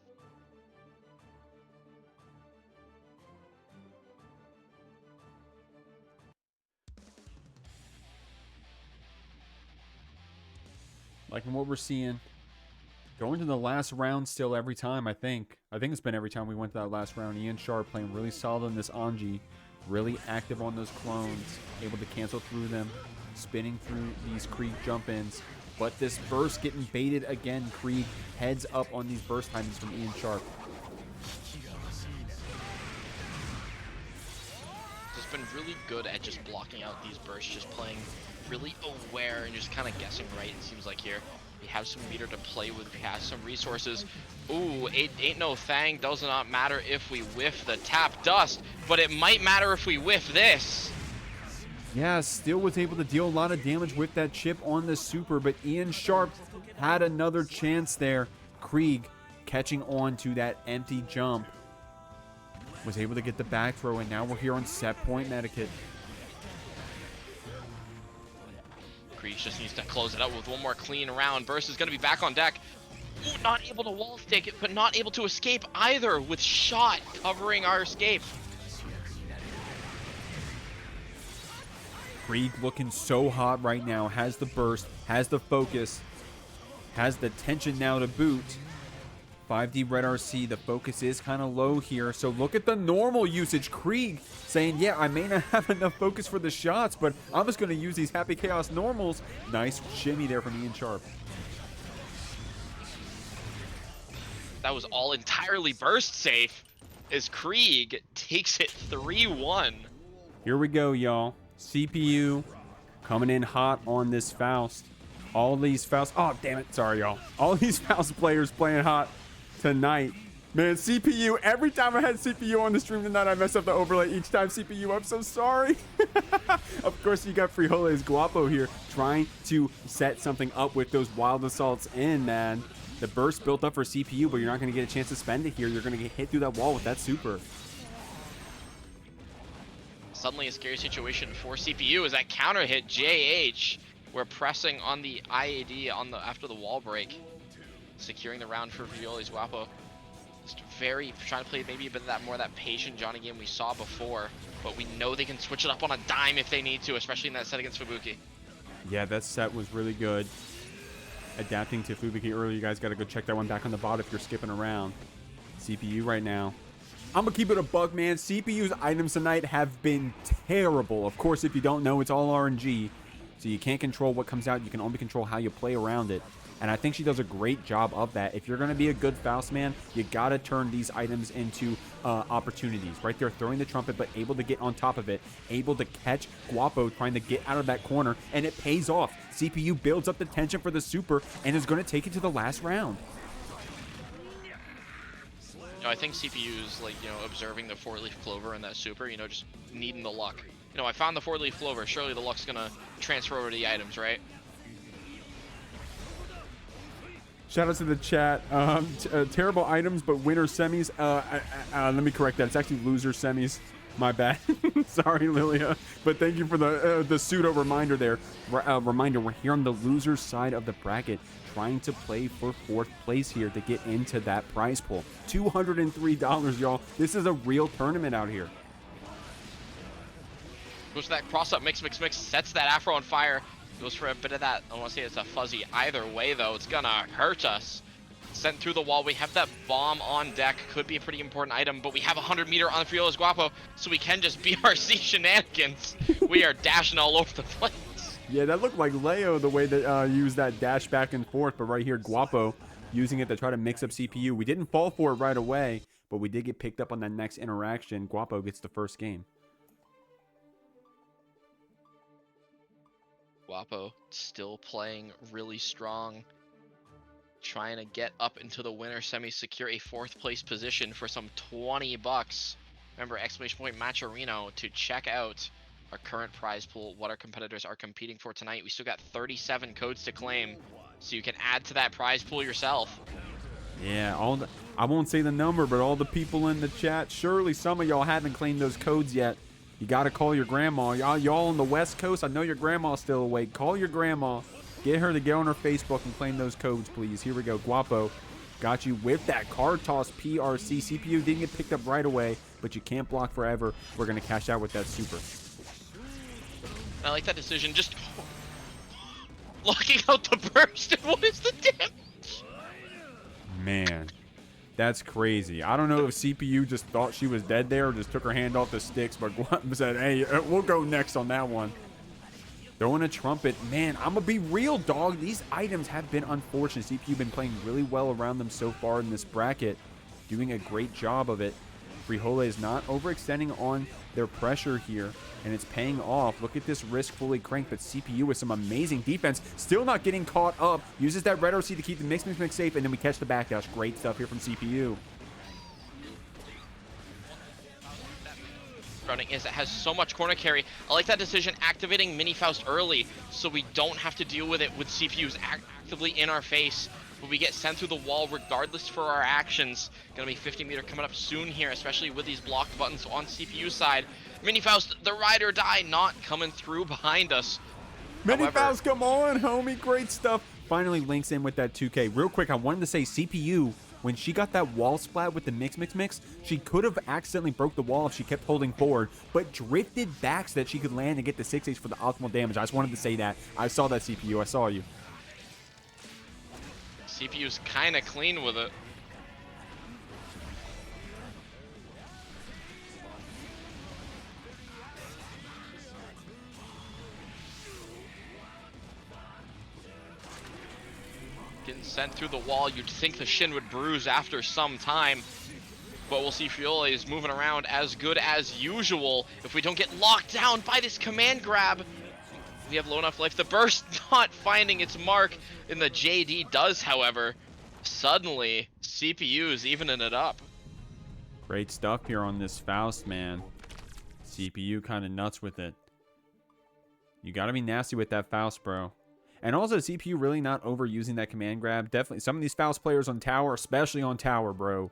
Liking what we're seeing. Going to the last round still every time, I think. It's been every time we went to that last round. Ian Sharp playing really solid in this Anji. Really active on those clones. Able to cancel through them. Spinning through these Kreeg jump-ins. But this burst getting baited again. Kreeg heads up on these burst timings from Ian Sharp. Just been really good at just blocking out these bursts, just playing really aware and just kind of guessing right, it seems like here. We have some meter to play with, we have some resources. Ooh, ain't no thang, does not matter if we whiff the tap dust, but it might matter if we whiff this. Yeah, still was able to deal a lot of damage with that chip on the super, but Ian Sharp had another chance there. Kreeg catching on to that empty jump. Was able to get the back throw, and now we're here on set point MegaRura. Kreeg just needs to close it out with one more clean round. Burst is going to be back on deck. Ooh, not able to wall stick it, but not able to escape either, with shot covering our escape. Kreeg looking so hot right now. Has the burst, has the focus, has the tension now to boot. 5D Red RC, the focus is kind of low here. So look at the normal usage. Kreeg saying, yeah, I may not have enough focus for the shots, but I'm just going to use these Happy Chaos normals. Nice shimmy there from Ian Sharp. That was all entirely burst safe as Kreeg takes it 3-1. Here we go, y'all. CPU coming in hot on this Faust. All these Faust. Oh, damn it. Sorry, y'all. All these Faust players playing hot tonight. Man, CPU. Every time I had CPU on the stream tonight, I mess up the overlay each time. CPU, I'm so sorry. Of course, you got Frijoles Guapo here trying to set something up with those wild assaults in, man. The burst built up for CPU, but you're not going to get a chance to spend it here. You're going to get hit through that wall with that super. Suddenly a scary situation for CPU as that counter hit JH. We're pressing on the IAD on the after the wall break, securing the round for Frijoles Guapo. Just very trying to play maybe a bit of that more of that patient Johnny game we saw before, but we know they can switch it up on a dime if they need to, especially in that set against Fubuki. Yeah, that set was really good. Adapting to Fubuki earlier, you guys got to go check that one back on the bot if you're skipping around. CPU right now. I'm going to keep it a buck, man. CPU's items tonight have been terrible. Of course, if you don't know, it's all RNG. So you can't control what comes out. You can only control how you play around it. And I think she does a great job of that. If you're going to be a good Faust man, you got to turn these items into opportunities. Right there, throwing the trumpet, but able to get on top of it, able to catch Guapo trying to get out of that corner, and it pays off. CPU builds up the tension for the super and is going to take it to the last round. I think CPU's like, observing the 4-leaf clover and that super, just needing the luck. I found the 4-leaf clover. Surely the luck's gonna transfer over to the items, right? Shout out to the chat. Terrible items, but winner semis. Let me correct that. It's actually loser semis. My bad. Sorry, Lilia. But thank you for the pseudo reminder there. Reminder, we're here on the loser side of the bracket, trying to play for 4th place here to get into that prize pool. $203, y'all. This is a real tournament out here. Goes to that cross-up mix, sets that afro on fire. Goes for a bit of that. I want to say it's a fuzzy. Either way, though, it's gonna hurt us. Sent through the wall. We have that bomb on deck. Could be a pretty important item, but we have 100 meter on the Frijoles Guapo, so we can just BRC shenanigans. We are dashing all over the place. Yeah, that looked like Leo the way that used that dash back and forth, but right here, Guapo using it to try to mix up CPU. We didn't fall for it right away, but we did get picked up on that next interaction. Guapo gets the first game. Guapo still playing really strong. Trying to get up into the winner semi, secure a 4th place position for some 20 bucks. Remember, !Matcherino to check out our current prize pool, what our competitors are competing for tonight. We still got 37 codes to claim, so you can add to that prize pool yourself. Yeah, I won't say the number, but all the people in the chat, surely some of y'all haven't claimed those codes yet. You got to call your grandma. Y'all on the West Coast, I know your grandma's still awake. Call your grandma. Get her to get on her Facebook and claim those codes, please. Here we go. Guapo got you with that card toss PRC. CPU didn't get picked up right away, but you can't block forever. We're going to cash out with that super. I like that decision. Just locking out the burst. And what is the damage? Man, that's crazy. I don't know if CPU just thought she was dead there or just took her hand off the sticks, but Guapo said, hey, we'll go next on that one. Throwing a trumpet. Man, I'm going to be real, dog. These items have been unfortunate. CPU been playing really well around them so far in this bracket. Doing a great job of it. Frijoles not overextending on their pressure here, and it's paying off. Look at this risk fully cranked, but CPU with some amazing defense. Still not getting caught up. Uses that red RC to keep the mix safe, and then we catch the backdash. Great stuff here from CPU. Running is it has so much corner carry. I like that decision, activating Mini Faust early so we don't have to deal with it with CPUs actively in our face. But we get sent through the wall regardless for our actions. Gonna be 50 meter coming up soon here, especially with these blocked buttons on CPU side. Mini Faust, the ride or die, not coming through behind us. Mini Faust, come on, homie. Great stuff. Finally links in with that 2K. Real quick, I wanted to say CPU, when she got that wall splat with the mix, she could have accidentally broke the wall if she kept holding forward, but drifted back so that she could land and get the 6H for the optimal damage. I just wanted to say that. I saw that, CPU. I saw you. CPU's kind of clean with it. Getting sent through the wall, you'd think the shin would bruise after some time, but we'll see Frijoles moving around as good as usual. If we don't get locked down by this command grab, we have low enough life. The burst not finding its mark, and the JD does, however. Suddenly, CPU's evening it up. Great stuff here on this Faust, man. CPU kind of nuts with it. You got to be nasty with that Faust, bro. And also, CPU really not overusing that command grab. Definitely, some of these Faust players on tower, especially on tower, bro,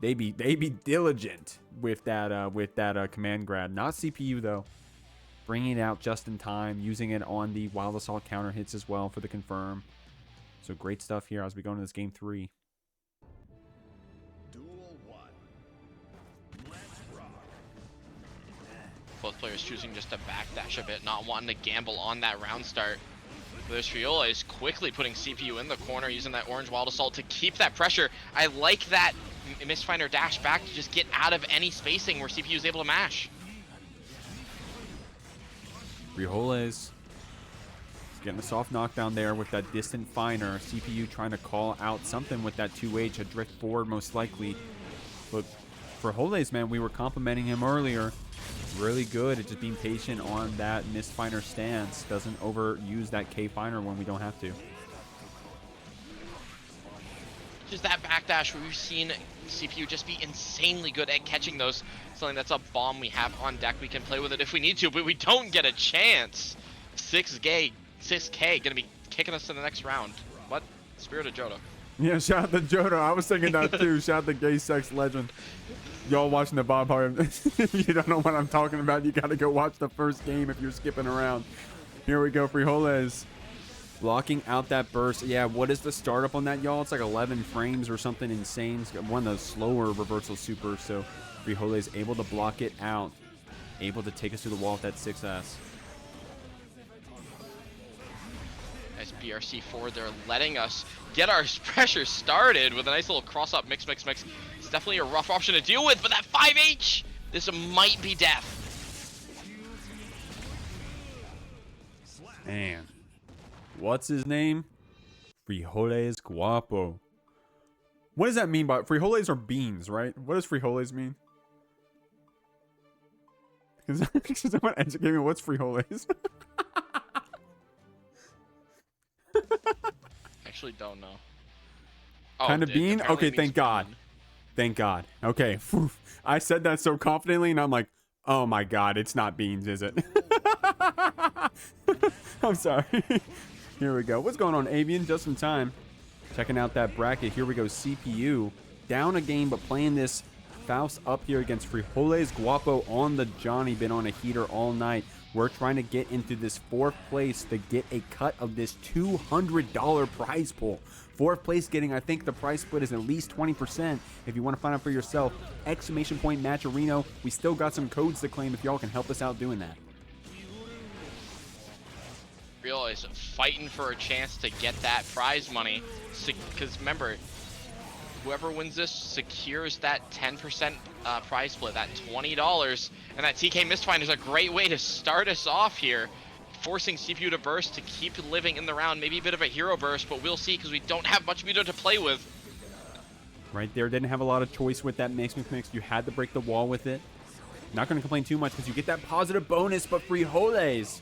they be diligent with that command grab. Not CPU though. Bringing it out just in time, using it on the Wild Assault counter hits as well for the confirm. So great stuff here as we go into this game 3. Duel 1. Let's rock. Both players choosing just to backdash a bit, not wanting to gamble on that round start. There's Frijoles quickly putting CPU in the corner, using that orange Wild Assault to keep that pressure. I like that Mistfinder dash back to just get out of any spacing where CPU is able to mash. Frijoles getting a soft knockdown there with that distant finer. CPU trying to call out something with that 2H, a drift forward most likely. But for Frijoles, man, we were complimenting him earlier. Really good at just being patient on that missed finer stance. Doesn't overuse that K finer when we don't have to. Just that backdash where we've seen CPU just be insanely good at catching those. Something that's a bomb we have on deck. We can play with it if we need to, but we don't get a chance. 6K gonna be kicking us to the next round. What? Spirit of Jodo. Yeah, shout out to Jodo. I was thinking that too. Shout out to Gay Sex Legend. Y'all watching the Bob Hart. If you don't know what I'm talking about, you gotta go watch the first game if you're skipping around. Here we go, Frijoles. Blocking out that burst. Yeah, what is the startup on that, y'all? It's like 11 frames or something insane. It's got one of those slower reversal supers, so Frijoles able to block it out. Able to take us through the wall with that 6S. Nice BRC forward there, letting us get our pressure started with a nice little cross-up mix. It's definitely a rough option to deal with, but that 5H, this might be death. Man. What's his name? Frijoles Guapo. What does that mean by frijoles are beans, right? What does frijoles mean? Because someone educate me, what's frijoles? Actually don't know. Oh, Kind of bean? Okay, thank God. bean. Thank God. Okay. Phew. I said that so confidently, and I'm like, oh my God, it's not beans, is it? I'm sorry. Here we go. What's going on, Avian? Just in time. Checking out that bracket. Here we go. CPU down a game, but playing this Faust up here against Frijoles Guapo on the Johnny. Been on a heater all night. We're trying to get into this 4th place to get a cut of this $200 prize pool. 4th place getting, I think the prize split is at least 20%. If you want to find out for yourself, exclamation point Matcherino. We still got some codes to claim if y'all can help us out doing that. Realize fighting for a chance to get that prize money, because remember, whoever wins this secures that 10% prize split, that $20, and that TK Mistfind is a great way to start us off here, forcing CPU to burst to keep living in the round. Maybe a bit of a hero burst, but we'll see because we don't have much meter to play with. Right there, didn't have a lot of choice with that mix. You had to break the wall with it. Not going to complain too much because you get that positive bonus, but Frijoles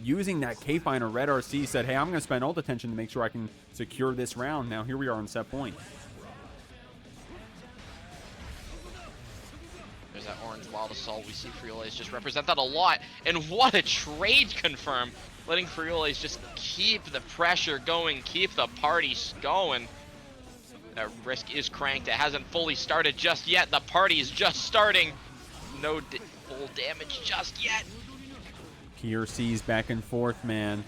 using that K-Finer Red RC said, hey, I'm going to spend all the attention to make sure I can secure this round. Now here we are on set point. There's that orange Wild Assault. We see Frijoles just represent that a lot. And what a trade confirm. Letting Frijoles just keep the pressure going, keep the party going. That risk is cranked. It hasn't fully started just yet. The party is just starting. No full damage just yet. PRCs back and forth, man.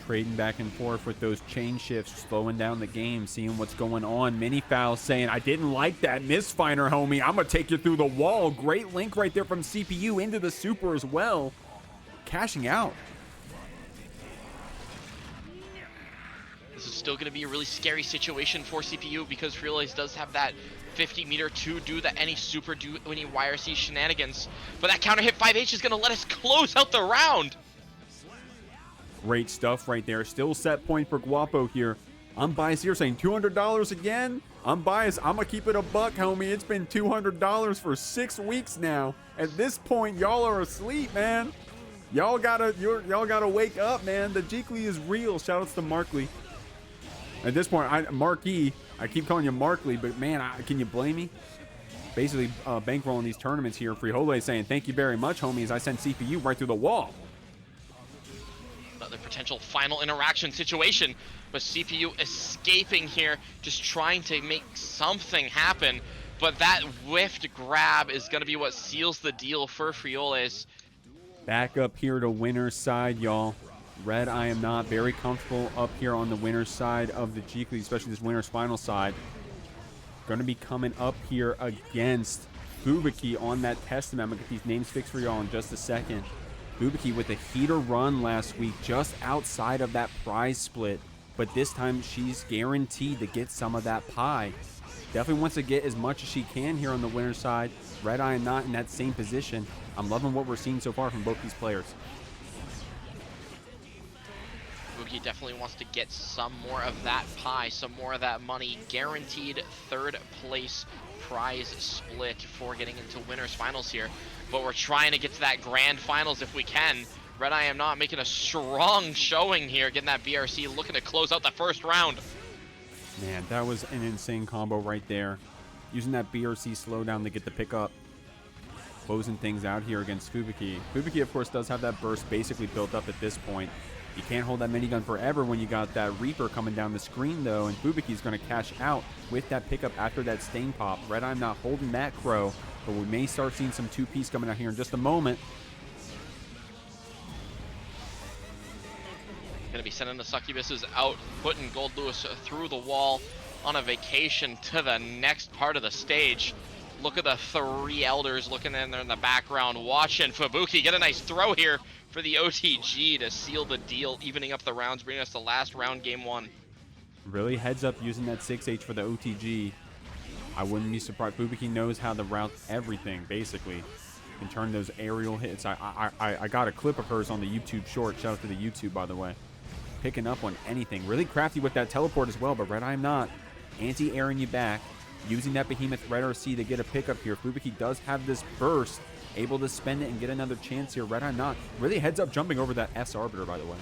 Trading back and forth with those chain shifts, slowing down the game, seeing what's going on. Mini Foul saying, I didn't like that misfiner, homie. I'm going to take you through the wall. Great link right there from CPU into the super as well. Cashing out. This is still going to be a really scary situation for CPU because Frijoles does have that 50 meter to do the any super do any YRC shenanigans, but that counter hit 5H is going to let us close out the round. Great stuff right there. Still set point for Guapo here. I'm biased here saying $200 again. I'm biased. I'm gonna keep it a buck, homie. It's been $200 for 6 weeks now. At this point, y'all are asleep, man. Y'all gotta wake up, man. The Jeekly is real. Shoutouts to Marky. At this point, Marky. I keep calling you Marky, but man, can you blame me? Basically, bankrolling these tournaments here. Frijoles saying, thank you very much, homies. I sent CPU right through the wall. Another potential final interaction situation, but CPU escaping here, just trying to make something happen. But that whiffed grab is going to be what seals the deal for Frijoles. Back up here to winner's side, y'all. RedIAmNot very comfortable up here on the winner's side of the Jeekly, especially this winner's final side. Going to be coming up here against Fubuki on that testament. I'm going to get these names fixed for y'all in just a second. Fubuki with a heater run last week just outside of that prize split, but this time she's guaranteed to get some of that pie. Definitely wants to get as much as she can here on the winner's side. RedIAmNot in that same position. I'm loving what we're seeing so far from both these players. Fubuki definitely wants to get some more of that pie, some more of that money. Guaranteed third place prize split for getting into winners finals here. But we're trying to get to that grand finals if we can. RedIAmNot making a strong showing here, getting that BRC, looking to close out the first round. Man, that was an insane combo right there. Using that BRC slowdown to get the pickup. Closing things out here against Fubuki. Fubuki, of course, does have that burst basically built up at this point. You can't hold that minigun forever when you got that Reaper coming down the screen, though, and Fubuki's going to cash out with that pickup after that stain pop. RedIAmNot holding that Crow, but we may start seeing some two-piece coming out here in just a moment. Gonna be sending the succubuses out, putting Goldlewis through the wall on a vacation to the next part of the stage. Look at the three elders looking in there in the background, watching Fubuki get a nice throw here for the OTG to seal the deal, evening up the rounds, bringing us to last round, game one. Really heads up using that 6H for the OTG. I wouldn't be surprised. Fubuki knows how to route everything, basically, and turn those aerial hits. I got a clip of hers on the YouTube short. Shout out to the YouTube, by the way. Picking up on anything. Really crafty with that teleport as well, but RedIAmNot anti-airing you back, using that Behemoth Red RC to get a pickup here. Fubuki does have this burst, able to spend it and get another chance here. RedIAmNot really heads up jumping over that S Arbiter, by the way.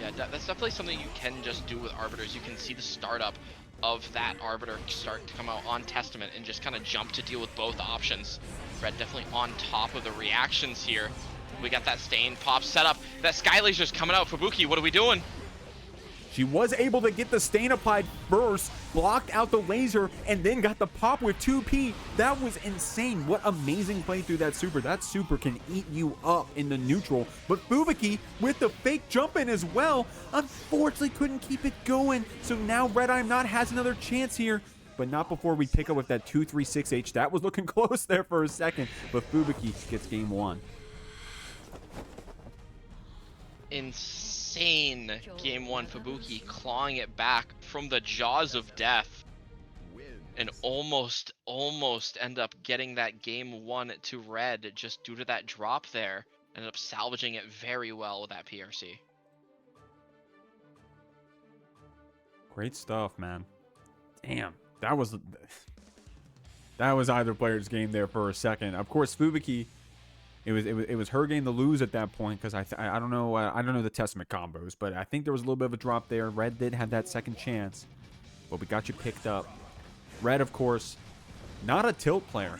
Yeah, that's definitely something you can just do with Arbiters. You can see the startup of that Arbiter start to come out on Testament and just kind of jump to deal with both options. Red definitely on top of the reactions here. We got that stain pop set up. That Sky Laser's coming out. Fubuki, what are we doing? She was able to get the stain applied first, blocked out the laser, and then got the pop with 2P. That was insane. What amazing play through that super. That super can eat you up in the neutral. But Fubuki, with the fake jump in as well, unfortunately couldn't keep it going. So now RedIAmNot has another chance here, but not before we pick up with that 2-3-6H. That was looking close there for a second, but Fubuki gets game one. Insane game one. Fubuki clawing it back from the jaws of death and almost end up getting that game one to Red just due to that drop there. Ended up salvaging it very well with that PRC. Great stuff, man. Damn, that was either player's game there for a second. Of course, Fubuki, it was her game to lose at that point, because I don't know the Testament combos, but I think there was a little bit of a drop there. Red did have that second chance, but we got you picked up. Red, of course, not a tilt player.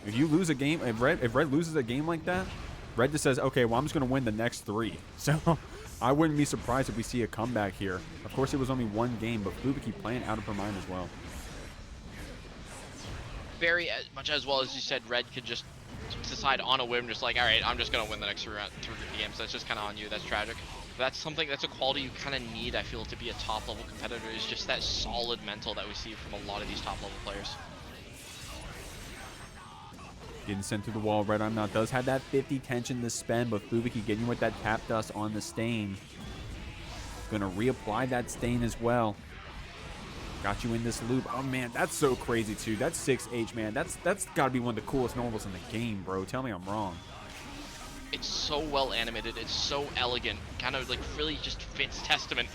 If you lose a game, if Red loses a game like that, Red just says, okay, well, I'm just going to win the next three. So I wouldn't be surprised if we see a comeback here. Of course, it was only one game, but Fubuki playing out of her mind as well. Very much as well as you said, Red could just decide on a whim, just like, all right, I'm just going to win the next three games. That's just kind of on you. That's tragic. But that's a quality you kind of need, I feel, to be a top-level competitor, is just that solid mental that we see from a lot of these top-level players. Getting sent to the wall. RedIAmNot does have that 50 tension to spend, but Fubuki getting with that tap dust on the stain. Gonna reapply that stain as well. Got you in this loop. Oh man, that's so crazy too. That's 6H, man. That's gotta be one of the coolest normals in the game, bro. Tell me I'm wrong. It's so well animated. It's so elegant. Kind of like really just fits Testament.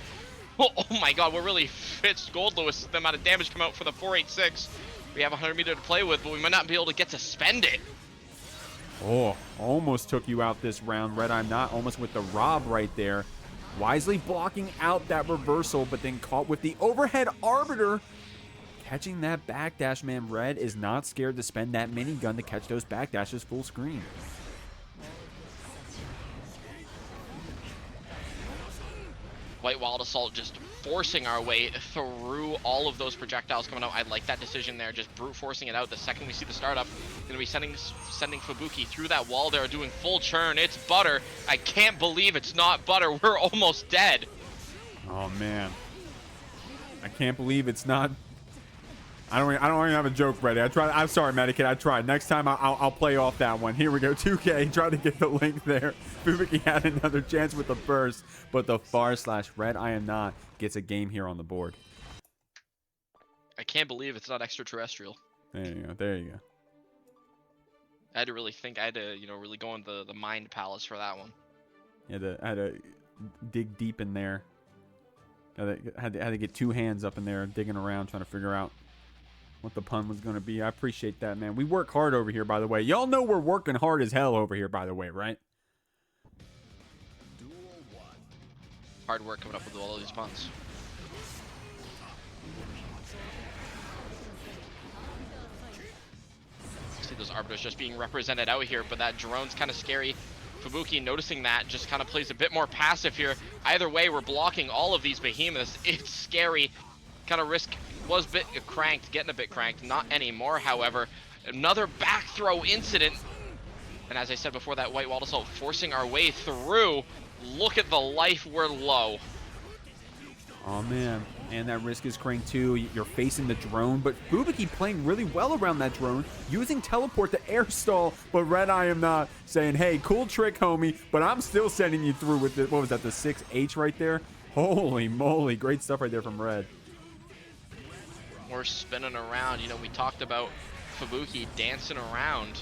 Oh my god, what really fits Goldlewis? The amount of damage come out for the 486. We have 100 meter to play with, but we might not be able to get to spend it. Oh, almost took you out this round. RedIAmNot almost with the rob right there. Wisely blocking out that reversal, but then caught with the overhead arbiter. Catching that backdash, man. Red is not scared to spend that minigun to catch those backdashes full screen. White Wild Assault just forcing our way through all of those projectiles coming out. I like that decision there, just brute forcing it out. The second we see the startup, gonna be sending Fubuki through that wall there, doing full churn. It's butter. I can't believe it's not butter. We're almost dead. Oh man, I can't believe it's not. I don't even have a joke ready. I'm sorry, Medikit. I tried. Next time I'll play off that one. Here we go. 2K. Try to get the link there. Fubuki had another chance with the burst, but the /RedIAmNot gets a game here on the board. I can't believe it's not extraterrestrial. There you go. There you go. I had to really think. I had to, really go into the mind palace for that one. I had to dig deep in there. Had to get 2 hands up in there digging around trying to figure out what the pun was going to be. I appreciate that, man. We work hard over here, by the way. Y'all know we're working hard as hell over here, by the way, right? Hard work coming up with all of these puns. See those arbiters just being represented out here, but that drone's kind of scary. Fubuki noticing that just kind of plays a bit more passive here. Either way, we're blocking all of these behemoths. It's scary. Kind of risk was getting a bit cranked. Not anymore, however. Another back throw incident. And as I said before, that white wall assault forcing our way through. Look at the life, we're low. Oh man, and that risk is cranked too. You're facing the drone, but Fubuki playing really well around that drone, using teleport to air stall, but RedIAmNot saying, hey, cool trick, homie, but I'm still sending you through with the, what was that, the 6H right there? Holy moly, great stuff right there from Red. We're spinning around. You know, we talked about Fubuki dancing around.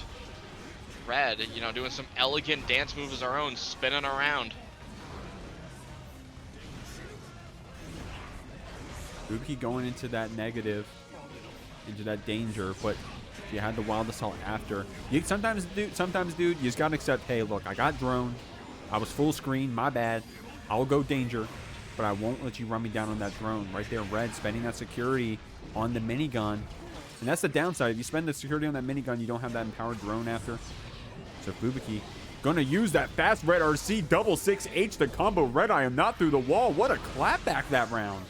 Red, you know, doing some elegant dance moves of our own, spinning around. Fubuki going into that negative, into that danger, but you had the wild assault after. Sometimes, dude, you just gotta accept, hey, look, I got drone. I was full screen, my bad. I'll go danger, but I won't let you run me down on that drone. Right there, Red spending that security on the minigun. And that's the downside. If you spend the security on that minigun, you don't have that empowered drone after. So Fubuki gonna use that fast red RC double 6H to combo RedIAmNot through the wall. What a clapback that round.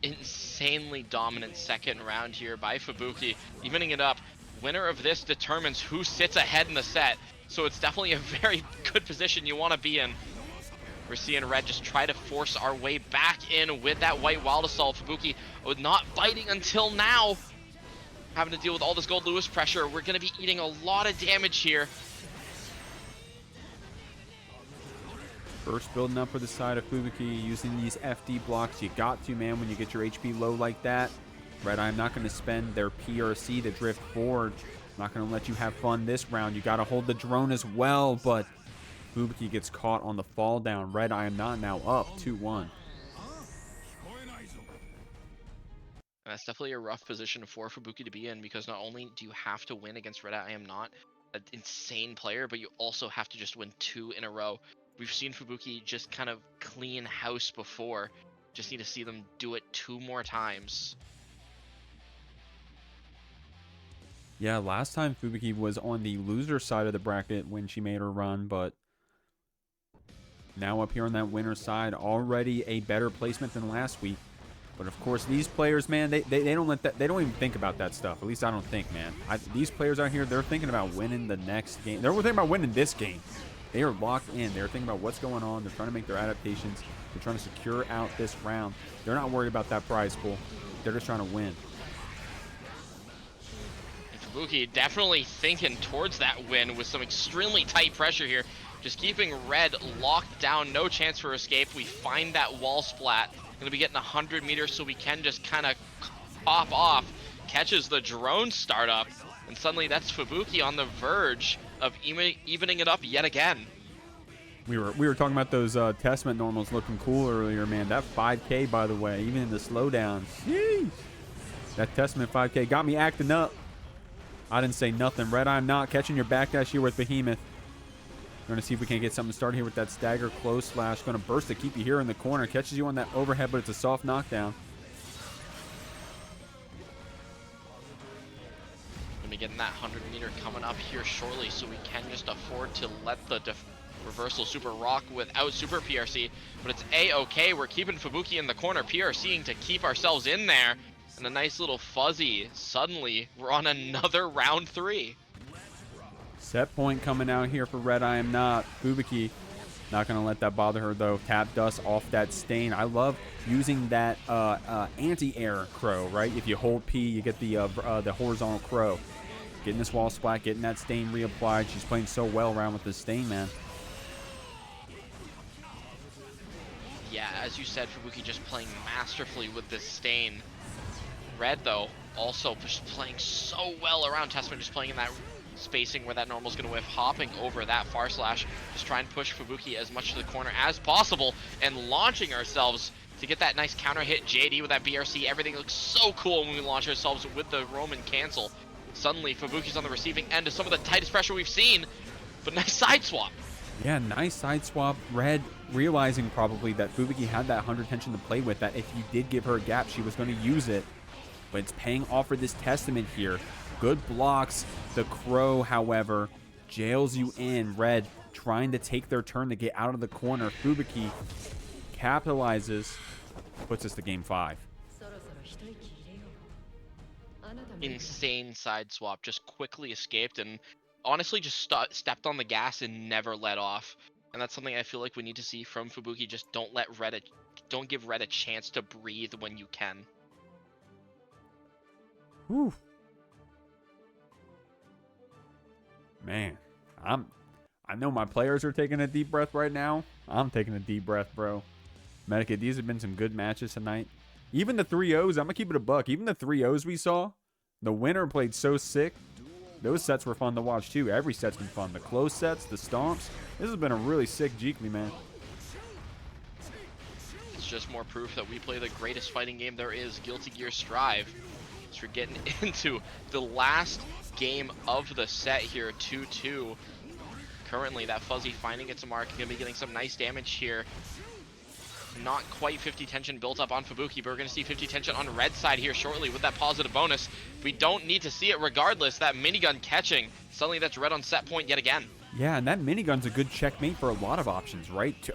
Insanely dominant second round here by Fubuki, evening it up. Winner of this determines who sits ahead in the set, so it's definitely a very good position you want to be in. We're seeing Red just try to force our way back in with that white wild assault. Fubuki not biting until now, having to deal with all this Goldlewis pressure. We're going to be eating a lot of damage here. First building up for the side of Fubuki, using these FD blocks. You got to, man, when you get your HP low like that. RedIAmNot going to spend their PRC to drift forward. Not going to let you have fun this round. You got to hold the drone as well, but Fubuki gets caught on the fall down. RedIAmNot now up 2-1. That's definitely a rough position for Fubuki to be in, because not only do you have to win against RedIAmNot, an insane player, but you also have to just win 2 in a row. We've seen Fubuki just kind of clean house before. Just need to see them do it 2 more times. Yeah, last time Fubuki was on the loser side of the bracket when she made her run, but now up here on that winner side, already a better placement than last week. But of course, these players, man, they don't let that, they don't even think about that stuff. At least I don't think, man. These players out here, they're thinking about winning the next game. They're thinking about winning this game. They are locked in. They're thinking about what's going on. They're trying to make their adaptations. They're trying to secure out this round. They're not worried about that prize pool. They're just trying to win. And Fubuki definitely thinking towards that win with some extremely tight pressure here. Just keeping Red locked down. No chance for escape. We find that wall splat. Going to be getting 100 meters, so we can just kind of pop off. Catches the drone startup. And suddenly that's Fubuki on the verge of evening it up yet again. We were talking about those Testament normals looking cool earlier, man. That 5K, by the way, even in the slowdowns. Sheesh. That Testament 5K got me acting up. I didn't say nothing. RedIAmNot catching your backdash here with Behemoth. We're going to see if we can get something started here with that stagger close slash. Going to burst to keep you here in the corner. Catches you on that overhead, but it's a soft knockdown. Getting that 100-meter coming up here shortly, so we can just afford to let the reversal super rock without super PRC, but it's a-okay. We're keeping Fubuki in the corner, PRCing to keep ourselves in there, and a nice little fuzzy. Suddenly we're on another round 3. Set point coming out here for RedIAmNot. Fubuki not going to let that bother her, though. Tap dust off that stain. I love using that anti-air crow, right? If you hold P, you get the horizontal crow. Getting this wall splat, getting that stain reapplied. She's playing so well around with this stain, man. Yeah, as you said, Fubuki just playing masterfully with this stain. Red, though, also just playing so well around. Testament just playing in that spacing where that normal's gonna whiff, hopping over that far slash, just try and push Fubuki as much to the corner as possible, and launching ourselves to get that nice counter hit. JD with that BRC, everything looks so cool when we launch ourselves with the Roman cancel. Suddenly, Fubuki's on the receiving end of some of the tightest pressure we've seen, but nice side swap. Yeah, nice side swap. Red realizing probably that Fubuki had that 100 tension to play with, that if you did give her a gap, she was going to use it. But it's paying off for this Testament here. Good blocks. The Crow, however, jails you in. Red trying to take their turn to get out of the corner. Fubuki capitalizes, puts us to game 5. Insane side swap, just quickly escaped and honestly just stepped on the gas and never let off. And that's something I feel like we need to see from Fubuki. Just don't give Red a chance to breathe when you can. Whew. Man, I know my players are taking a deep breath right now. I'm taking a deep breath, bro. Medicaid, these have been some good matches tonight. Even the 3-0s, I'm going to keep it a buck. Even the 3-0s we saw, the winner played so sick. Those sets were fun to watch, too. Every set's been fun. The close sets, the stomps. This has been a really sick Jeekly, man. It's just more proof that we play the greatest fighting game there is, Guilty Gear Strive. So we're getting into the last game of the set here, 2-2. Currently, that Fuzzy finding its mark, going to be getting some nice damage here. Not quite 50 tension built up on Fubuki, but we're going to see 50 tension on Red side here shortly with that positive bonus. We don't need to see it regardless. That minigun catching. Suddenly that's Red on set point yet again. Yeah, and that minigun's a good checkmate for a lot of options, right?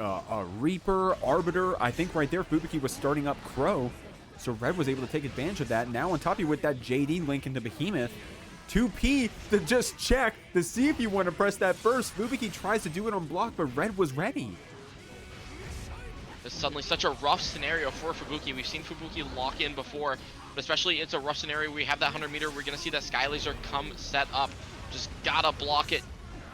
Reaper, Arbiter. I think right there Fubuki was starting up Crow, so Red was able to take advantage of that. Now on top of you with that JD link into Behemoth. 2P to just check to see if you want to press that first. Fubuki tries to do it on block, but Red was ready. This is suddenly such a rough scenario for Fubuki. We've seen Fubuki lock in before, but especially it's a rough scenario. We have that 100 meter. We're going to see that Sky Laser come set up. Just gotta block it.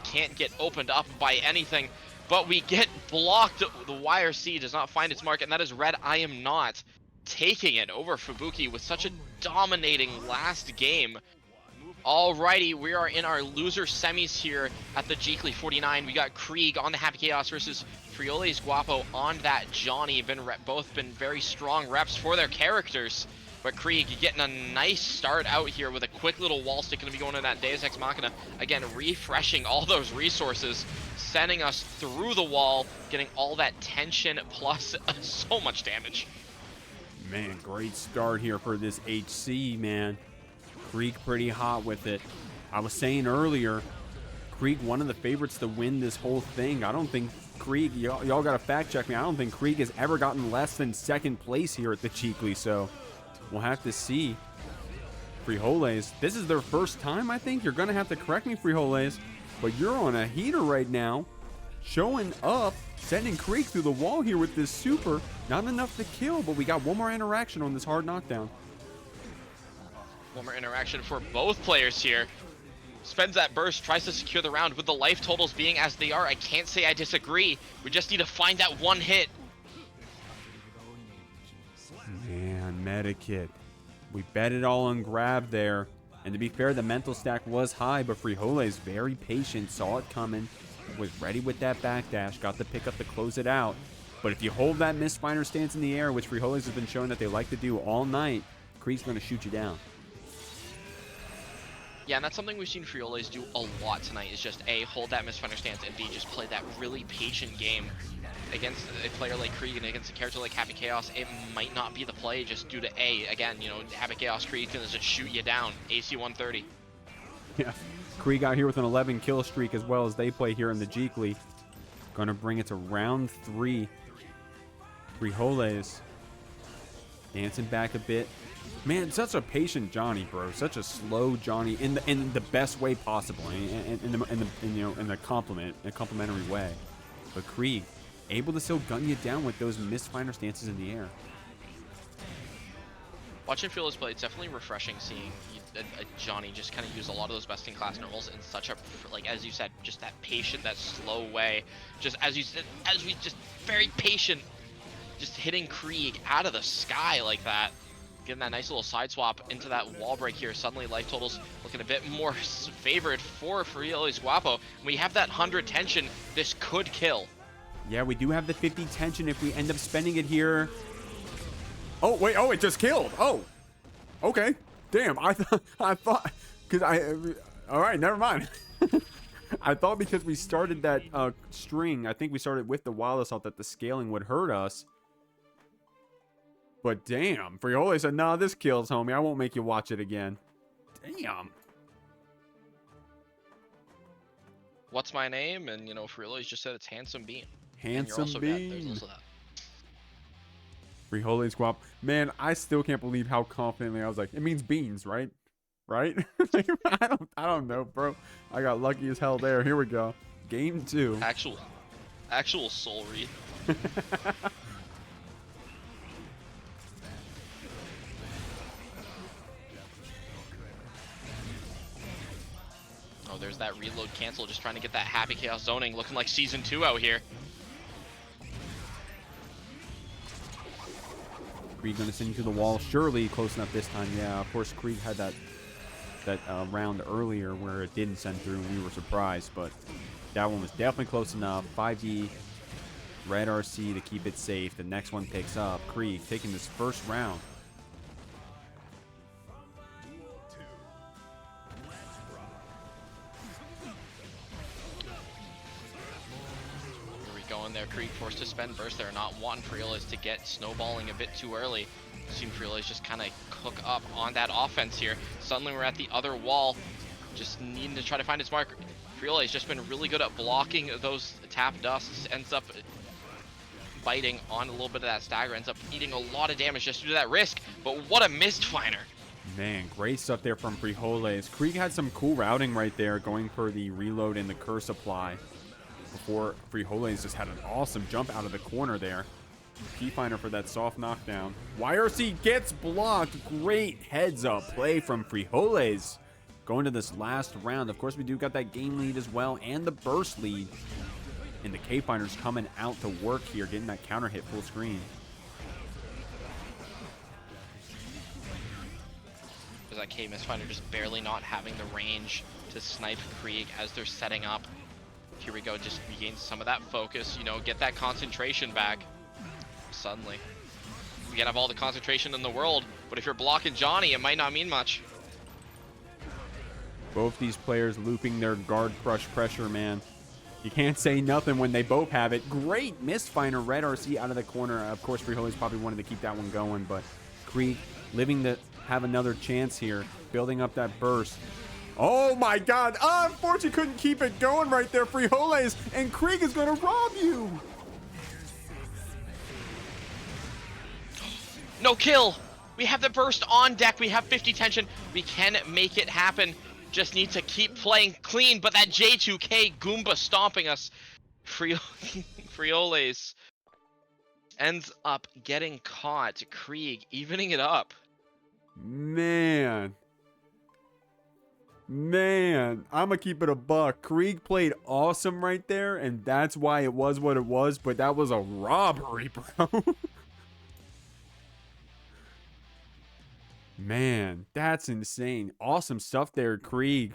Can't get opened up by anything, but we get blocked. The YRC does not find its mark, and that is RedIAmNot taking it over Fubuki with such a dominating last game. Alrighty, we are in our loser semis here at the Jeekly 49. We got Kreeg on the Happy Chaos versus Frijoles Guapo on that Johnny. Both been very strong reps for their characters. But Kreeg getting a nice start out here with a quick little wall stick, going to be going in that Deus Ex Machina. Again, refreshing all those resources, sending us through the wall, getting all that tension plus so much damage. Man, great start here for this HC, man. Kreeg pretty hot with it. I was saying earlier, Kreeg one of the favorites to win this whole thing. I don't think Kreeg, y'all got to fact check me. I don't think Kreeg has ever gotten less than second place here at the Jeekly, so we'll have to see. Frijoles, this is their first time, I think. You're going to have to correct me, Frijoles, but you're on a heater right now. Showing up, sending Kreeg through the wall here with this super. Not enough to kill, but we got one more interaction on this hard knockdown. One more interaction for both players here. Spends that burst, tries to secure the round with the life totals being as they are. I can't say I disagree. We just need to find that one hit. Man, Medikit. We bet it all on grab there. And to be fair, the mental stack was high, but Frijoles very patient, saw it coming, was ready with that backdash, got the pickup to close it out. But if you hold that misfinder stance in the air, which Frijoles has been showing that they like to do all night, Kreeg's going to shoot you down. Yeah, and that's something we've seen Frijoles do a lot tonight, is just A, hold that misfinder stance, and B, just play that really patient game. Against a player like Kreeg and against a character like Happy Chaos, it might not be the play just due to A, again, you know, Happy Chaos, Kreeg's gonna just shoot you down, AC 130. Yeah, Kreeg out here with an 11 kill streak as well as they play here in the Jeekly. Gonna bring it to round 3. Frijoles dancing back a bit. Man, such a patient Johnny, bro. Such a slow Johnny in the best way possible, in the complimentary way. But Kreeg able to still gun you down with those misfinder stances in the air. Watching Frijoles play, it's definitely refreshing seeing a Johnny just kind of use a lot of those best-in-class normals in such a, like as you said, just that patient, that slow way. Just as you said, as we just very patient, just hitting Kreeg out of the sky like that. getting that nice little side swap into that wall break here. Suddenly life totals looking a bit more favored for Frijoles Guapo. When we have that 100 tension, this could kill. Yeah, we do have the 50 tension if we end up spending it here. Oh, wait. Oh, it just killed. Oh, okay. Damn. I thought, because all right, never mind. I thought because we started that string, I think we started with the wild assault, that the scaling would hurt us. But damn, Frijoles said, nah, this kills, homie. I won't make you watch it again. Damn. What's my name? And, you know, Frijoles just said it's Handsome Bean. Handsome Bean. There's also that. Frijoles Guapo. Man, I still can't believe how confidently I was like, it means beans, right? Right? I don't know, bro. I got lucky as hell there. Here we go. Game 2. Actual soul read. Oh, there's that reload cancel, just trying to get that happy chaos zoning, looking like season 2 out here. Kreeg gonna send you to the wall. Surely close enough this time. Yeah, of course Kreeg had that round earlier where it didn't send through and we were surprised, but that one was definitely close enough. 5D, red RC to keep it safe. The next one picks up. Kreeg taking this first round. Going there, Kreeg forced to spend burst there, not wanting Frijoles to get snowballing a bit too early. Seen Frijoles just kind of cook up on that offense here. Suddenly we're at the other wall, just needing to try to find his mark. Frijoles just been really good at blocking those tap dusts, ends up biting on a little bit of that stagger, ends up eating a lot of damage just due to that risk, but what a missed finder. Man, great stuff there from Frijoles. Kreeg had some cool routing right there, going for the reload and the curse apply. Before Frijoles just had an awesome jump out of the corner there. Keyfinder for that soft knockdown. YRC gets blocked. Great heads up play from Frijoles. Going to this last round. Of course, we do got that game lead as well and the burst lead. And the Keyfinder's coming out to work here, getting that counter hit full screen. There's that K Mistfinder just barely not having the range to snipe Kreeg as they're setting up. Here we go, just regain some of that focus, you know, get that concentration back. Suddenly, you can have all the concentration in the world, but if you're blocking Johnny, it might not mean much. Both these players looping their guard crush pressure, man. You can't say nothing when they both have it. Great misfinder, red RC out of the corner. Of course, Frijoles probably wanted to keep that one going, but Kreeg living to have another chance here, building up that burst. Oh my god, unfortunately couldn't keep it going right there, Frijoles, and Kreeg is gonna rob you. No kill. We have the burst on deck. We have 50 tension. We can make it happen. Just need to keep playing clean, but that J2K Goomba stomping us. Frijoles ends up getting caught. Kreeg evening it up. Man, I'm gonna keep it a buck. Kreeg played awesome right there, and that's why it was what it was, but that was a robbery, bro. Man, that's insane. Awesome stuff there, Kreeg.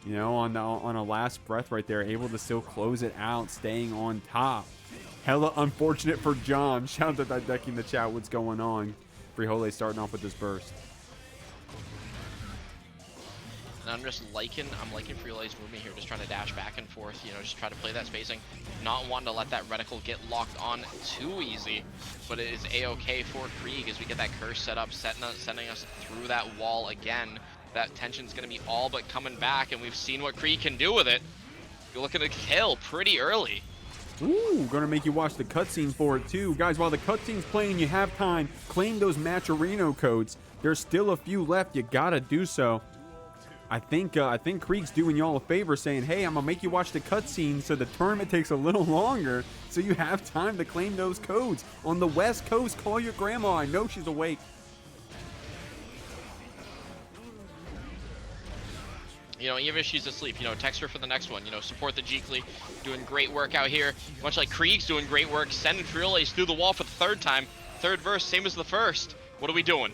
You know, on a last breath right there, able to still close it out, staying on top. Hella unfortunate for John. Shout out to that deck in the chat. What's going on? Frijoles starting off with this burst. And I'm liking Frijoles movement here, just trying to dash back and forth, you know, just try to play that spacing. Not wanting to let that reticle get locked on too easy, but it is a-okay for Kreeg as we get that curse set up, sending us through that wall again. That tension's going to be all but coming back, and we've seen what Kreeg can do with it. You're looking to kill pretty early. Ooh, gonna make you watch the cutscene for it too. Guys, while the cutscene's playing, you have time. Claim those Matcherino codes. There's still a few left. You gotta do so. I think Kreeg's doing y'all a favor saying, hey, I'm gonna make you watch the cutscene so the tournament takes a little longer so you have time to claim those codes. On the West Coast, call your grandma. I know she's awake. You know, even if she's asleep, you know, text her for the next one. You know, support the Jeekly, doing great work out here. Much like Kreeg's doing great work, sending Frijoles through the wall for the third time. Third verse, same as the first. What are we doing?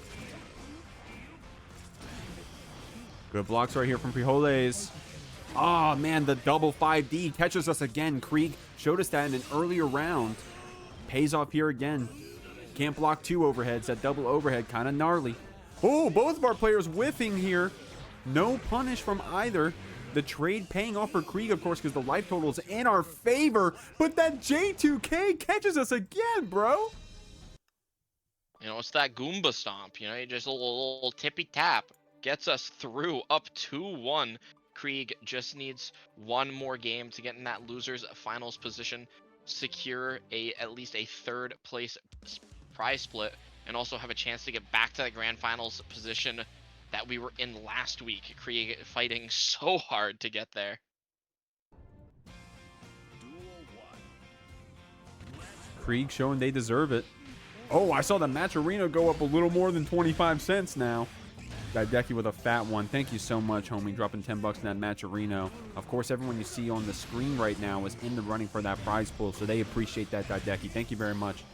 Good blocks right here from Frijoles. Oh, man, the double 5D catches us again. Kreeg showed us that in an earlier round. Pays off here again. Can't block 2 overheads. That double overhead kind of gnarly. Oh, both of our players whiffing here. No punish from either. The trade paying off for Kreeg, of course, because the life total is in our favor. But that J2K catches us again, bro. You know, it's that Goomba stomp. You know, just a little tippy tap gets us through up 2-1. Kreeg just needs one more game to get in that loser's finals position, secure at least a 3rd place prize split, and also have a chance to get back to the grand finals position that we were in last week. Kreeg fighting so hard to get there. Kreeg showing they deserve it. Oh, I saw the Matcherino go up a little more than 25 cents now. Daideki with a fat one. Thank you so much, homie, dropping 10 bucks in that Matcherino. Of course, everyone you see on the screen right now is in the running for that prize pool, so they appreciate that, Daideki. Thank you very much.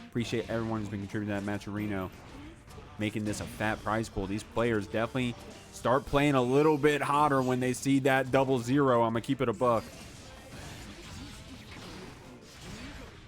Appreciate everyone who's been contributing to that Matcherino, making this a fat prize pool. These players definitely start playing a little bit hotter when they see that 0-0. I'm going to keep it a buck.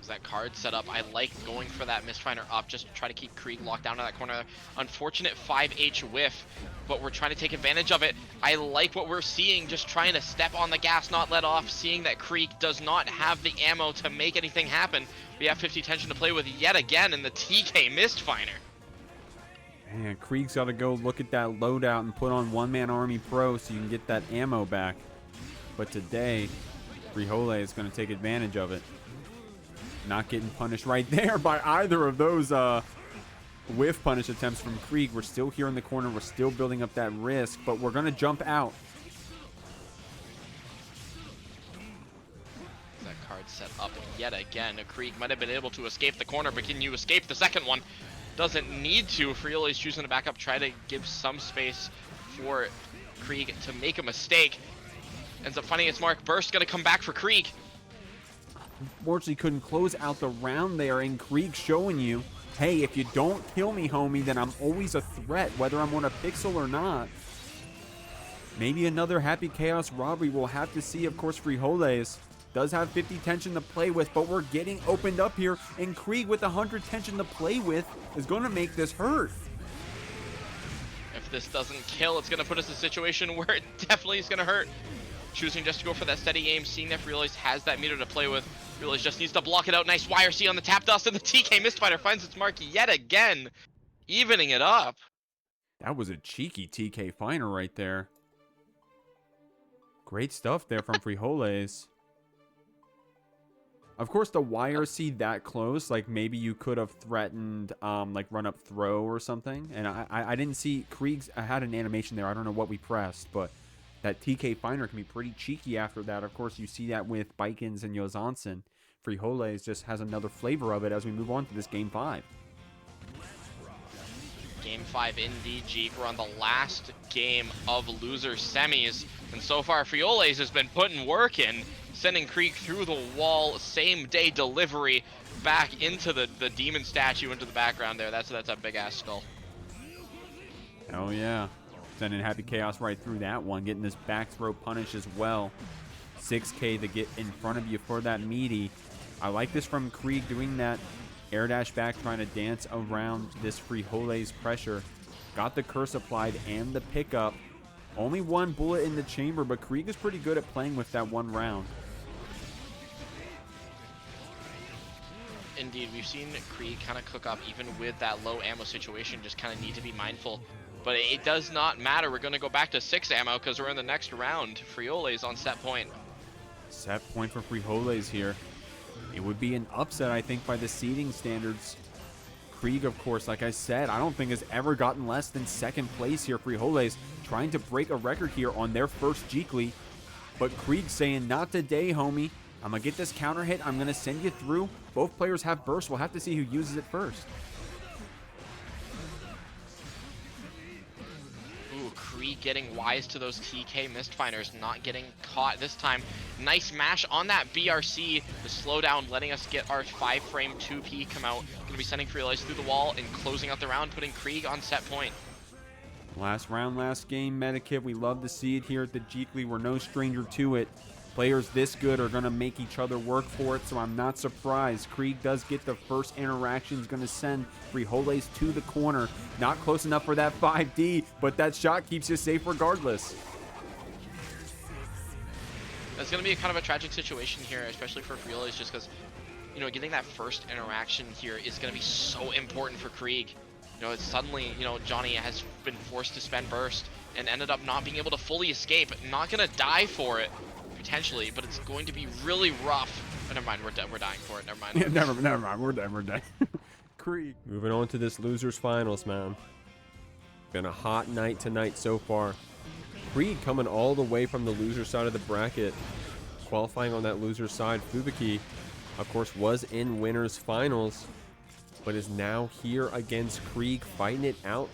That card set up. I like going for that Mistfinder up just to try to keep Kreeg locked down in that corner. Unfortunate 5H whiff, but we're trying to take advantage of it. I like what we're seeing, just trying to step on the gas, not let off, seeing that Kreeg does not have the ammo to make anything happen. We have 50 tension to play with yet again in the TK Mistfinder. Man, Kreeg's got to go look at that loadout and put on One-Man Army Pro so you can get that ammo back. But today, Frijoles is going to take advantage of it. Not getting punished right there by either of those whiff punish attempts from Kreeg. We're still here in the corner. We're still building up that risk, but we're going to jump out. That card set up yet again. Kreeg might have been able to escape the corner, but can you escape the second one? Doesn't need to. Frijoles choosing to back up, try to give some space for Kreeg to make a mistake. Ends up finding its mark. Burst going to come back for Kreeg. Unfortunately, couldn't close out the round there, and Kreeg showing you, hey, if you don't kill me, homie, then I'm always a threat, whether I'm on a pixel or not. Maybe another Happy Chaos robbery. We'll have to see. Of course, Frijoles does have 50 tension to play with, but we're getting opened up here, and Kreeg with 100 tension to play with is going to make this hurt. If this doesn't kill, it's going to put us in a situation where it definitely is going to hurt. Choosing just to go for that steady aim, seeing that Frijoles has that meter to play with. Frijoles just needs to block it out. Nice YRC on the tap dust, and the TK Mistfighter finds its mark yet again, evening it up. That was a cheeky TK Finder right there. Great stuff there from Frijoles. Of course, the YRC that close, like maybe you could have threatened like run up throw or something. And I didn't see Kreeg's. I had an animation there. I don't know what we pressed, but that TK Finder can be pretty cheeky after that. Of course, you see that with Baikens and Yozansen. Frijoles just has another flavor of it as we move on to this Game 5. Game 5 indeed, Jeek. We're on the last game of loser semis. And so far, Frijoles has been putting work in, sending Kreeg through the wall, same day delivery back into the demon statue into the background there. That's a big-ass skull. Oh, yeah. Sending Happy Chaos right through that one, getting this back throw punish as well. 6K to get in front of you for that meaty. I like this from Kreeg doing that air dash back, trying to dance around this Frijoles pressure. Got the curse applied and the pickup. Only one bullet in the chamber, but Kreeg is pretty good at playing with that one round. Indeed, we've seen Kreeg kind of cook up even with that low ammo situation, just kind of need to be mindful. But it does not matter. We're going to go back to 6 ammo because we're in the next round. Frijoles on set point. Set point for Frijoles here. It would be an upset, I think, by the seeding standards. Kreeg, of course, like I said, I don't think has ever gotten less than second place here. Frijoles trying to break a record here on their first Jeekly. But Kreeg saying, not today, homie. I'm going to get this counter hit. I'm going to send you through. Both players have burst. We'll have to see who uses it first. Kreeg Really getting wise to those TK Mistfinders, not getting caught this time. Nice mash on that BRC. The slowdown letting us get our 5-frame 2P come out. Gonna be sending Frijoles through the wall and closing out the round, putting Kreeg on set point. Last round, last game, Medikit. We love to see it here at the Jeekly. We're no stranger to it. Players this good are going to make each other work for it, so I'm not surprised. Kreeg does get the first interaction. He's going to send Frijoles to the corner. Not close enough for that 5D, but that shot keeps you safe regardless. That's going to be kind of a tragic situation here, especially for Frijoles, just because, you know, getting that first interaction here is going to be so important for Kreeg. You know, it's suddenly, you know, Johnny has been forced to spend burst and ended up not being able to fully escape. Not going to die for it, potentially, but it's going to be really rough. Oh, never mind, we're dying for it. Never mind. Yeah, never mind. We're dead. Kreeg. Moving on to this losers finals, man. Been a hot night tonight so far. Kreeg coming all the way from the loser side of the bracket, qualifying on that loser side. Fubuki, of course, was in winners finals, but is now here against Kreeg, fighting it out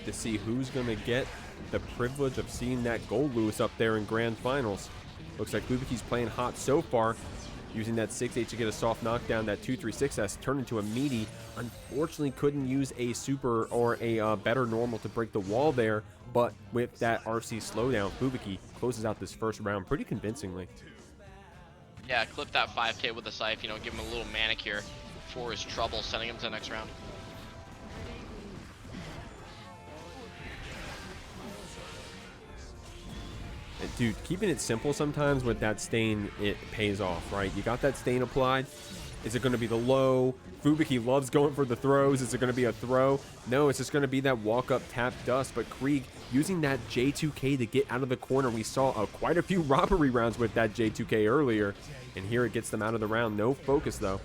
to see who's going to get the privilege of seeing that Goldlewis up there in grand finals. Looks like Fubuki's playing hot so far, using that 6H to get a soft knockdown. That 2-3-6S turned into a meaty. Unfortunately, couldn't use a super or a better normal to break the wall there, but with that RC slowdown, Fubuki closes out this first round pretty convincingly. Yeah, clip that 5K with the scythe, you know, give him a little manicure for his trouble, sending him to the next round. Dude, keeping it simple sometimes with that stain, it pays off, right? You got that stain applied. Is it going to be the low? Fubuki loves going for the throws. Is it going to be a throw? No, it's just going to be that walk-up tap dust. But Kreeg using that J2K to get out of the corner. We saw quite a few robbery rounds with that J2K earlier. And here it gets them out of the round. No focus, though.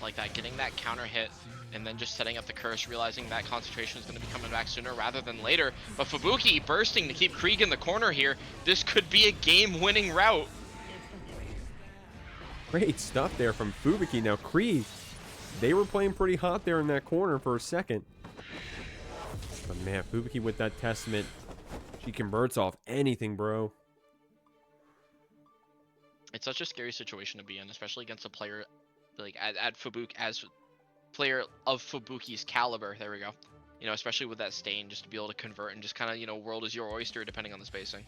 Like that, getting that counter hit and then just setting up the curse, realizing that concentration is going to be coming back sooner rather than later. But Fubuki bursting to keep Kreeg in the corner here. This could be a game-winning route. Great stuff there from Fubuki. Now Kreeg, they were playing pretty hot there in that corner for a second. But man, Fubuki with that testament, she converts off anything, bro. It's such a scary situation to be in, especially against a player like at Fubuki, as player of Fubuki's caliber. There we go. You know, especially with that stain, just to be able to convert and just kind of, you know, world is your oyster depending on the spacing.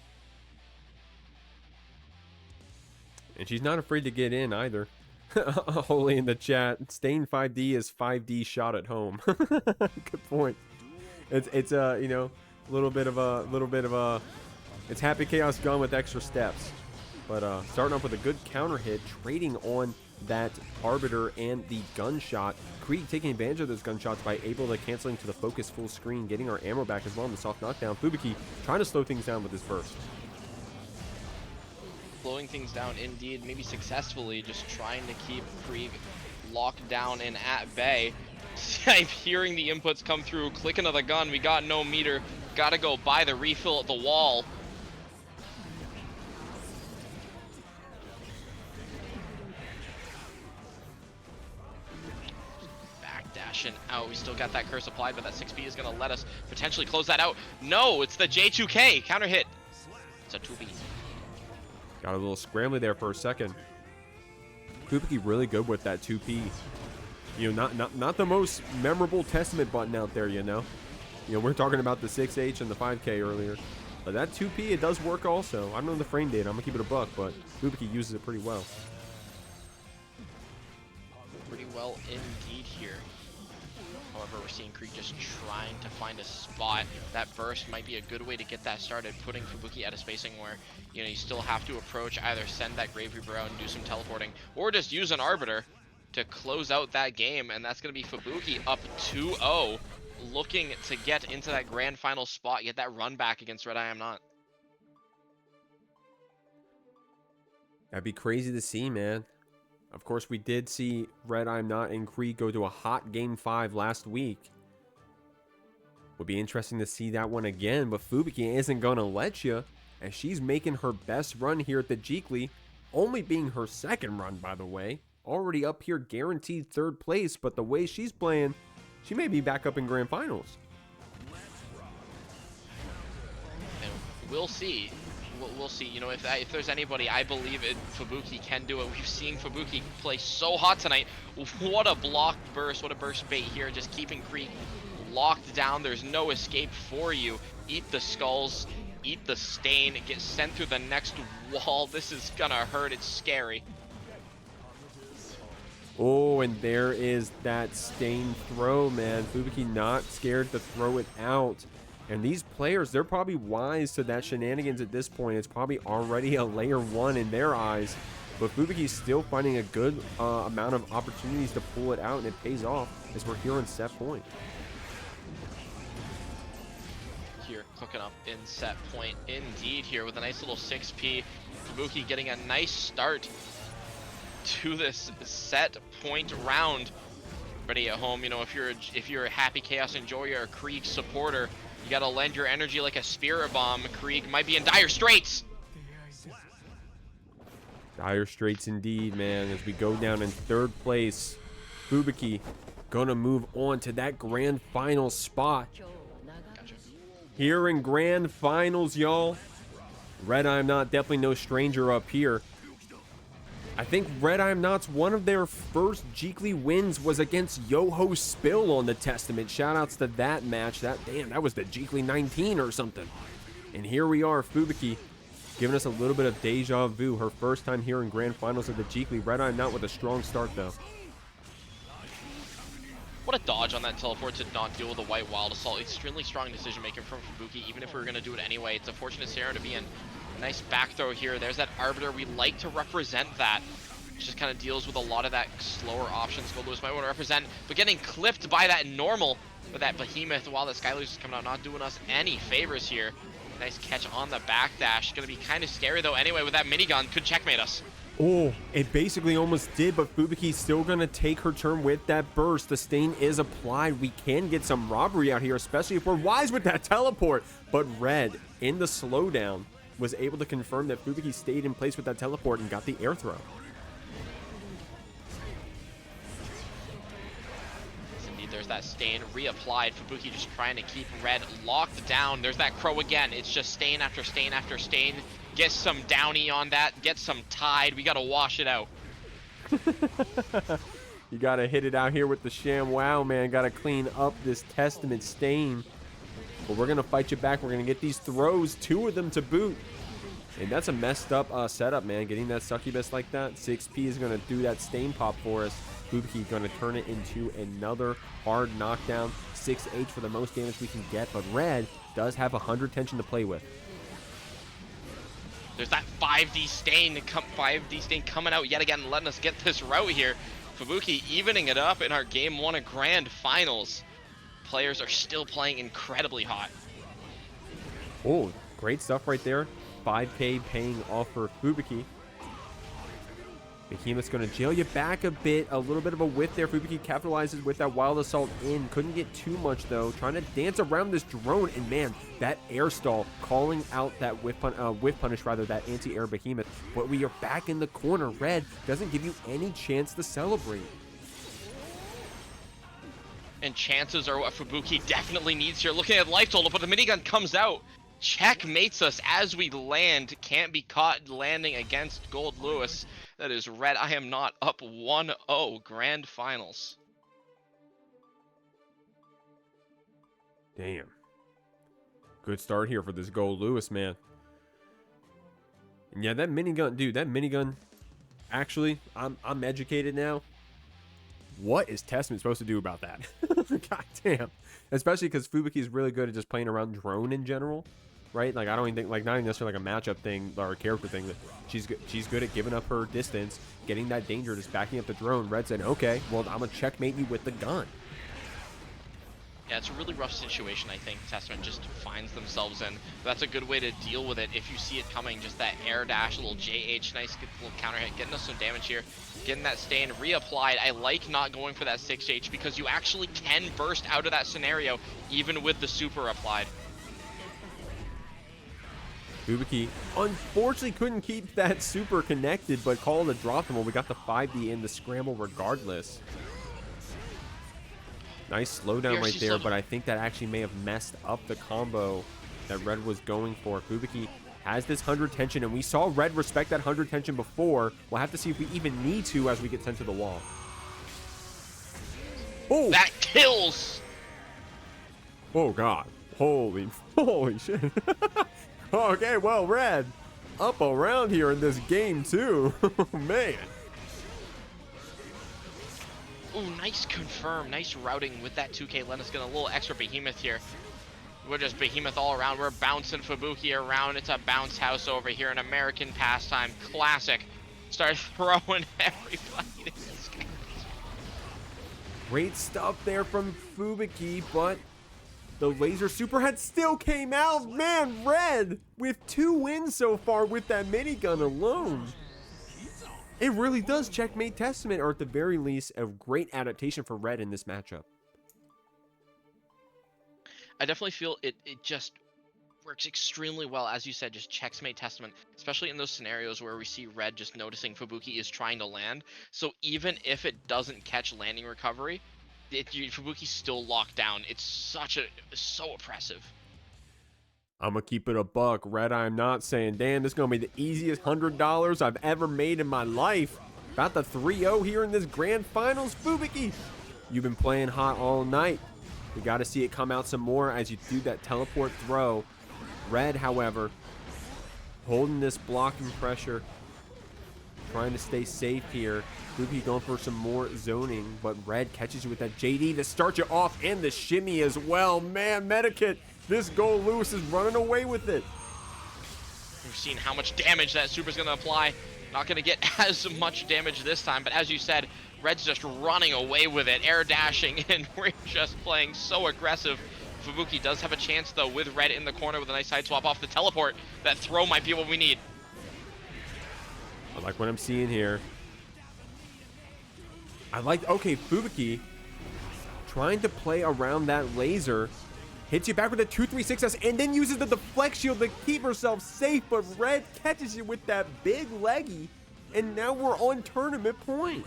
And she's not afraid to get in either. Holy in the chat, Stain 5D is 5D shot at home. Good point. It's you know, a little bit of a it's Happy Chaos Gun with extra steps. But starting off with a good counter hit, trading on that Arbiter and the gunshot. Kreeg taking advantage of those gunshots by able to canceling to the focus full screen, getting our ammo back as well in the soft knockdown. Fubuki trying to slow things down with his burst. Slowing things down indeed, maybe successfully, just trying to keep Kreeg locked down and at bay. I'm hearing the inputs come through, clicking of the gun, we got no meter, gotta go buy the refill at the wall. Backdashing out, we still got that curse applied, but that 6P is gonna let us potentially close that out. No, it's the J2K, counter hit. It's a 2B. Got a little scrambly there for a second. Fubuki really good with that 2P. You know, not the most memorable testament button out there, you know. You know, we're talking about the 6H and the 5K earlier. But that 2P, it does work also. I don't know the frame data, I'm gonna keep it a buck, but Fubuki uses it pretty well. Pretty well indeed here. However, we're seeing Kreeg just trying to find a spot. That burst might be a good way to get that started, putting Fubuki at a spacing where, you know, you still have to approach, either send that Grave Reaper out and do some teleporting, or just use an Arbiter to close out that game. And that's going to be Fubuki up 2-0, looking to get into that grand final spot, get that run back against RedIAmNot. That'd be crazy to see, man. Of course, we did see RedIAmNot and Kreeg go to a hot Game 5 last week. Would be interesting to see that one again, but Fubuki isn't going to let you, as she's making her best run here at the Jeekly, only being her second run, by the way. Already up here, guaranteed third place, but the way she's playing, she may be back up in Grand Finals. we'll see. We'll see. You know, if there's anybody, I believe Fubuki can do it. We've seen Fubuki play so hot tonight. What a block burst, what a burst bait here, just keeping Kreeg locked down. There's no escape for you. Eat the skulls, eat the stain, get sent through the next wall. This is gonna hurt. It's scary. Oh, and there is that stain throw, man. Fubuki not scared to throw it out. And these players, they're probably wise to that shenanigans at this point. It's probably already a layer 1 in their eyes. But Fubuki's still finding a good amount of opportunities to pull it out, and it pays off as we're here in set point. Here, cooking up in set point indeed here with a nice little 6P. Fubuki getting a nice start to this set point round. Everybody at home, you know, if you're a Happy Chaos enjoyer or Kreeg supporter, you gotta lend your energy like a spirit bomb. Kreeg might be in dire straits. Dire straits indeed, man. As we go down in 3rd place, Fubuki gonna move on to that grand final spot. Gotcha. Here in grand finals, y'all. RedIAmNot, definitely no stranger up here. I think RedIAmNot's one of their first Jeekly wins was against Yoho Spill on the Testament. Shoutouts to that match. Damn, that was the Jeekly 19 or something. And here we are, Fubuki, giving us a little bit of deja vu. Her first time here in grand finals of the Jeekly. RedIAmNot with a strong start, though. What a dodge on that teleport to not deal with the white wild assault. Extremely strong decision making from Fubuki, even if we were going to do it anyway. It's a fortunate scenario to be in. Nice back throw here. There's that Arbiter. We like to represent that. It just kind of deals with a lot of that slower options Goldlewis might want to represent. But getting clipped by that normal, with that behemoth while the Skyloose is coming out, not doing us any favors here. Nice catch on the backdash. Going to be kind of scary though anyway with that minigun. Could checkmate us. Oh, it basically almost did, but Fubuki's still going to take her turn with that burst. The stain is applied. We can get some robbery out here, especially if we're wise with that teleport. But Red, in the slowdown, was able to confirm that Fubuki stayed in place with that teleport and got the air throw. Indeed, there's that stain reapplied. Fubuki just trying to keep Red locked down. There's that crow again. It's just stain after stain after stain. Get some downy on that. Get some tide. We got to wash it out. You got to hit it out here with the Sham Wow, man. Got to clean up this Testament stain. But we're going to fight you back. We're going to get these throws, 2 of them to boot. And that's a messed up setup, man. Getting that succubus like that. 6P is going to do that stain pop for us. Fubuki going to turn it into another hard knockdown. 6H for the most damage we can get. But Red does have 100 tension to play with. There's that 5D stain coming out yet again, letting us get this route here. Fubuki evening it up in our Game 1 of Grand Finals. Players are still playing incredibly hot. Oh, great stuff right there. 5K paying off for Fubuki. Behemoth's going to jail you back a bit. A little bit of a whiff there. Fubuki capitalizes with that wild assault in. Couldn't get too much, though. Trying to dance around this drone. And, man, that air stall calling out that whiff punish, that anti-air behemoth. But we are back in the corner. Red doesn't give you any chance to celebrate. And chances are what Fubuki definitely needs here. Looking at life total, but the minigun comes out. Checkmates us as we land. Can't be caught landing against Goldlewis. That is RedIAmNot up 1-0 Grand Finals. Damn. Good start here for this Goldlewis, man. And yeah, that minigun, dude, that minigun, actually, I'm educated now. What is Testament supposed to do about that? God damn. Especially because Fubuki is really good at just playing around drone in general. Right? Like, I don't even think, like, not even necessarily like a matchup thing or a character thing. That she's good at giving up her distance, getting that danger, just backing up the drone. Red said, okay, well, I'm going to checkmate you with the gun. Yeah, it's a really rough situation, I think. Testament just finds themselves in. But that's a good way to deal with it if you see it coming. Just that air dash, a little JH, nice little counter hit, getting us some damage here. Getting that stain reapplied. I like not going for that 6H because you actually can burst out of that scenario even with the super applied. Fubuki unfortunately couldn't keep that super connected, but called a drop him. Well, we got the 5D in the scramble regardless. Nice slowdown right there, but I think that actually may have messed up the combo that Red was going for. Fubuki has this 100 tension, and we saw Red respect that 100 tension before. We'll have to see if we even need to as we get sent to the wall. Oh! That kills! Oh, God. Holy shit. Okay, well, Red up around here in this game, too. Man. Ooh, nice confirm. Nice routing with that 2K. Letting us get a little extra behemoth here. We're just behemoth all around. We're bouncing Fubuki around. It's a bounce house over here. An American pastime. Classic. Start throwing everybody to this game. Great stuff there from Fubuki, but the laser superhead still came out. Man, Red with 2 wins so far with that minigun alone. It really does checkmate Testament, or at the very least, a great adaptation for Red in this matchup. I definitely feel it just works extremely well. As you said, just checkmate Testament, especially in those scenarios where we see Red just noticing Fubuki is trying to land. So even if it doesn't catch landing recovery, Fubuki's still locked down. It's so oppressive. I'm gonna keep it a buck. RedIAmNot saying, damn, this is gonna be the easiest $100 I've ever made in my life. About the 3-0 here in this grand finals. Fubuki, you've been playing hot all night. We got to see it come out some more as you do that teleport throw. Red, however, holding this blocking pressure, trying to stay safe here. Fubuki going for some more zoning, but Red catches you with that JD to start you off, and the shimmy as well. Man, Medikit, this Goldlewis is running away with it. We've seen how much damage that super's going to apply. Not going to get as much damage this time, but as you said, Red's just running away with it, air dashing, and we're just playing so aggressive. Fubuki does have a chance, though, with Red in the corner with a nice side swap off the teleport. That throw might be what we need. I like what I'm seeing here. Okay, Fubuki trying to play around that laser. Hits you back with a 2-3-6S and then uses the deflect shield to keep herself safe, but Red catches you with that big leggy, and now we're on tournament point.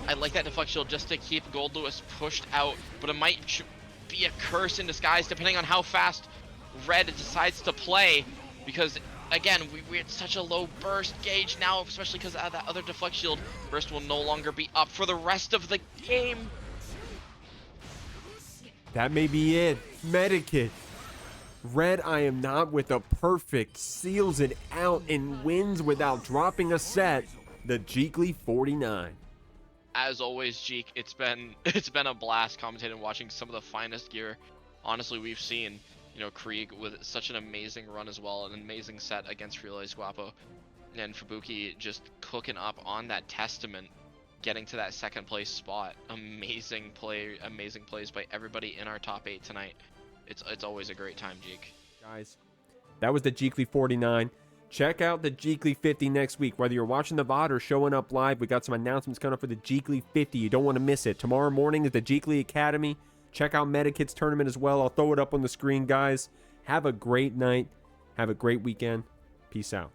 I like that deflect shield just to keep Goldlewis pushed out, but it might be a curse in disguise depending on how fast Red decides to play, because again, we're at such a low burst gauge now, especially because of that other deflect shield. Burst will no longer be up for the rest of the game. That may be it. Medikit. RedIAmNot with a perfect, seals it out and wins without dropping a set. The Jeekly 49. As always, Jeek, it's been a blast commentating and watching some of the finest gear, honestly, we've seen. You know, Kreeg with such an amazing run as well, an amazing set against Frijoles, Guapo, and Fubuki just cooking up on that Testament, getting to that second place spot. Amazing plays by everybody in our top 8 tonight. It's always a great time, Jeek. Guys, that was the Jeekly 49. Check out the Jeekly 50 next week. Whether you're watching the VOD or showing up live, we got some announcements coming up for the Jeekly 50. You don't want to miss it. Tomorrow morning is the Jeekly Academy. Check out Medikit's tournament as well. I'll throw it up on the screen, guys. Have a great night. Have a great weekend. Peace out.